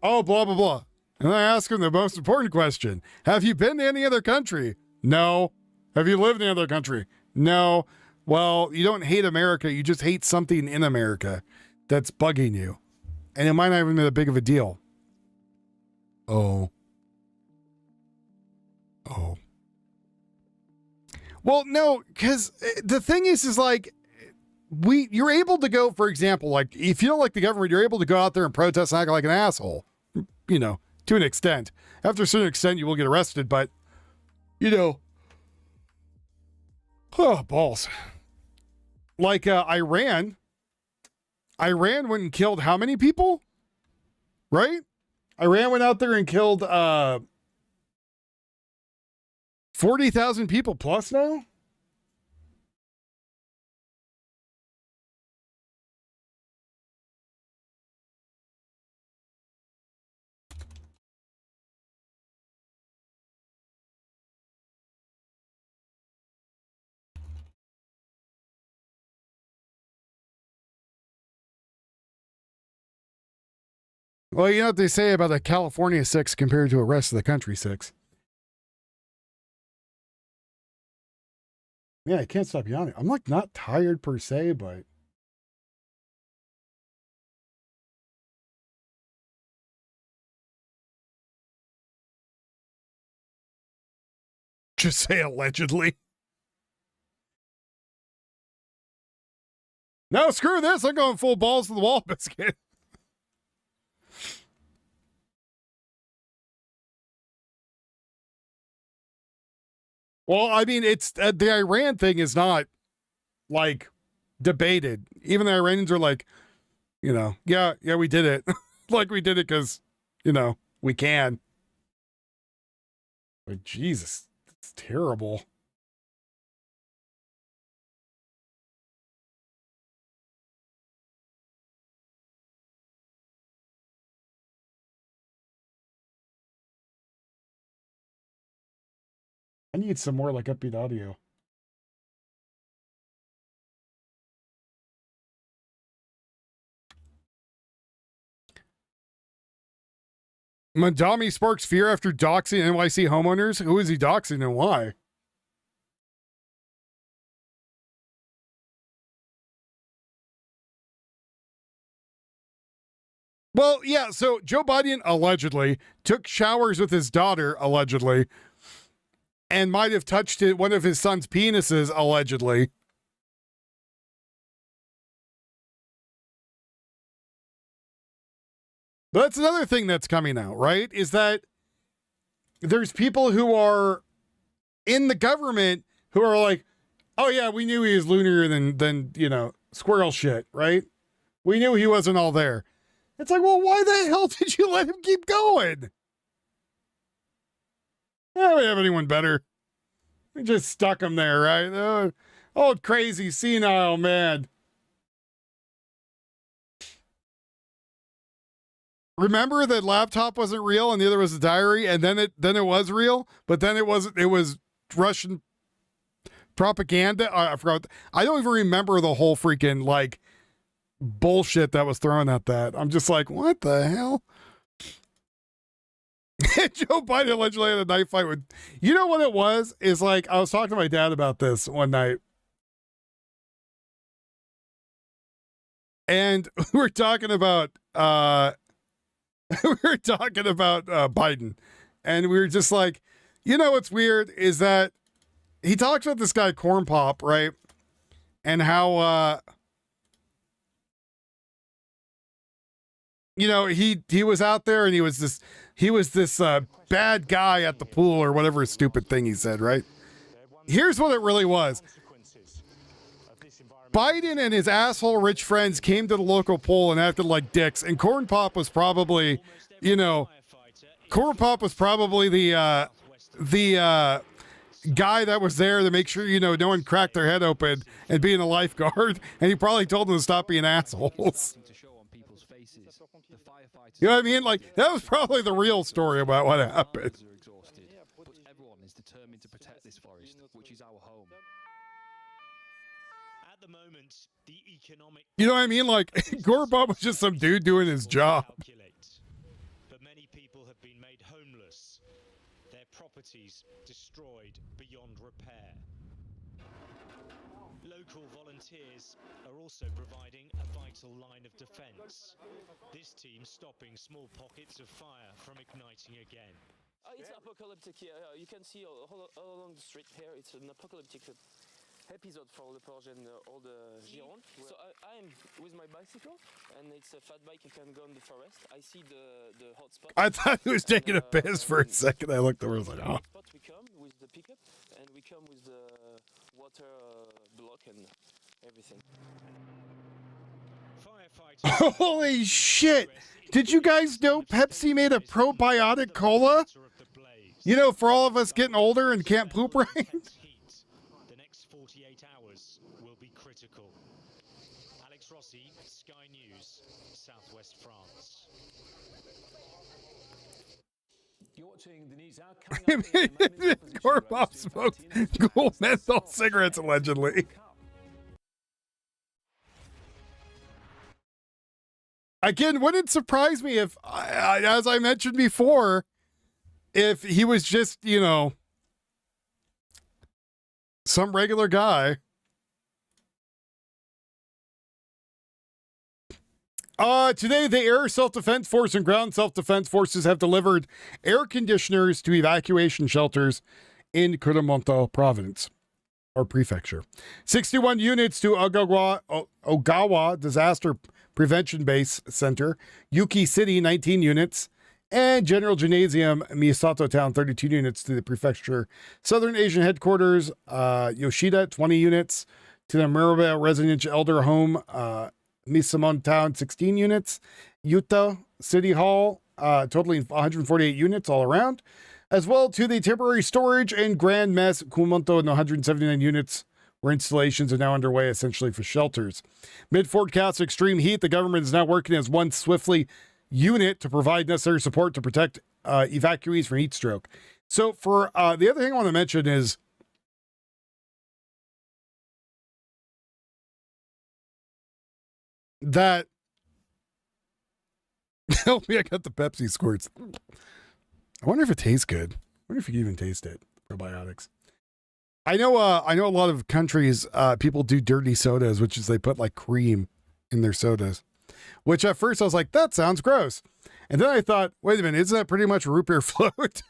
Oh, blah, blah, blah. And I ask them the most important question. Have you been to any other country? No. Have you lived in any other country? No. Well, you don't hate America. You just hate something in America that's bugging you. And it might not even be that big of a deal. Oh. Well, no, because the thing is like, you're able to go, for example, like if you don't like the government, you're able to go out there and protest and act like an asshole, you know, to an extent. After a certain extent, you will get arrested, but, you know, oh, balls. Like Iran went and killed how many people? Right? Iran went out there and killed 40,000 people plus now? Well, you know what they say about a California 6 compared to the rest of the country 6. Yeah, I can't stop yawning. I'm like not tired per se, but just say allegedly. No, screw this. I'm going full balls to the wall, Biscuit. Well, I mean, it's the Iran thing is not like debated. Even the Iranians are like, you know, yeah, we did it. Like we did it because, you know, we can. But Jesus, it's terrible. I need some more like upbeat audio. Mandami sparks fear after doxing NYC homeowners. Who is he doxing and why? Well, yeah, so Joe Biden allegedly took showers with his daughter, allegedly, and might have touched one of his son's penises, allegedly. But that's another thing that's coming out, right? Is that there's people who are in the government who are like, oh yeah, we knew he was loonier than you know, squirrel shit, right? We knew he wasn't all there. It's like, well, why the hell did you let him keep going? Yeah, we have anyone better. We just stuck him there, right? Old crazy senile man. Remember that laptop wasn't real and the other was a diary, and then it was real, but then it wasn't. It was Russian propaganda. I forgot. I don't even remember the whole freaking like bullshit that was thrown at that. I'm just like, what the hell? Joe Biden allegedly had a knife fight with. You know what it was? Is like I was talking to my dad about this one night, and we were talking about Biden, and we were just like, you know what's weird is that he talks about this guy Corn Pop, right? And how you know, he was out there and he was this bad guy at the pool or whatever stupid thing he said, right? Here's what it really was. Biden and his asshole rich friends came to the local pool and acted like dicks, and Corn Pop was probably, you know, the guy that was there to make sure, you know, no one cracked their head open and being a lifeguard, and he probably told them to stop being assholes. You know what I mean? Like, that was probably the real story about what happened.
Everyone is determined to protect this forest, which is our home. At the moment, the economic...
You know what I mean? Like, Corn Pop was just some dude doing his job.
But many people have been made homeless, their properties destroyed beyond repair. Local volunteers are also providing a vital line of defense. This team stopping small pockets of fire from igniting again.
It's apocalyptic here. You can see all along the street here. It's an apocalyptic episode for Le Porge and all the Gironde. So I'm with my bicycle, and it's a fat bike. You can go in the forest. I see the hot spot.
I thought he was taking a piss for a second. I looked over and was like, oh.
We come with the pickup, and we come with the water block and everything.
Holy shit! Did you guys know Pepsi made a probiotic cola? You know, for all of us getting older and can't poop right?
The next 48 hours will be critical. Alex Rossi, Sky News, Southwest France.
You're watching the news now. Coming up
Corn Pop smoked cool menthol cigarettes, allegedly. Again, wouldn't surprise me if, as I mentioned before, if he was just, you know, some regular guy. Today, the Air Self-Defense Force and Ground Self-Defense Forces have delivered air conditioners to evacuation shelters in Kumamoto Province, or Prefecture. 61 units to Ogawa Disaster Prevention Base Center, Yuki City, 19 units, and General Gymnasium, Misato Town, 32 units to the Prefecture Southern Asian Headquarters, Yoshida, 20 units to the Muraba Residential Elder Home, Misamon Town, 16 units, Yuta City Hall, totaling 148 units all around, as well to the temporary storage and Grand Mess Kumamoto, and 179 units where installations are now underway essentially for shelters. Mid-forecast extreme heat, the government is now working as one swiftly unit to provide necessary support to protect evacuees from heat stroke. So for the other thing I want to mention is that help me, I got the Pepsi squirts. I wonder if it tastes good. I wonder if you can even taste it. Probiotics. I know a lot of countries, people do dirty sodas, which is they put like cream in their sodas, which at first I was like, that sounds gross. And then I thought, wait a minute, isn't that pretty much root beer float?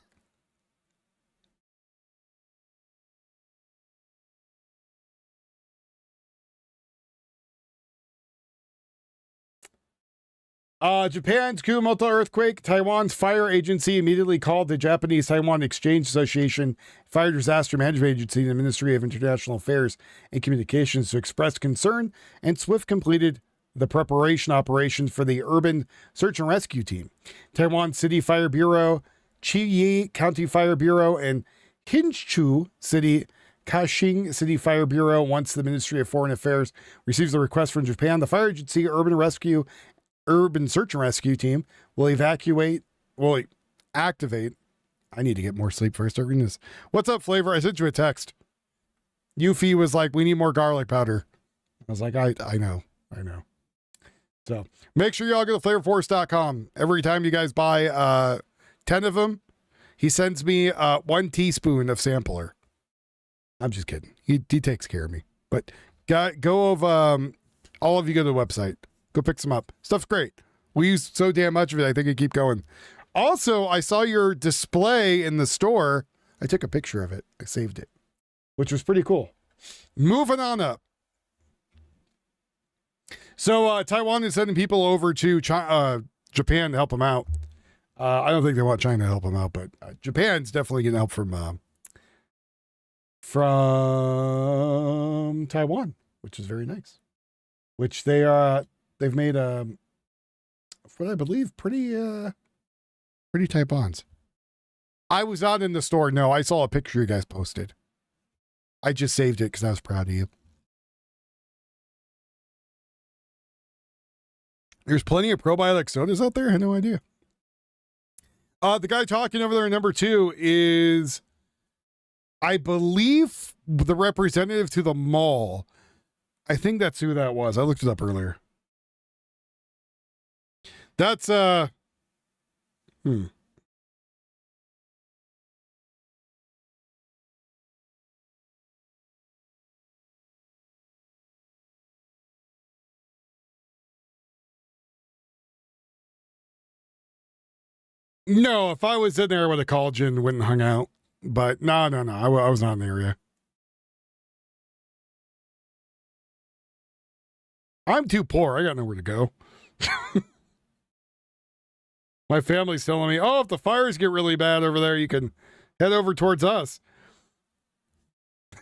Japan's Kumamoto earthquake. Taiwan's fire agency immediately called the Japanese Taiwan Exchange Association, Fire Disaster Management Agency, and the Ministry of International Affairs and Communications to express concern, and swift completed the preparation operations for the urban search and rescue team. Taiwan City Fire Bureau, Chiyi County Fire Bureau, and Hsinchu City Kashing City Fire Bureau. Once the Ministry of Foreign Affairs receives the request from Japan, the fire agency, urban rescue, urban search and rescue team will activate. I need to get more sleep before I start reading this. What's up, Flavor? I sent you a text. Yuffie was like, we need more garlic powder. I was like, I know. So make sure y'all go to flavorforce.com. Every time you guys buy 10 of them, he sends me 1 teaspoon of sampler. I'm just kidding. He takes care of me. But go over, all of you go to the website. Go pick some up. Stuff's great. We use so damn much of it, I think it keep going. Also, I saw your display in the store. I took a picture of it. I saved it, which was pretty cool. Moving on up. So Taiwan is sending people over to Japan to help them out. I don't think they want China to help them out, but Japan's definitely getting help from Taiwan, which is very nice. Which they've made what I believe pretty tight bonds. I was not in the store. No, I saw a picture you guys posted. I just saved it because I was proud of you. There's plenty of probiotic sodas out there. I had no idea. The guy talking over there in number 2 is, I believe, the representative to the mall. I think that's who that was. I looked it up earlier. That's No, if I was in there, I would have called you and went and hung out. But no. I was not in the area. I'm too poor. I got nowhere to go. My family's telling me, oh, if the fires get really bad over there, you can head over towards us.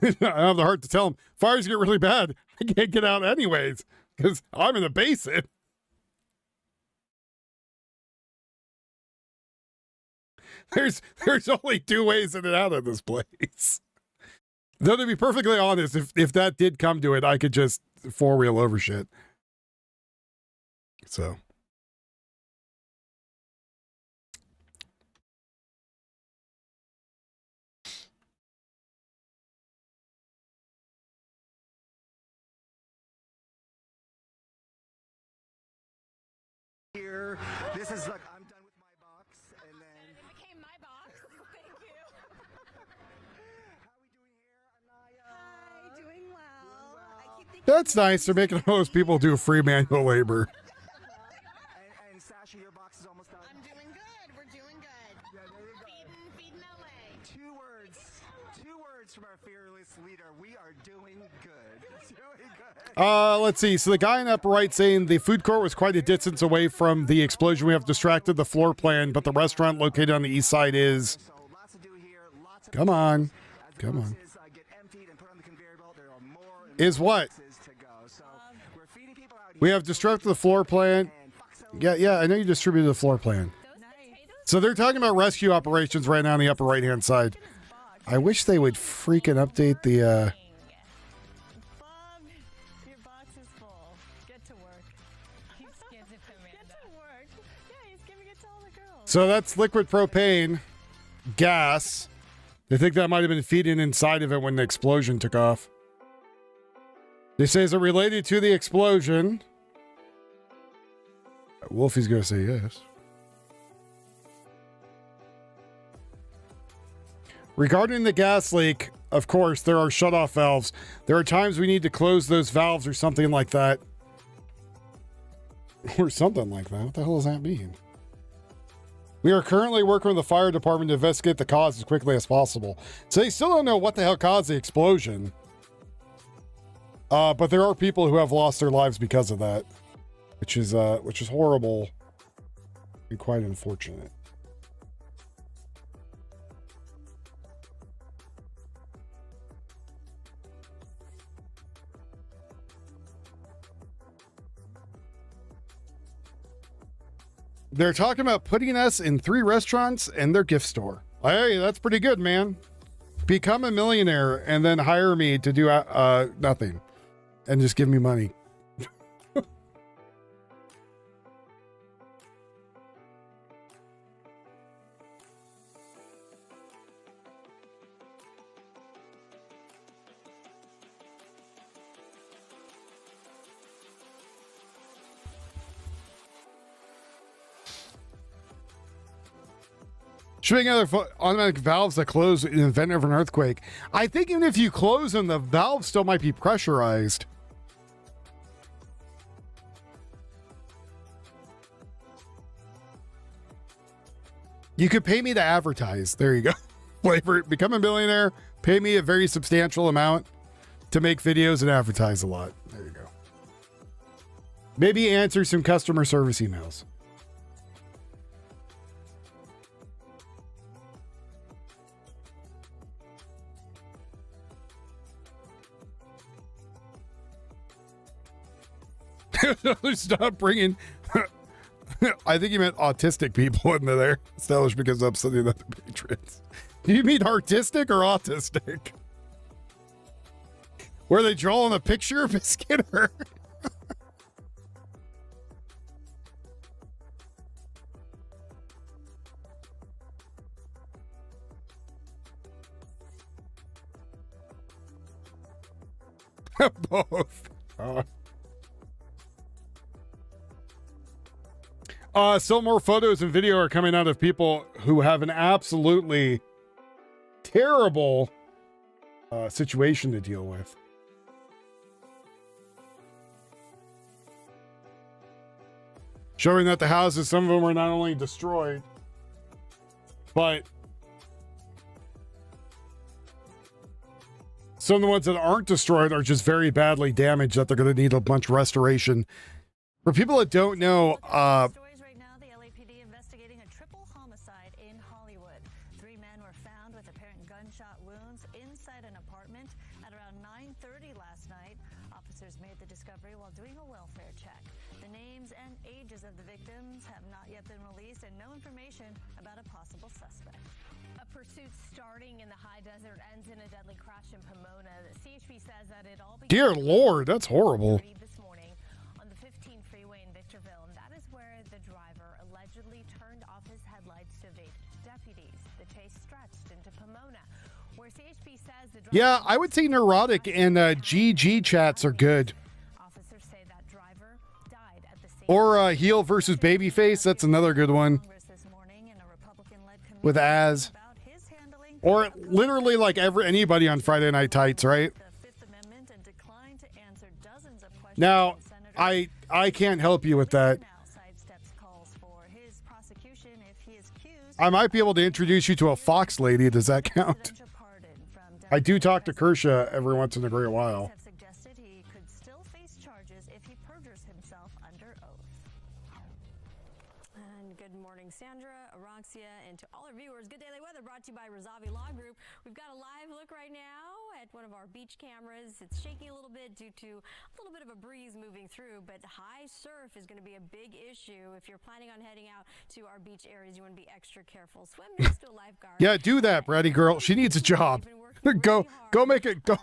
I don't have the heart to tell them, fires get really bad. I can't get out anyways because I'm in the basin. There's only 2 ways in and out of this place. Though, to be perfectly honest, if that did come to it, I could just 4-wheel over shit. So.
Here, this is like, I'm done with my box, and then
it became my box. Thank you.
How are we doing here, Anaya?
Hi, doing well. I keep thinking
That's nice. They're making those people do free manual labor.
And Sasha, your box is almost done.
I'm doing good. We're doing good.
Yeah, there you go.
Feeding LA.
2 words from our fearless leader. We are doing good. Doing good.
Let's see. So the guy in the upper right saying the food court was quite a distance away from the explosion. We have distracted the floor plan, but the restaurant located on the east side is. Come on. Is what? We have distracted the floor plan. Yeah, I know you distributed the floor plan. So they're talking about rescue operations right now on the upper right-hand side. I wish they would freaking update the,
Bob, your box is full. Get to work. He's getting it to Amanda. Get to work. Yeah, he's giving it to all the girls.
So that's liquid propane gas. They think that might have been feeding inside of it when the explosion took off. They say, is it related to the explosion? Wolfie's going to say yes. Regarding the gas leak, of course, there are shutoff valves. There are times we need to close those valves or something like that. Or something like that. What the hell does that mean? We are currently working with the fire department to investigate the cause as quickly as possible. So they still don't know what the hell caused the explosion. But there are people who have lost their lives because of that, which is horrible and quite unfortunate. They're talking about putting us in 3 restaurants and their gift store. Hey, that's pretty good, man. Become a millionaire and then hire me to do nothing and just give me money. Should make other automatic valves that close in the event of an earthquake. I think even if you close them, the valve still might be pressurized. You could pay me to advertise. There you go. Flavor, become a millionaire. Pay me a very substantial amount to make videos and advertise a lot. There you go. Maybe answer some customer service emails. Stop bringing. I think you meant autistic people into there. Established because of upsetting other patrons. Do you mean artistic or autistic? Were they drawing a picture of a Skinner? Both. Still more photos and video are coming out of people who have an absolutely terrible situation to deal with. Showing that the houses, some of them were not only destroyed, but some of the ones that aren't destroyed are just very badly damaged that they're going to need a bunch of restoration. For people that don't know, dear Lord, that's horrible.
This morning on the 15 freeway in Victorville, and that is where the driver allegedly turned off his headlights to evade deputies. The chase stretched into Pomona, where CHP says the driver...
Yeah, I would say Neurotic and GG chats are good.
Officers say that driver died at the scene.
Or Heel versus Babyface, that's another good one. With Az. Or literally like anybody on Friday Night Tights, right? Now, I can't help you with that. I might be able to introduce you to a Fox lady. Does that count? I do talk to Kershaw every once in a great while.
Good morning, Sandra, Aroxia, and to all our viewers. Good Daily Weather brought to you by Razavi Law Group. We've got a live look right now at one of our beach cameras. It's shaking a little bit due to a little bit of a breeze moving through, but high surf is going to be a big issue. If you're planning on heading out to our beach areas, you want to be extra careful. Swim next to a lifeguard.
Yeah, do that, Bratty girl. She needs a job. Go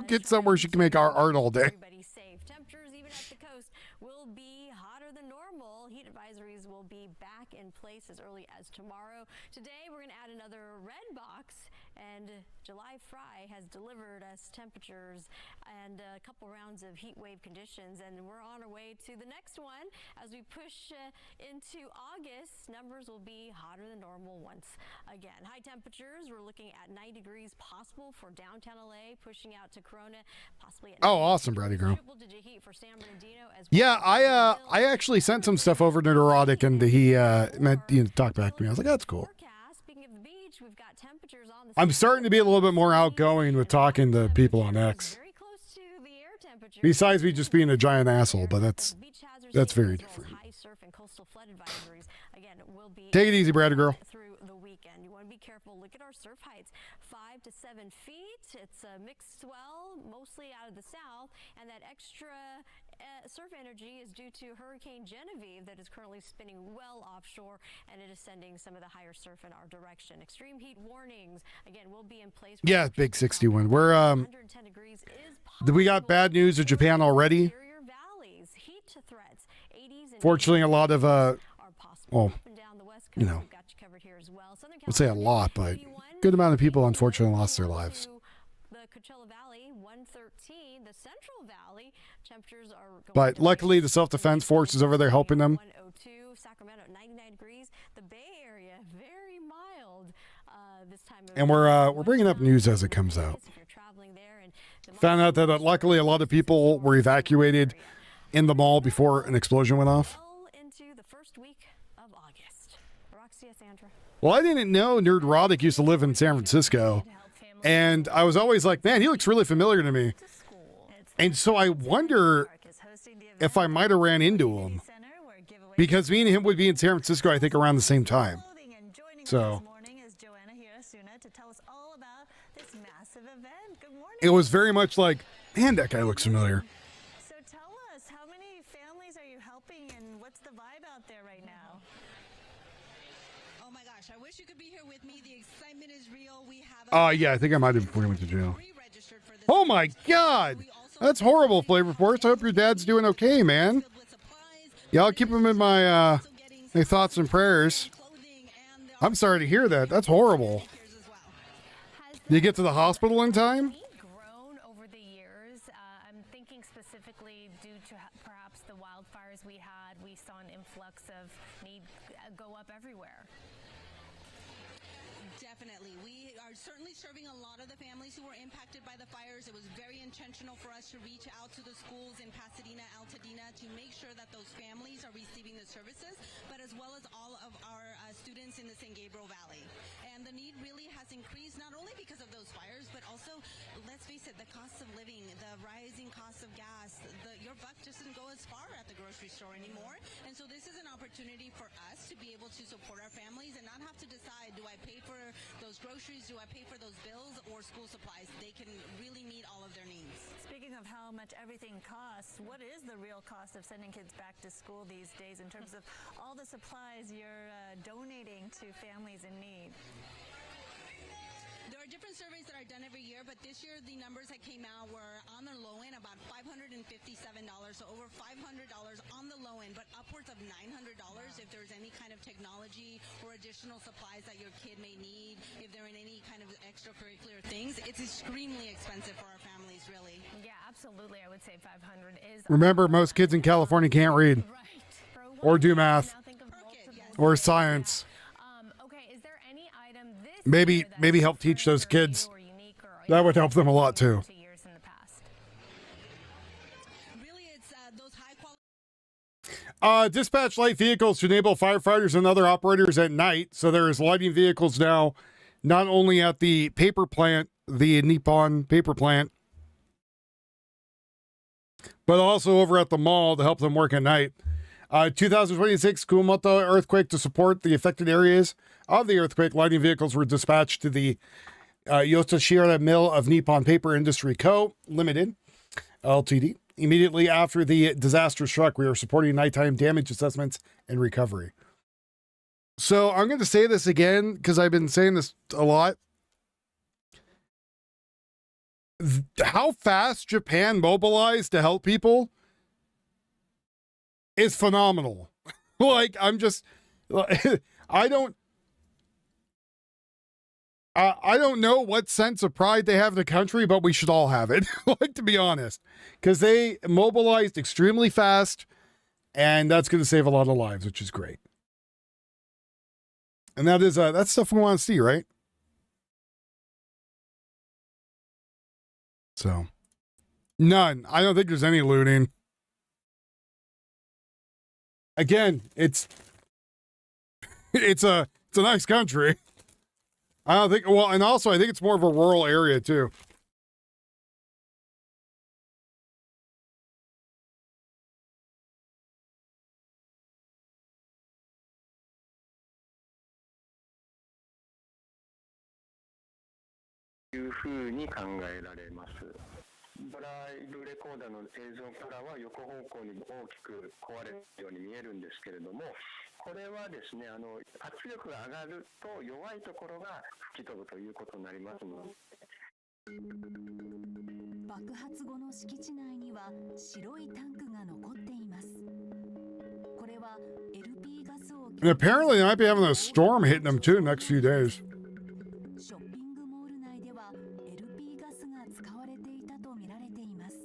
get somewhere she can make our art all day.
Everybody's safe. Temperatures even at the coast will be hotter than normal. Heat advisories will be back in place as early as tomorrow. Today we're going to add another red box, and July Fry has delivered us temperatures and a couple rounds of heat wave conditions, and we're on our way to the next one. As we push into August, numbers will be hotter than normal once again. High temperatures, we're looking at 90 degrees possible for downtown LA, pushing out to Corona, possibly at
awesome, Bratty girl.
triple-digit heat for San Bernardino as well.
Yeah, I actually sent some stuff over to Neurotic, and he meant to talk back to me. I was like, that's cool.
Speaking of the beach, we've got temperatures on the
I'm starting to be a little bit more outgoing with talking to people on X. Besides me just being a giant asshole, but that's very different.
high surf and coastal flood advisories again will be
Take it easy, Bratty girl.
through the weekend. You want to be careful. Look at our surf heights, 5 to 7 feet. It's a mixed swell, mostly out of the south, and that extra surf energy is due to Hurricane Genevieve that is currently spinning well offshore, and it is sending some of the higher surf in our direction. Extreme heat warnings again will be in place.
Yeah, big 61. We're
110 degrees is
we got bad news in Japan already.
valleys, heat threats, 80s and
Fortunately, a lot of well, you know, let's say a lot, but good amount of people unfortunately lost their lives.
The Coachella Valley, 113. The Central Valley temperatures are going
But luckily, the self-defense force is over there helping them.
102. Sacramento, 99 degrees. The Bay Area, very mild.
And we're bringing up news as it comes out. Found out that luckily a lot of people were evacuated in the mall before an explosion went off.
Into the first week of August. Roxy, Sandra.
Well, I didn't know Nerd Roddick used to live in San Francisco. And I was always like, man, he looks really familiar to me. And so I wonder if I might have ran into him. Because me and him would be in San Francisco, I think, around the same time. So it was very much like, man, that guy looks familiar.
So tell us, how many families are you helping and what's the vibe out there right now?
Oh my gosh, I wish you could be here with me. The excitement is real. We have
Yeah, I think I might have before he went to jail. Oh my God. That's horrible, Flavor Force. I hope your dad's doing okay, man. Yeah, I'll keep him in my thoughts and prayers. I'm sorry to hear that. That's horrible. Did you get to the hospital in time?
Grown over the years. I'm thinking specifically due to perhaps the wildfires we had. We saw an influx of need go up everywhere.
Definitely. We are certainly serving a lot of the families who were impacted by the fires. It was very intentional for us to reach out to the schools in Pasadena, Altadena to make sure that those families are receiving the services, but as well as all of our students in the San Gabriel Valley. And the need really has increased, not only because of those fires, but also, let's face it, the cost of living, the rising cost of gas, your buck just doesn't go as far at the grocery store anymore. And so this is an opportunity for us to be able to support our families and not have to decide, do I pay for those groceries, do I pay for those bills, or school supplies? They can really meet all of their needs.
Speaking of how much everything costs, what is the real cost of sending kids back to school these days in terms of all the supplies you're donating to families in need?
There are different surveys that are done every year, but this year the numbers that came out were on the low end about $557, so over $500 on the low end, but upwards of $900 if there's any kind of technology or additional supplies that your kid may need, if they're in any kind of extracurricular things. It's extremely expensive for our families, really.
Yeah, absolutely. I would say 500 is.
Remember, most kids in California can't read or do math or science. Maybe help teach those kids. That would help them a lot too. Dispatch light vehicles to enable firefighters and other operators at night. So there is lighting vehicles now, not only at the paper plant, the Nippon paper plant, but also over at the mall to help them work at night. 2026 Kumamoto earthquake. To support the affected areas of the earthquake, lighting vehicles were dispatched to the Yoshishira Mill of Nippon Paper Industry Co. Limited, Ltd. Immediately after the disaster struck, we are supporting nighttime damage assessments and recovery. So I'm going to say this again because I've been saying this a lot. How fast Japan mobilized to help people is phenomenal. Like, I'm just, I don't know what sense of pride they have in the country, but we should all have it, like, to be honest, because they mobilized extremely fast, and that's going to save a lot of lives, which is great. And that is, that's stuff we want to see, right? So, none. I don't think there's any looting. Again, it's a nice country. I don't think, well, and also I think it's more of a rural area too.
ドライブレコーダーの映像からは横方向に大きく壊れるように見えるんですけれども、これはですね、圧力が上がると弱いところが吹き飛ぶということになりますので。
爆発後の敷地内には白いタンクが残っています。これは LP ガスを
And apparently they might be having a storm hitting them too next few days.
ショッピングモール内では LP ガスが使われていたと見られています。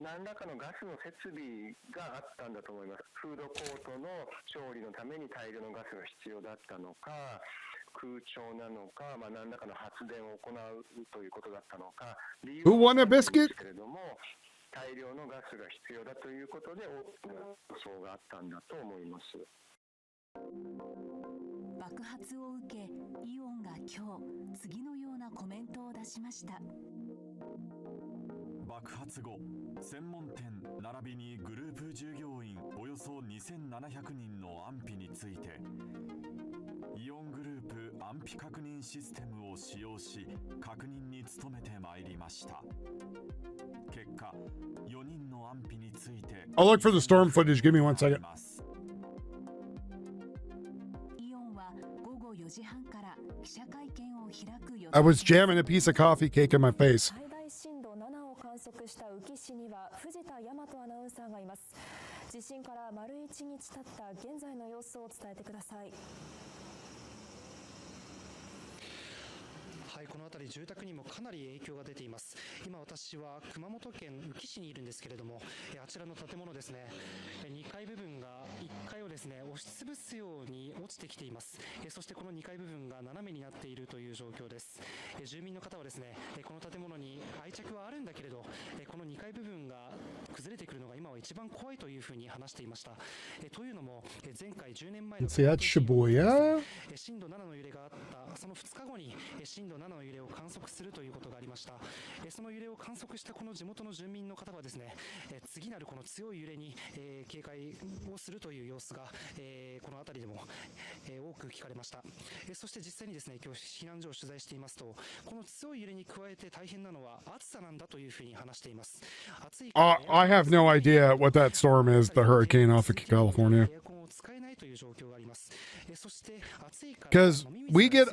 何らかのガスの設備があったんだと思います。フードコートの調理のために大量のガスが必要だったのか、空調なのか、何らかの発電を行うということだったのか、理由
Who won a
はないんです
biscuit?
けれども、大量のガスが必要だということで、大きな予想があったんだと思います。
爆発を受け、イオンが今日、次のようなコメントを出しました。
爆発後、専門店並びにグループ従業員およそ2700人の安否について、イオングループ安否確認システムを使用し、確認に努めてまいりました。結果、4人の安否について
I'll look for the storm footage. Give me 1 second.
イオンは午後4時半から記者会見を開く予定。
I was jamming a piece of coffee cake in my face.
最大震度7を観測した宇城市には藤田大和アナウンサーがいます。地震から丸1日経った現在の様子を伝えてください。
はい、この辺り住宅にもかなり影響が出ています。今私は熊本県宇城市にいるんですけれども、あちらの建物ですね、2階部分が1階をですね押しつぶすように落ちてきています。そしてこの2階部分が斜めになっているという状況です。住民の方はですね、この建物に愛着はあるんだけれど、この2階部分が崩れてくるのが今は一番怖いというふうに話していました。というのも前回10年前の
See, that's Shibuya.
震度7の揺れがあったその2日後に震度7の揺れを観測するということがありました。その揺れを観測したこの地元の住民の方はですね、次なるこの強い揺れに警戒をするという様子がこの辺りでも多く聞かれました。そして実際にですね、今日避難所を取材していますと、この強い揺れに加えて大変なのは暑さなんだというふうに話しています。
I have no idea what that storm is, the hurricane off of California. Because we get,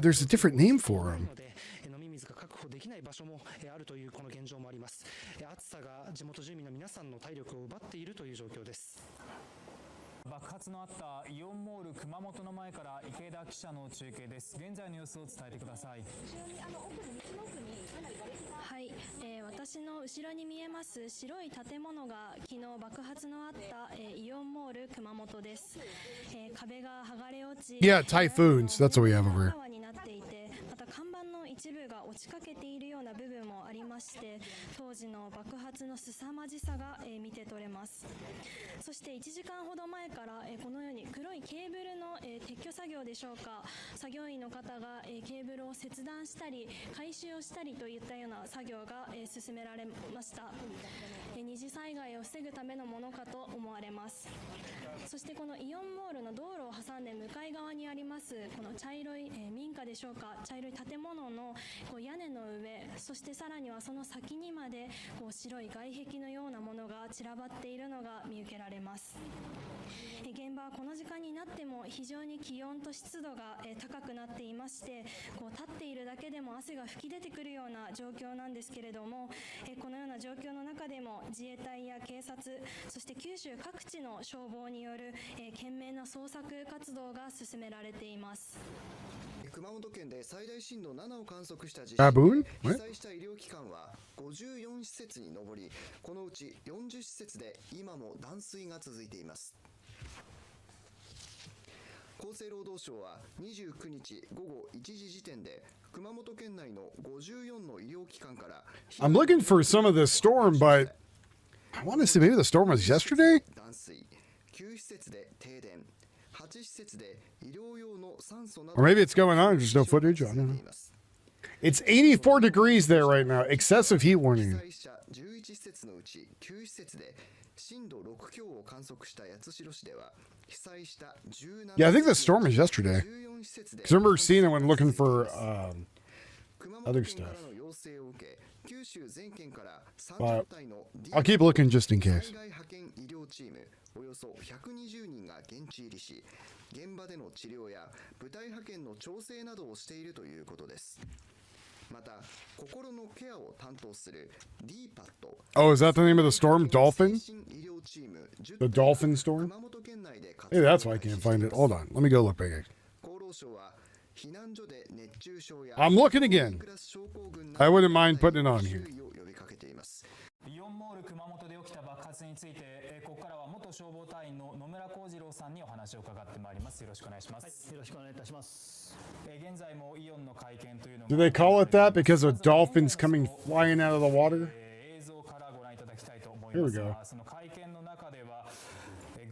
there's a different name for them.
飲み水が確保できない場所もあるというこの現状もあります。暑さが地元住民の皆さんの体力を奪っているという状況です。
爆発のあったイオンモール熊本の前から池田記者の中継です。現在の様子を伝えてください。
はい、私の後ろに見えます白い建物が昨日爆発のあった、イオンモール熊本です。壁が剥がれ落ち、
Yeah, typhoons. That's what we have over here.
になっていて、また看板の一部が落ちかけているような部分もありまして、当時の爆発の凄まじさが、見て取れます。そして1時間ほど前から、このように黒いケーブルの、撤去作業でしょうか、作業員の方が、ケーブルを切断したり回収をしたりといったような作業が、進められました。二次災害を防ぐためのものかと思われます。そしてこのイオンモールの道路を挟んで向かい側にありますこの茶色い、民家でしょうか、茶色い建物のこう屋根の上、そしてさらにはその先にまでこう白い外壁のようなものが散らばっているのが見受けられます。現場はこの時間になっても非常に気温と湿度が高くなっていまして、こう立っているだけでも汗が吹き出てくるような状況なんですけれども、このような状況の中でも自衛隊や警察、そして九州各地の消防による懸命な捜索活動が進められています。
熊本県で最大震度7を観測した地
震で
被災した医療機関は54施設に上り、このうち40施設で今も断水が続いています。厚生労働省は29日午後1時時点で熊本県内の54の医療機関から
I'm looking for some of this storm, but I want to say maybe the storm was yesterday?
断水、9施設で停電、8施設で医療用の酸素など
Or maybe it's going on, there's no footage. I don't know. It's 84 degrees there right now. Excessive heat warning.
被災者11施設のうち9施設で震度6強を観測した八代市では被災した17
Yeah, I think the storm was yesterday. Because I remember seeing it when looking for other stuff. But I'll keep looking just in case.
災害派遣医療チームおよそ120人が現地入りし、現場での治療や部隊派遣の調整などをしているということです。また、心のケアを担当する D-PAT。
Oh, is that the name of the storm? Dolphin? The dolphin storm? Hey, that's why I can't find it. Hold on. Let me go look back. I'm looking again. I wouldn't mind putting it on here.
で起きた爆発について、ここからは元消防隊員の野村幸次郎さんにお話を伺ってまいります。よろしくお願いします。よろしくお願いいたします。現在もイオンの会見というのが
Do they call it that because of dolphins coming flying out of the water?
映像からご覧いただきたいと思い
Here
ま
we
す
go.
が、その会見の中では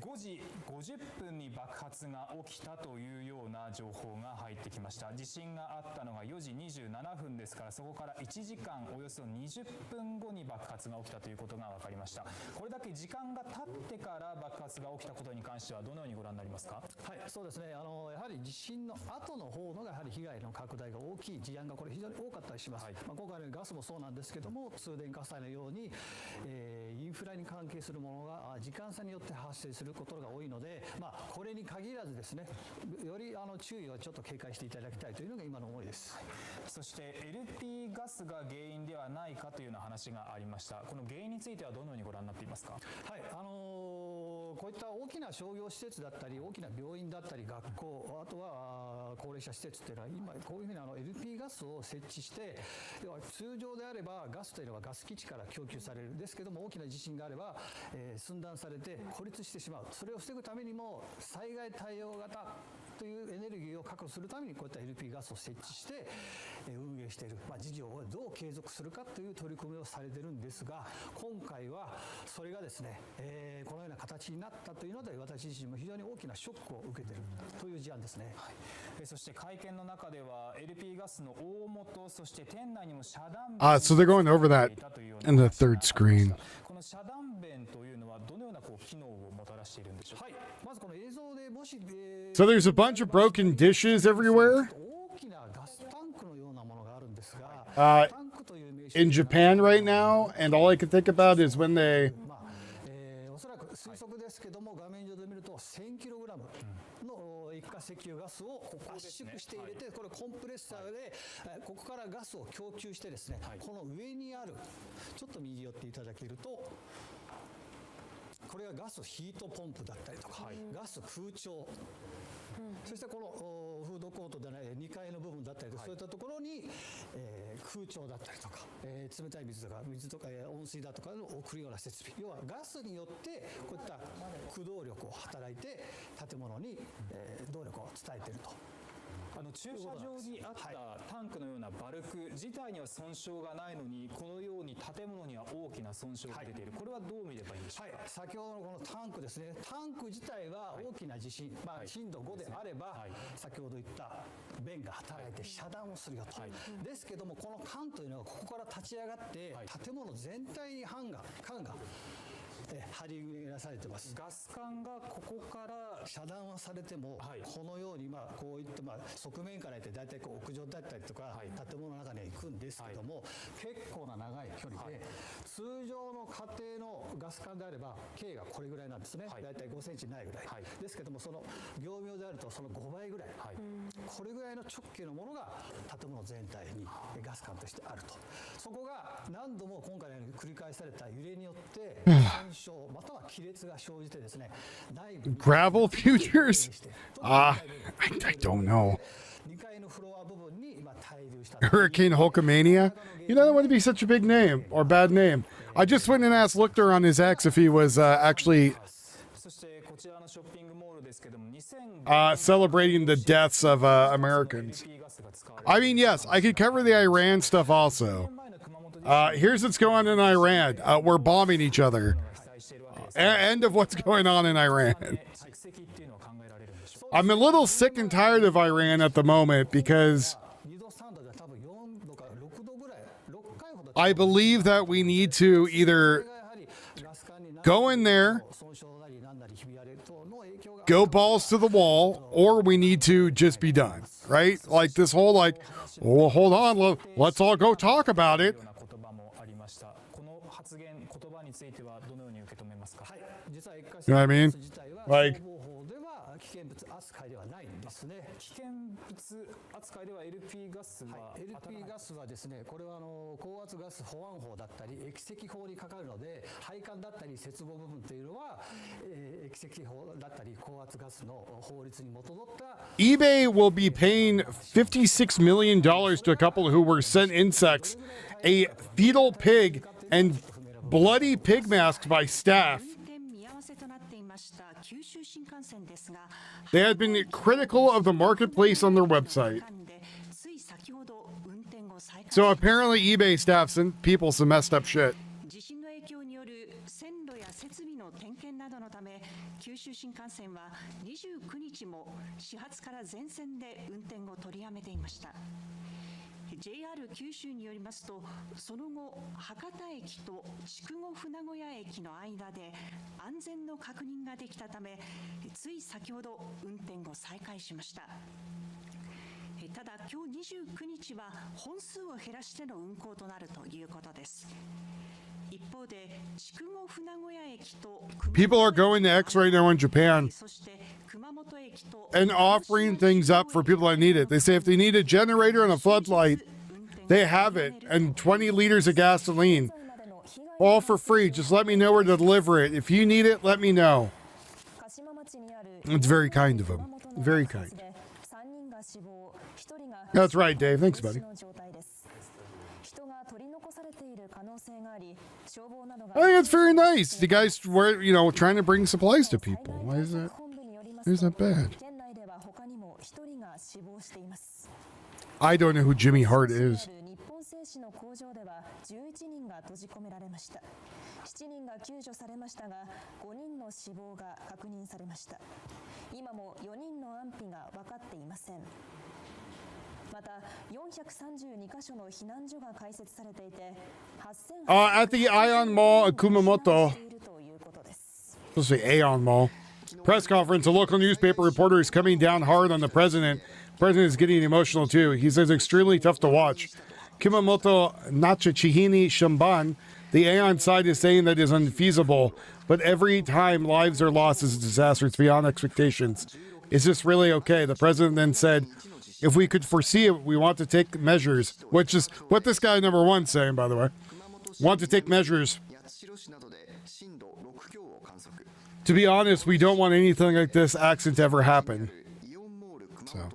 5時50分に爆発が起きたというような情報が入ってきました。地震があったのが4時27分ですから、そこから1時間およそ20分後に爆発が起きたということが分かりました。これだけ時間が経ってから爆発が起きたことに関してはどのようにご覧になりますか？
はい、そうですね。やはり地震の後の方のがやはり被害の拡大が大きい事案がこれ非常に多かったりします。今回のガスもそうなんですけども、通電火災のように、インフラに関係するものが時間差によって発生することが多いので、これに限らずですね、より注意をちょっと警戒していただきたいというのが今の思いです。
そして LP ガスが原因ではないかというような話がありました。この原因についてはどのようにご覧になっていますか？
はい、こういった大きな商業施設だったり大きな病院だったり学校、あとは高齢者施設というのは今こういうふうにLP ガスを設置して、要は通常であればガスというのはガス基地から供給されるんですけども、大きな地震があれば、寸断されて孤立してしまう。それを防ぐためにも災害対応型というエネルギーを確保するためにこういった LP ガスを設置して運営している、事業をどう継続するかという取り組みをされているんですが、今回はそれがですね、このような形になったというので、私自身も非常に大きなショックを受けているという事案ですね。
そして会見の中では LP ガスの大元、そして店内にも遮断弁
So they're going over that in the third screen.
この遮断弁というのはどのような機能をもたらしているんでしょうか？
はい、まずこの映像でもし
So there's a bunch of broken dishes everywhere.
大きなガスタンクのようなものがあるんですが、
In Japan right now, and all I can think about is when they
おそらく推測ですけども、画面上で見ると 1000kg の液化石油ガスを圧縮して入れて、これコンプレッサーでここからガスを供給してですね、この上にあるちょっと右寄っていただけると、これがガスヒートポンプだったりとか、ガス空調、そしてこのフードコートでない2階の部分だったりとか、そういったところに、空調だったりとか、冷たい水とか温水だとかを送るような設備、要はガスによってこういった駆動力を働いて建物に、動力を伝えていると。
駐車場にあったタンクのようなバルク自体には損傷がないのに、このように建物には大きな損傷が出ている、これはどう見ればいいんでしょうか？
先ほどのこのタンクですね、タンク自体は大きな地震、震度5であれば、先ほど言った弁が働いて遮断をするよと、ですけどもこの管というのはここから立ち上がって建物全体に管が張り巡らされてます。
ガス管がここから
遮断はされても、このようにこういって側面からいって大体屋上だったりとか、建物の中には行くんですけども、結構な長い距離で、通常の家庭のガス管であれば径がこれぐらいなんですね、大体5センチないぐらい、ですけどもその業務用であるとその5倍ぐらい、これぐらいの直径のものが建物全体にガス管としてあると。そこが何度も今回のように繰り返された揺れによってまたは亀裂が生じてですね、
gravel futures? I don't know. Hurricane Hulkamania? You know, that wouldn't be such a big name or bad name. I just went and asked Lichter on his ex if he was actually celebrating the deaths of Americans. I mean, yes, I could cover the Iran stuff also. Here's what's going on in Iran. We're bombing each other. End of what's going on in Iran. I'm a little sick and tired of Iran at the moment because I believe that we need to either go in there, go balls to the wall, or we need to just be done, right? Like this whole well, hold on, let's all go talk about it. You know what I mean? Like,
危険物扱いではないんですね。
危険物扱いでは LP ガスは、
LP ガスはですね、これは高圧ガス保安法だったり液石法にかかるので、配管だったり接合部分というのは、液石法だったり高圧ガスの法律に基づった。
eBay will be paying $56 million to a couple who were sent insects, a fetal pig, and bloody pig masks by staff. They had been critical of the marketplace on their website. So apparently eBay staff sent people some messed up shit.
地震の影響による線路や設備の点検などのため、九州新幹線は29日も始発から全線で運転を取りやめていました。JR 九州によりますと、その後博多駅と筑後船小屋駅の間で安全の確認ができたため、つい先ほど運転を再開しました。ただ今日29日は本数を減らしての運行となるということです。一方で筑後船小屋駅と
People are going to X right now in Japan and offering things up for people that need it. They say if they need a generator and a floodlight, they have it, and 20 liters of gasoline, all for free. Just let me know where to deliver it. If you need it, let me know. It's very kind of them. Very kind. That's right, Dave. Thanks, buddy. I think it's very nice. The guys were, trying to bring supplies to people. Why is that bad? I don't know who Jimmy Hart is.
7人が救助されましたが、5人の死亡が確認されました。今も4人の安否が分かっていません。また、432カ所の避難所が開設されていて、
at the Ion Mall at Kumamoto. Supposed to say Aeon Mall. Press conference. A local newspaper reporter is coming down hard on the president. The president is getting emotional too. He says it's extremely tough to watch. Kumamoto Nachachihini Shamban. The Aeon side is saying that it is unfeasible, but every time lives are lost is a disaster. It's beyond expectations. Is this really okay? The president then said, if we could foresee it, we want to take measures, which is what this guy number one saying, by the way. Want to take measures. To be honest, we don't want anything like this accident to ever happen. So.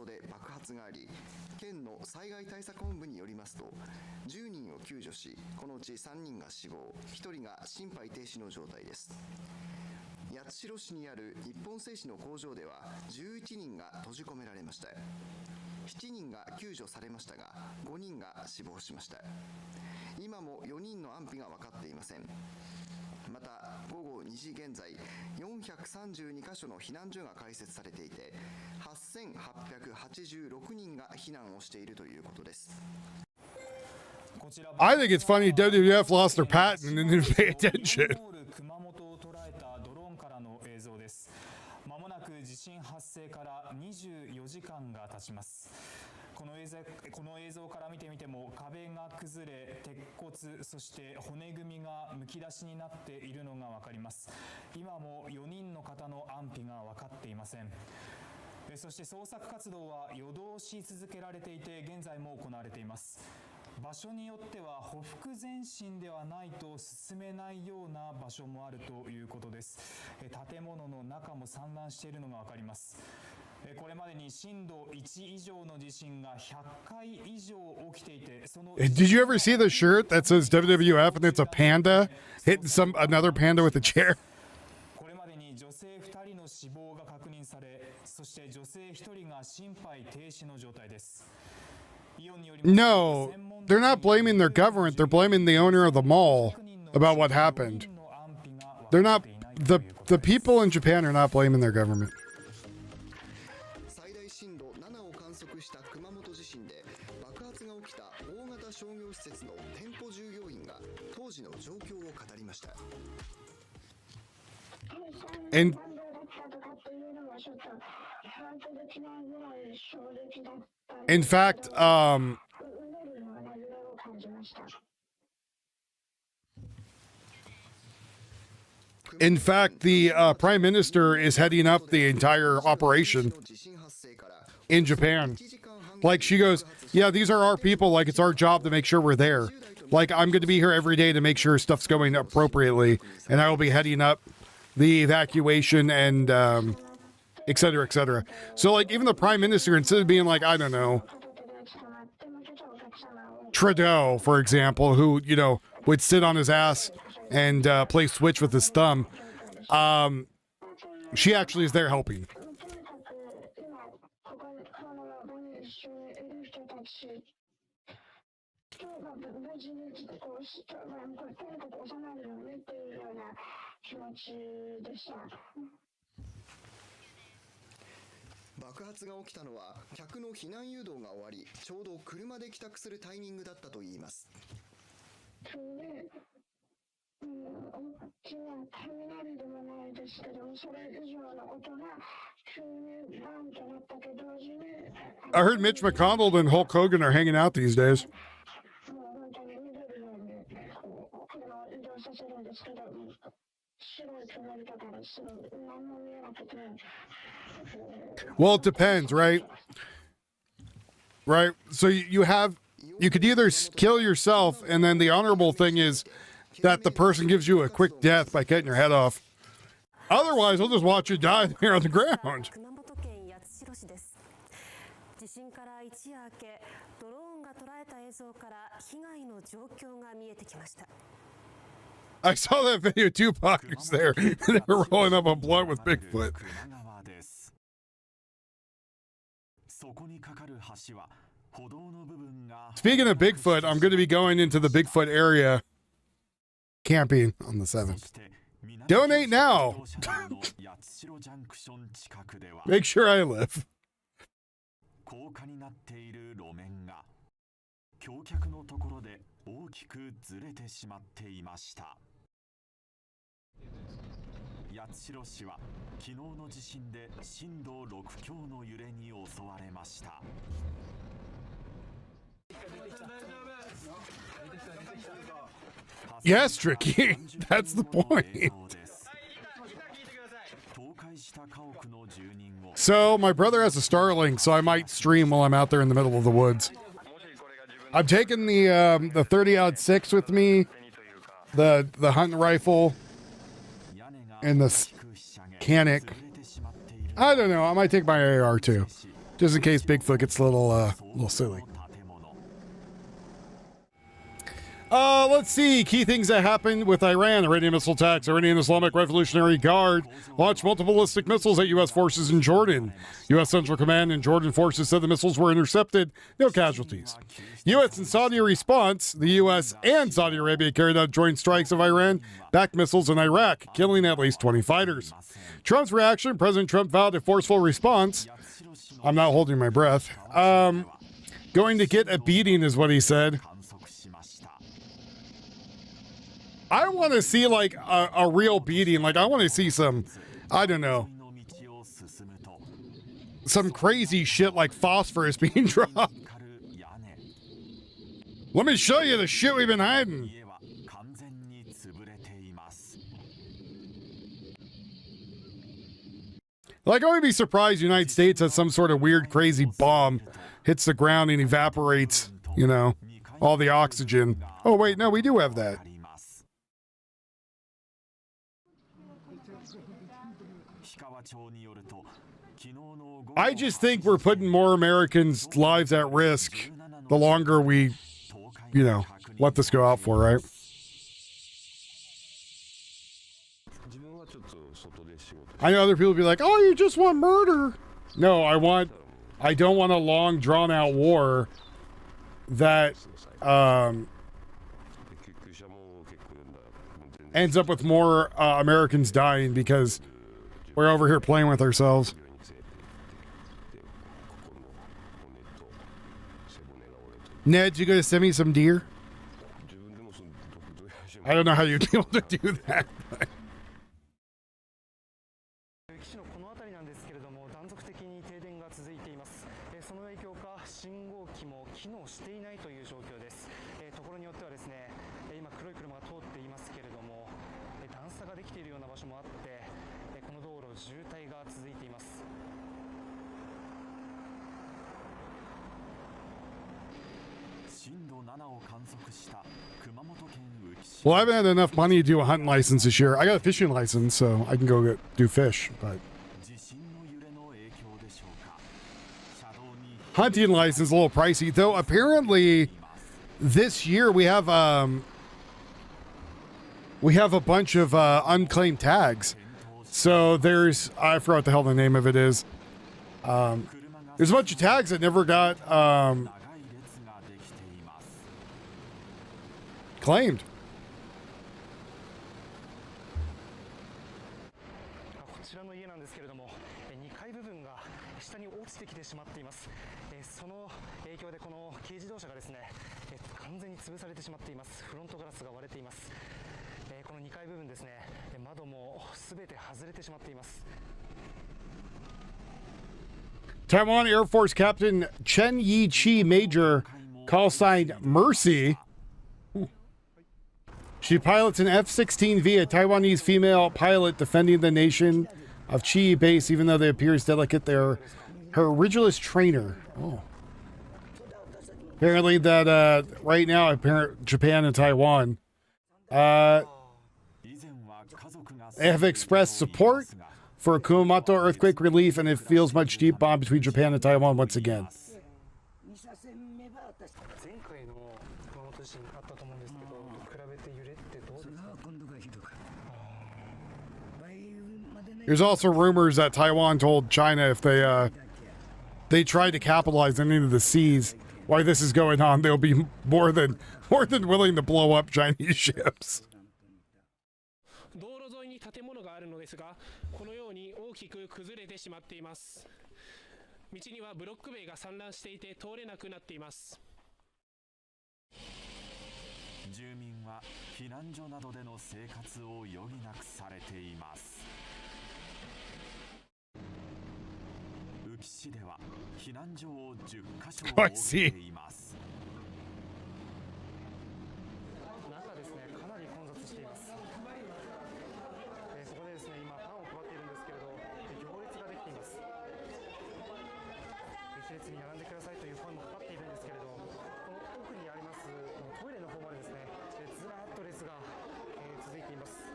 このうち3人が死亡、1人が心肺停止の状態です。八代市にある日本製紙の工場では11人が閉じ込められました。7人が救助されましたが、5人が死亡しました。今も4人の安否が分かっていません。また午後2時現在、432カ所の避難所が開設されていて、8886人が避難をしているということです。
I think it's funny WWF lost their patent and didn't pay attention.
まもなく地震発生から24時間が経ちます。この映像から見てみても壁が崩れ、鉄骨、そして骨組みがむき出しになっているのが分かります。今も4人の方の安否が分かっていません。そして捜索活動は夜通し続けられていて、現在も行われています。場所によっては匍匐前進ではないと進めないような場所もあるということです。建物の中も散乱しているのが分かります。これまでに震度1以上の地震が100回以上起きていて、その
Did you ever see the shirt that says WWF and it's a panda hitting another panda with a chair?
これまでに女性2人の死亡が確認され、そして女性1人が心肺停止の状態です。
No, they're not blaming their government. They're blaming the owner of the mall about what happened. They're not, the people in Japan are not blaming their government.
最大震度7を観測した熊本地震で爆発が起きた大型商業施設の店舗従業員が当時の状況を語りました。
And in fact, the Prime Minister is heading up the entire operation in Japan. Like, she goes, yeah, these are our people. Like, it's our job to make sure we're there. Like, I'm going to be here every day to make sure stuff's going appropriately. And I will be heading up the evacuation and et cetera, et cetera. So, like, even the Prime Minister, instead of being like, I don't know, Trudeau, for example, who, would sit on his ass and play Switch with his thumb. She actually is there helping. I heard Mitch McConnell and Hulk Hogan are hanging out these days. Well, it depends, right? Right. So you could either kill yourself, and then the honorable thing is that the person gives you a quick death by cutting your head off. Otherwise, we'll just watch you die there on the ground. I saw that video. Tupac was there. They were rolling up a blunt with Bigfoot. Speaking of Bigfoot, I'm going to be going into the Bigfoot area camping on the 7th. Donate now. Make sure I live. Yes, Tricky. That's the point. So my brother has a Starlink, so I might stream while I'm out there in the middle of the woods. I'm taking the 30-06 with me, the hunting rifle, and the Canic. I don't know. I might take my AR too, just in case Bigfoot gets a little silly. Let's see. Key things that happened with Iran. Iranian missile attacks. Iranian Islamic Revolutionary Guard launched multiple ballistic missiles at U.S. forces in Jordan. U.S. Central Command and Jordan forces said the missiles were intercepted. No casualties. U.S. and Saudi response. The U.S. and Saudi Arabia carried out joint strikes of Iran-backed missiles in Iraq, killing at least 20 fighters. Trump's reaction. President Trump vowed a forceful response. I'm not holding my breath. Going to get a beating is what he said. I want to see like a real beating. Like I want to see some, I don't know, some crazy shit like phosphorus being dropped. Let me show you the shit we've been hiding. Like I would be surprised the United States has some sort of weird crazy bomb hits the ground and evaporates, you know, all the oxygen. Oh wait, no, we do have that. I just think we're putting more Americans' lives at risk the longer we, you know, let this go out for, right? I know other people will be like, oh, you just want murder. No, I don't want a long, drawn-out war that ends up with more Americans dying because we're over here playing with ourselves. Ned, you gonna send me some deer? I don't know how you'd be able to do that. But. Well, I haven't had enough money to do a hunting license this year. I got a fishing license, so I can go do fish, but hunting license is a little pricey. Though apparently this year we have we have a bunch of unclaimed tags. So there's, I forgot what the hell the name of it is. There's a bunch of tags that never got claimed.
こちらの家なんですけれども、2階部分が下に落ちてきてしまっています。その影響でこの軽自動車がですね、完全に潰されてしまっています。フロントガラスが割れています。この2階部分ですね、窓もすべて外れてしまっています。
Taiwan Air Force Captain Chen Yi-chi Major, call sign Mercy. She pilots an F-16V, a Taiwanese female pilot defending the nation of Chi base, even though they appear as delicate. They're her originalist trainer. Oh. Apparently that right now, Japan and Taiwan have expressed support for Kumamoto earthquake relief, and it feels much deep bond between Japan and Taiwan once again. There's also rumors that Taiwan told China if they tried to capitalize on any of the seas while this is going on, they'll be more than willing to blow up Chinese ships.
道路沿いに建物があるのですが、このように大きく崩れてしまっています。道にはブロック塀が散乱していて通れなくなっています。
住民は避難所などでの生活を余儀なくされています。宇城市では避難所を10カ所設けています。
中ですね、かなり混雑しています。そこでですね、今パンを配っているんですけれど、行列ができています。一列に並んでくださいという声もかかっているんですけれど、この奥にありますトイレの方までですね、ずらっと列が続いています。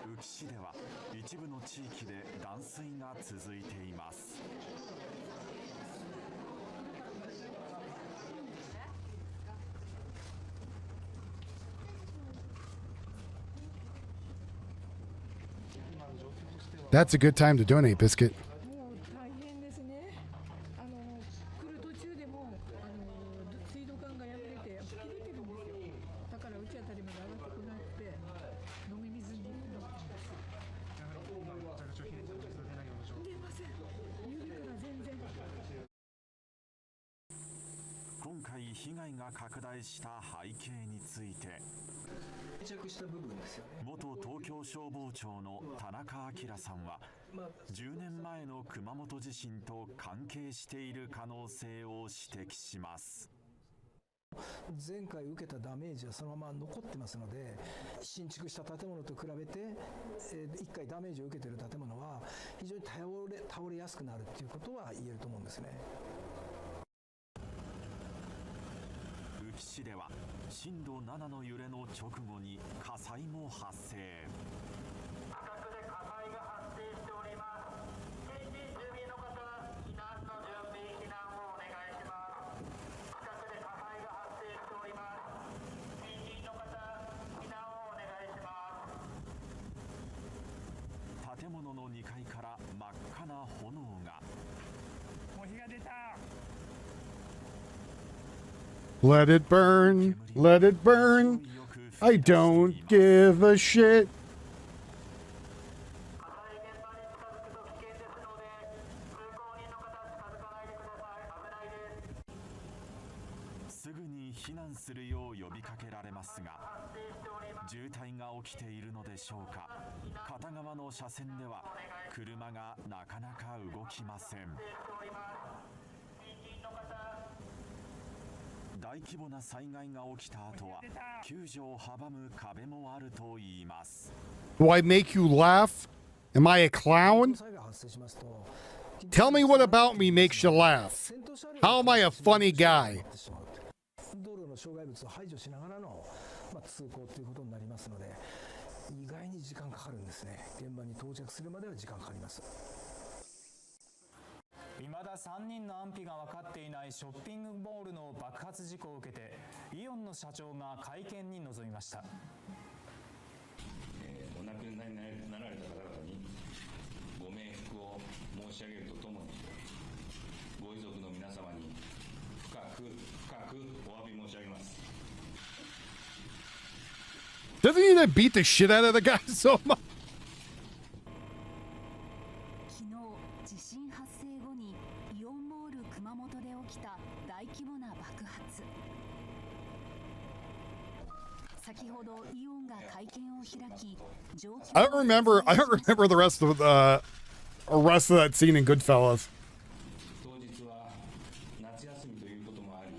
宇城市では一部の地域で断水が続いています。
That's a good time to donate, Biscuit.
もう大変ですね。来る途中でも水道管が破れて切れてるんですよ。だからうちあたりまで上がってこなくて飲み水になってます。出ません。指から全然。
今回被害が拡大した背景について。元東京消防庁の田中明さんは10年前の熊本地震と関係している可能性を指摘します。
前回受けたダメージはそのまま残ってますので、新築した建物と比べて1回ダメージを受けている建物は非常に倒れやすくなるということは言えると思うんですね。
宇城市では震度7の揺れの直後に火災も発生。近くで火災が発生しております。近隣住民の方、避難の準備、避難をお願いします。近くで火災が発生しております。近隣の方、避難をお願いします。建物の2階から真っ赤な炎が。もう火が出た。
Let it burn, let it burn. I don't give a shit.
すぐに避難するよう呼びかけられますが、渋滞が起きているのでしょうか。片側の車線では車がなかなか動きません。大規模な災害が起きた後は救助を阻む壁もあると言います。
Do I make you laugh? Am I a clown? Tell me what about me makes you laugh. How am I a funny guy?
道路の障害物を排除しながらの通行ということになりますので、意外に時間かかるんですね。現場に到着するまでは時間かかります。
未だ3人の安否が分かっていないショッピングモールの爆発事故を受けてイオンの社長が会見に臨みました。
お亡くなりになられた方々にご冥福を申し上げるとともに、ご遺族の皆様に深くお詫び申し上げます。
Doesn't he like beat the shit out of the guy so much?
昨日、地震発生後にイオンモール熊本で起きた大規模な爆発。先ほどイオンが会見を開き、
I don't remember the rest of that scene in Goodfellas.
当日は夏休みということもあり、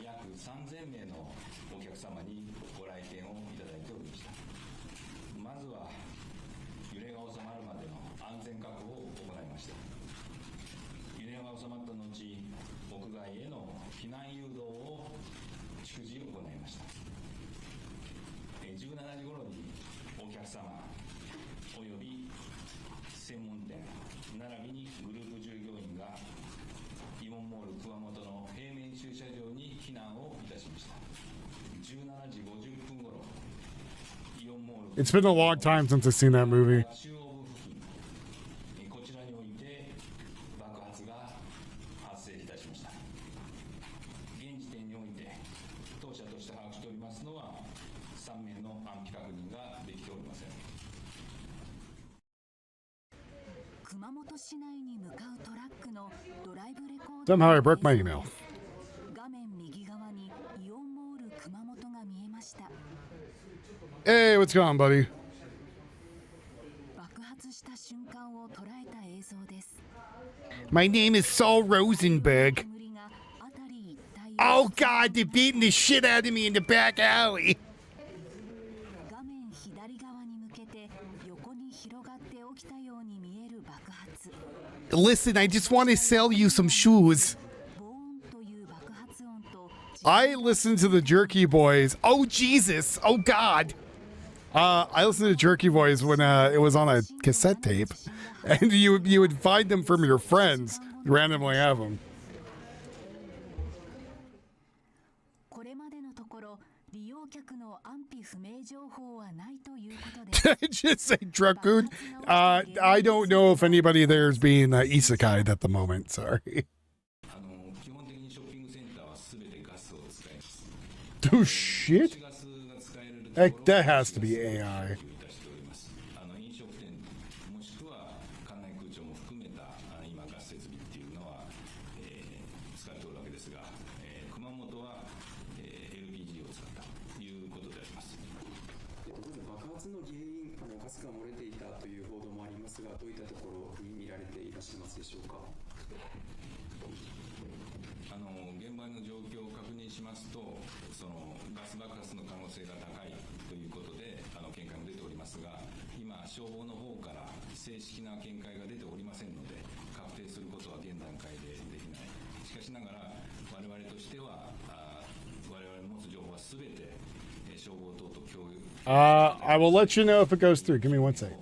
約3000名のお客様にご来店をいただいておりました。まずは揺れが収まるまでの安全確保を行いました。揺れが収まった後、屋外への避難誘導を逐次行いました。17時頃にお客様および専門店並びにグループ従業員がイオンモール熊本の平面駐車場に避難をいたしました。17時50分頃、イオンモール
It's been a long time since I've seen that movie.
こちらにおいて爆発が発生いたしました。現時点において当社として把握しておりますのは3名の安否確認ができておりません。
熊本市内に向かうトラックのドライブレコー
Somehow I broke my email.
画面右側にイオンモール熊本が見えました。
Hey, what's going on, buddy?
爆発した瞬間を捉えた映像です。
My name is Saul Rosenberg. Oh God, they're beating the shit out of me in the back alley.
画面左側に向けて横に広がって起きたように見える爆発。
Listen, I just want to sell you some shoes. I listened to the Jerky Boys. Oh Jesus! Oh God! I listened to Jerky Boys when it was on a cassette tape, and you would find them from your friends. You randomly have them.
これまでのところ利用客の安否不明情報はないということで
Did I just say Dracun? I don't know if anybody there is being isekai'd at the moment. Sorry. Oh shit! That has to be AI.
現場の状況を確認しますと、そのガス爆発の可能性が高いということで見解も出ておりますが、今消防の方から正式な見解が出ておりませんので確定することは現段階でできない。しかしながら我々としては我々の持つ情報はすべて消防等と共有。
I will let you know if it goes through. Give me one second.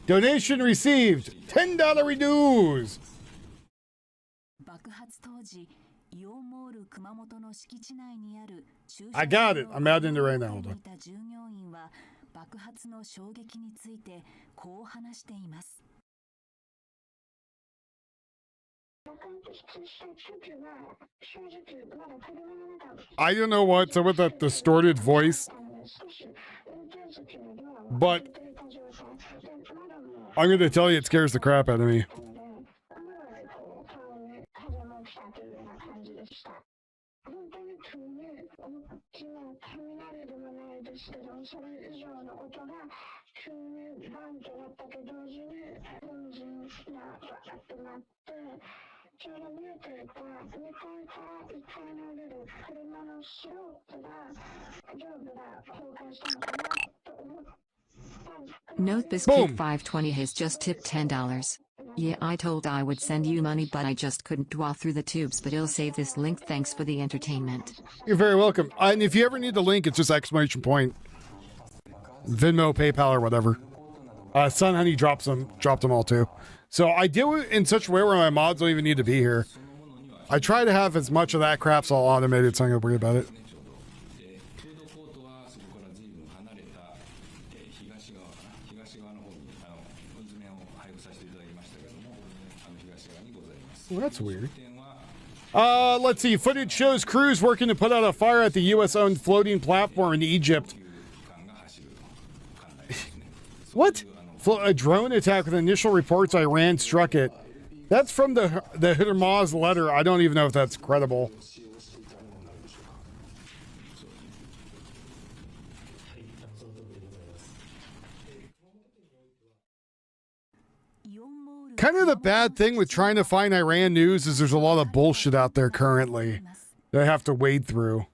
Donation received. $10 reduce.
爆発当時、イオンモール熊本の敷地内にある駐
I
車
got
場
it. I'm adding it right now.
に
Hold
い
on.
た従業員は爆発の衝撃についてこう話しています。
I don't know what's up with that distorted voice, but I'm going to tell you it scares the crap out of me.
Note this kid 520 has just tipped $10. Yeah, I told I would send you money, but I just couldn't draw through the tubes, but I'll save this link. Thanks for the entertainment.
You're very welcome. And if you ever need the link, it's just exclamation point. Venmo, PayPal, or whatever. Sun Honey dropped them all too. So I do it in such a way where my mods don't even need to be here. I try to have as much of that crap all automated, so I'm gonna worry about it. Well, that's weird. Let's see. Footage shows crews working to put out a fire at the U.S.-owned floating platform in Egypt. What? A drone attack with initial reports Iran struck it. That's from the Hamas letter. I don't even know if that's credible. Kind of the bad thing with trying to find Iran news is there's a lot of bullshit out there currently that I have to wade through.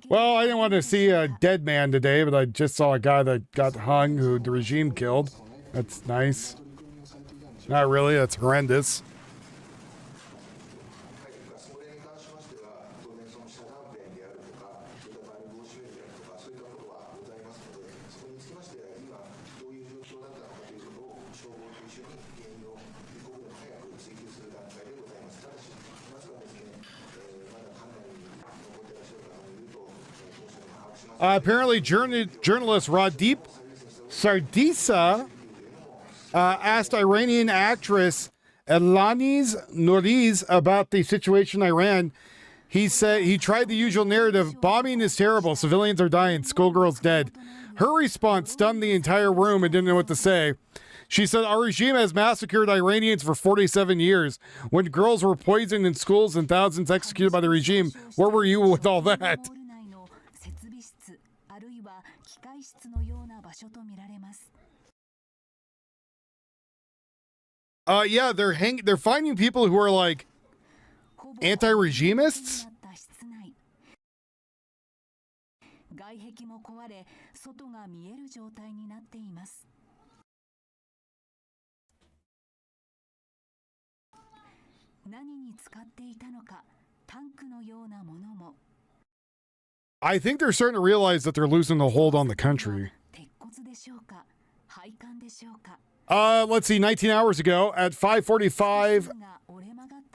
Well, I didn't want to see a dead man today, but I just saw a guy that got hung who the regime killed. That's nice. Not really, that's horrendous. Apparently, journalist Radip Sardisa asked Iranian actress Elaniz Nouriz about the situation in Iran. He said he tried the usual narrative, bombing is terrible, civilians are dying, schoolgirls dead. Her response stunned the entire room and didn't know what to say. She said, our regime has massacred Iranians for 47 years. When girls were poisoned in schools and thousands executed by the regime, where were you with all that? Yeah, they're finding people who are like anti-regimists. I think they're starting to realize that they're losing the hold on the country. Let's see, 19 hours ago at 5:45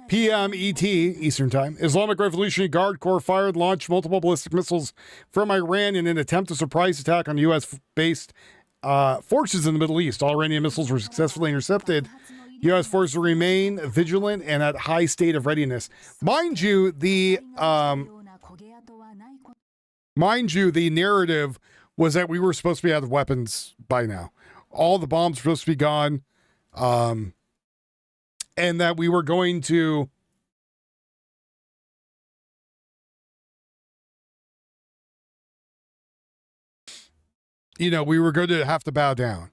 p.m. ET, Eastern Time, Islamic Revolutionary Guard Corps fired, launched multiple ballistic missiles from Iran in an attempt to surprise attack on U.S.-based forces in the Middle East. All Iranian missiles were successfully intercepted. U.S. forces remain vigilant and at high state of readiness. Mind you, the narrative was that we were supposed to be out of weapons by now. All the bombs were supposed to be gone. And that we were going to we were going to have to bow down.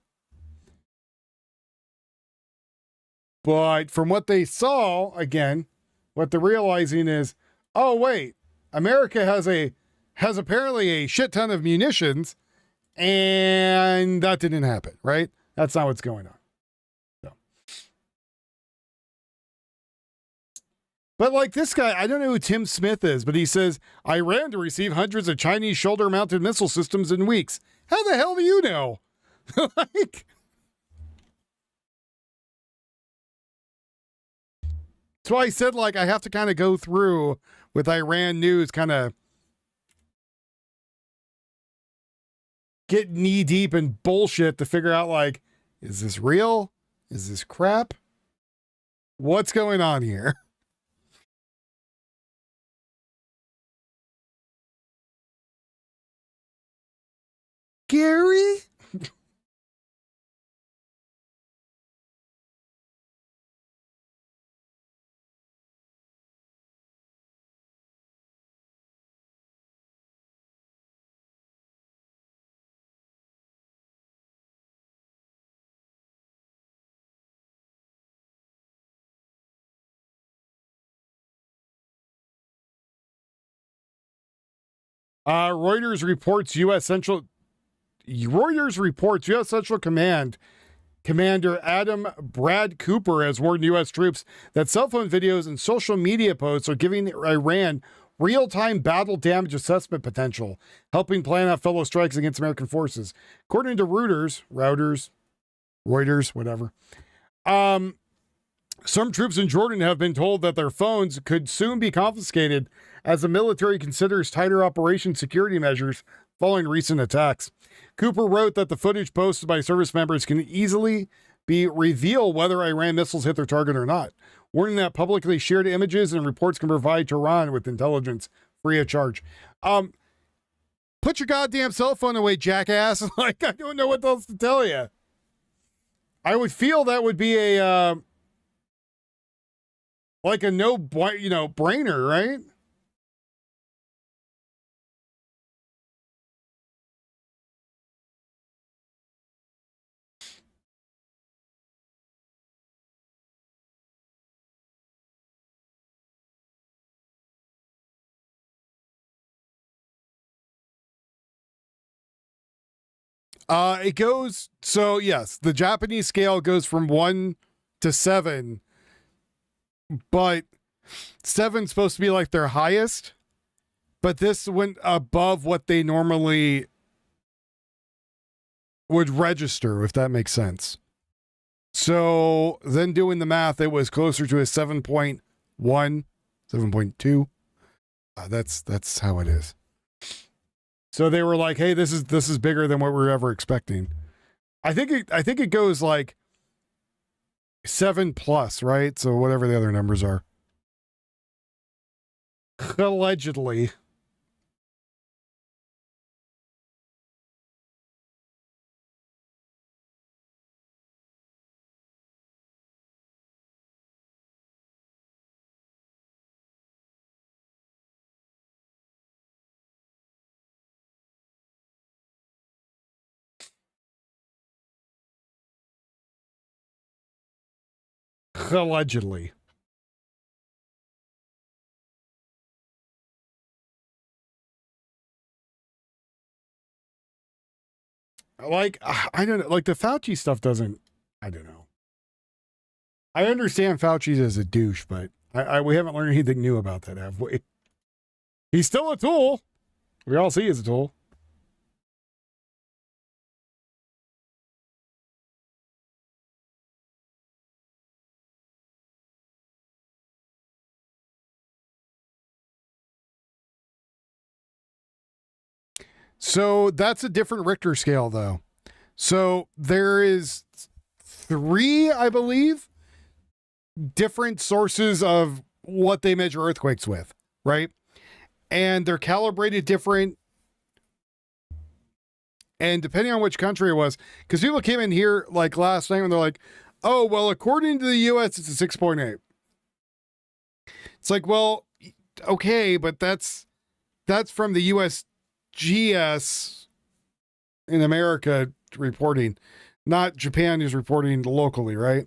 But from what they saw, again, what they're realizing is, oh wait, America has apparently a shit ton of munitions, and that didn't happen, right? That's not what's going on. So. But like this guy, I don't know who Tim Smith is, but he says Iran to receive hundreds of Chinese shoulder-mounted missile systems in weeks. How the hell do you know? Like, so I said, like, I have to kind of go through with Iran news, kind of get knee deep in bullshit to figure out, like, is this real? Is this crap? What's going on here? Gary? Reuters reports U.S. Central Command Commander Adam Brad Cooper has warned U.S. troops that cell phone videos and social media posts are giving Iran real-time battle damage assessment potential, helping plan out fellow strikes against American forces. According to Reuters, Reuters, whatever. Some troops in Jordan have been told that their phones could soon be confiscated as the military considers tighter operation security measures following recent attacks. Cooper wrote that the footage posted by service members can easily reveal whether Iran missiles hit their target or not, warning that publicly shared images and reports can provide Tehran with intelligence free of charge. Put your goddamn cell phone away, jackass. Like, I don't know what else to tell you. I would feel that would be a like a brainer, right? It goes, so yes, the Japanese scale goes from 1 to 7, but 7's supposed to be like their highest, but this went above what they normally would register, if that makes sense. So then doing the math, it was closer to a 7.1, 7.2. That's how it is. So they were like, "Hey, this is bigger than what we were ever expecting." I think it goes like 7 plus, right? So whatever the other numbers are. Allegedly. Allegedly. Like, I don't know. Like, the Fauci stuff doesn't, I don't know. I understand Fauci's as a douche, but we haven't learned anything new about that, have we? He's still a tool. We all see he's a tool. So that's a different Richter scale, though. So there is 3, I believe, different sources of what they measure earthquakes with, right? And they're calibrated different. And depending on which country it was, because people came in here like last night and they're like, "Oh, well, according to the US, it's a 6.8. It's like, well, okay, but that's from the USGS in America reporting, not Japan is reporting locally, right?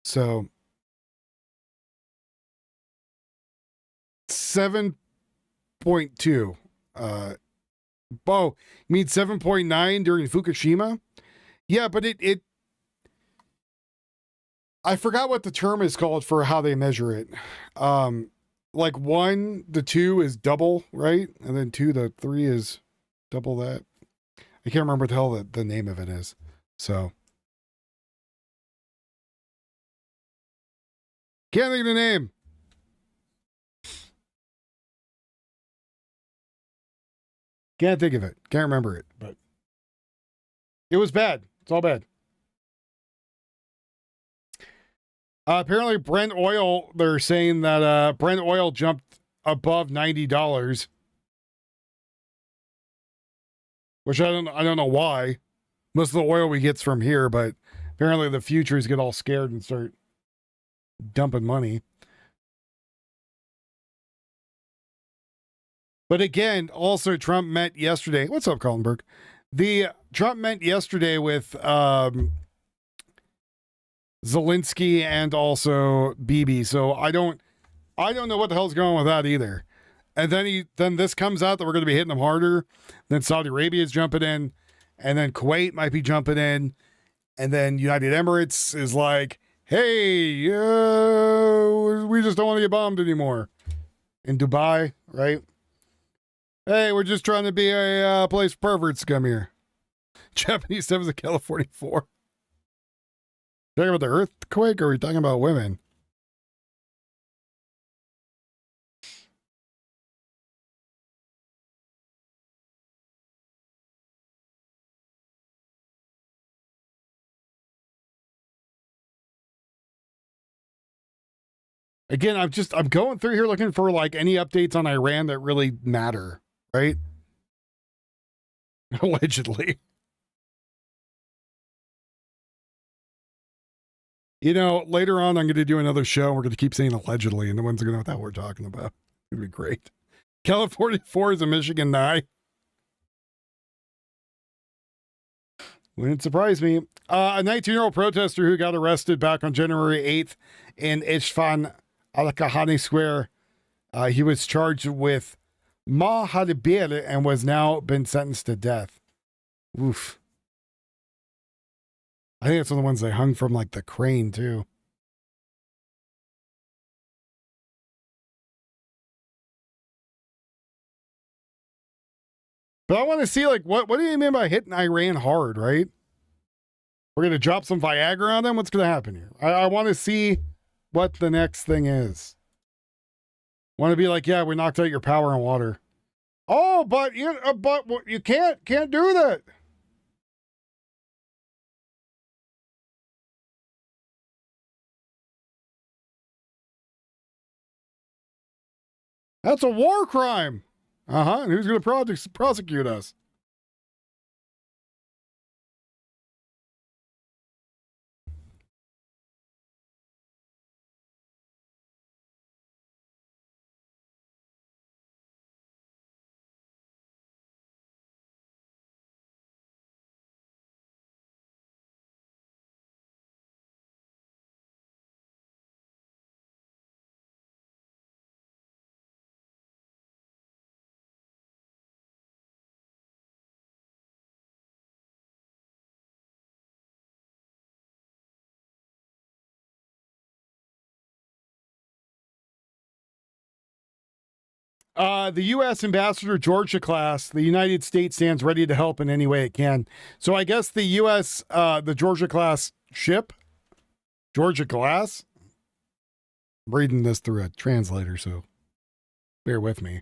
So 7.2. You mean 7.9 during Fukushima? Yeah, but it I forgot what the term is called for how they measure it. Like 1 to 2 is double, right? And then 2 to 3 is double that. I can't remember what the hell the name of it is. So can't think of the name. Can't think of it. Can't remember it, but it was bad. It's all bad. Apparently Brent oil, they're saying that Brent oil jumped above $90, which I don't know why. Most of the oil we get's from here, but apparently the futures get all scared and start dumping money. But again, also Trump met yesterday. What's up, Kallenberg? Trump met yesterday with Zelensky and also Bibi. So I don't know what the hell's going on with that either. And then this comes out that we're going to be hitting them harder. Then Saudi Arabia is jumping in, and then Kuwait might be jumping in, and then United Emirates is like, "Hey, we just don't want to get bombed anymore." In Dubai, right? "Hey, we're just trying to be a place for perverts to come here." Japanese 7 to California 4. Talking about the earthquake, or are we talking about women? Again, I'm going through here looking for like any updates on Iran that really matter, right? Allegedly. You know, later on I'm going to do another show and we're going to keep saying allegedly, and the ones are going to know what the hell we're talking about. It'd be great. California 4 is a Michigan 9. Wouldn't surprise me. A 19-year-old protester who got arrested back on January 8th in Isfahan Al-Kahani Square. He was charged with Mahadibir and was now been sentenced to death. Oof. I think that's one of the ones they hung from like the crane too. But I want to see like what do you mean by hitting Iran hard, right? We're gonna drop some Viagra on them? What's gonna happen here? I want to see what the next thing is. Want to be like, yeah, we knocked out your power and water. Oh, but you can't do that. That's a war crime. And who's going to prosecute us? The U.S. Ambassador Georgia class, the United States stands ready to help in any way it can. So I guess the U.S., the Georgia class ship, Georgia class, I'm reading this through a translator, so bear with me.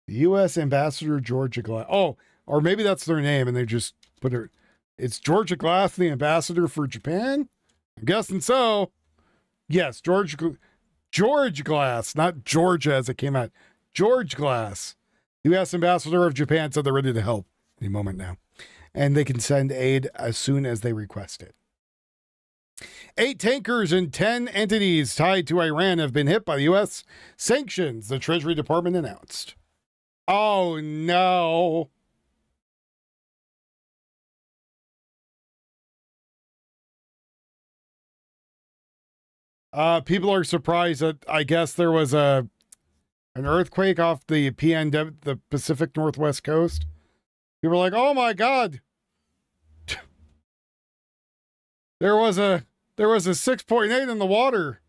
The U.S. Ambassador Georgia Glass. Oh, or maybe that's their name, and they just put it. It's Georgia Glass, the ambassador for Japan. I'm guessing so. Yes, George Glass, not Georgia as it came out. George Glass, U.S. ambassador of Japan, said they're ready to help any moment now, and they can send aid as soon as they request it. 8 tankers and 10 entities tied to Iran have been hit by the U.S. sanctions, the Treasury Department announced. Oh, no. People are surprised that I guess there was an earthquake off the the Pacific Northwest coast. People are like, oh my God. There was a 6.8 in the water.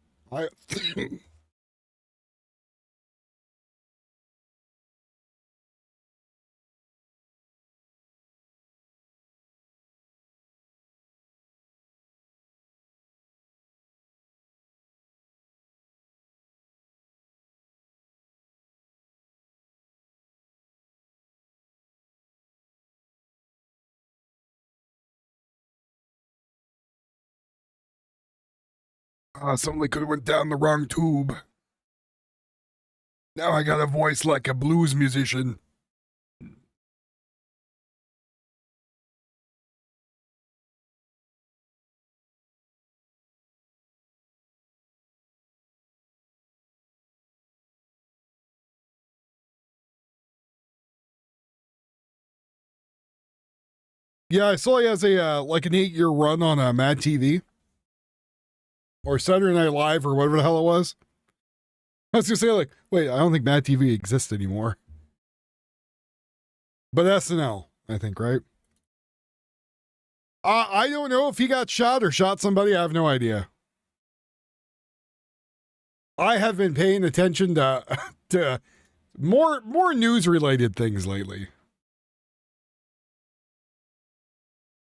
Somebody could have went down the wrong tube. Now I got a voice like a blues musician. Yeah, I saw he has a like an 8-year run on Mad TV or Saturday Night Live or whatever the hell it was. I was gonna say like, wait, I don't think Mad TV exists anymore. But SNL, I think, right? I don't know if he got shot or shot somebody. I have no idea. I have been paying attention to more news related things lately.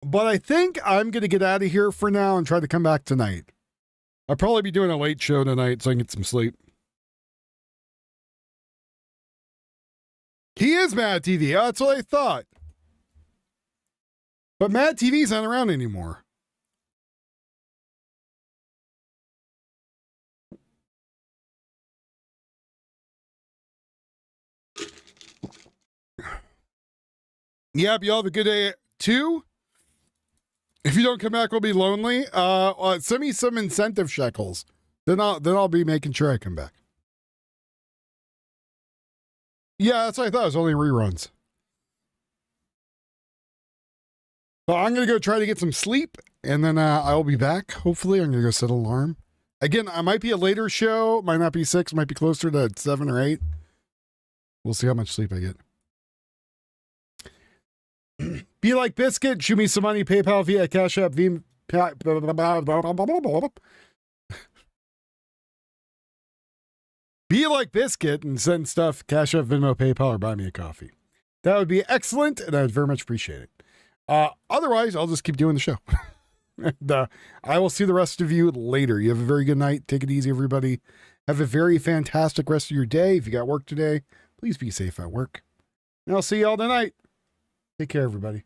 But I think I'm going to get out of here for now and try to come back tonight. I'll probably be doing a late show tonight so I can get some sleep. He is Mad TV. That's what I thought. But Mad TV's not around anymore. Yep, y'all have a good day too. If you don't come back, we'll be lonely. Send me some incentive shekels. Then I'll be making sure I come back. Yeah, that's what I thought. It was only reruns. So I'm going to go try to get some sleep, and then I'll be back. Hopefully, I'm going to go set an alarm. Again, I might be a later show. Might not be 6. Might be closer to 7 or 8. We'll see how much sleep I get. Be like Biscuit. Shoot me some money. PayPal via Cash App. Be like Biscuit and send stuff. Cash App, Venmo, PayPal, or buy me a coffee. That would be excellent, and I would very much appreciate it. Otherwise, I'll just keep doing the show. And I will see the rest of you later. You have a very good night. Take it easy, everybody. Have a very fantastic rest of your day. If you got work today, please be safe at work. And I'll see you all tonight. Take care, everybody.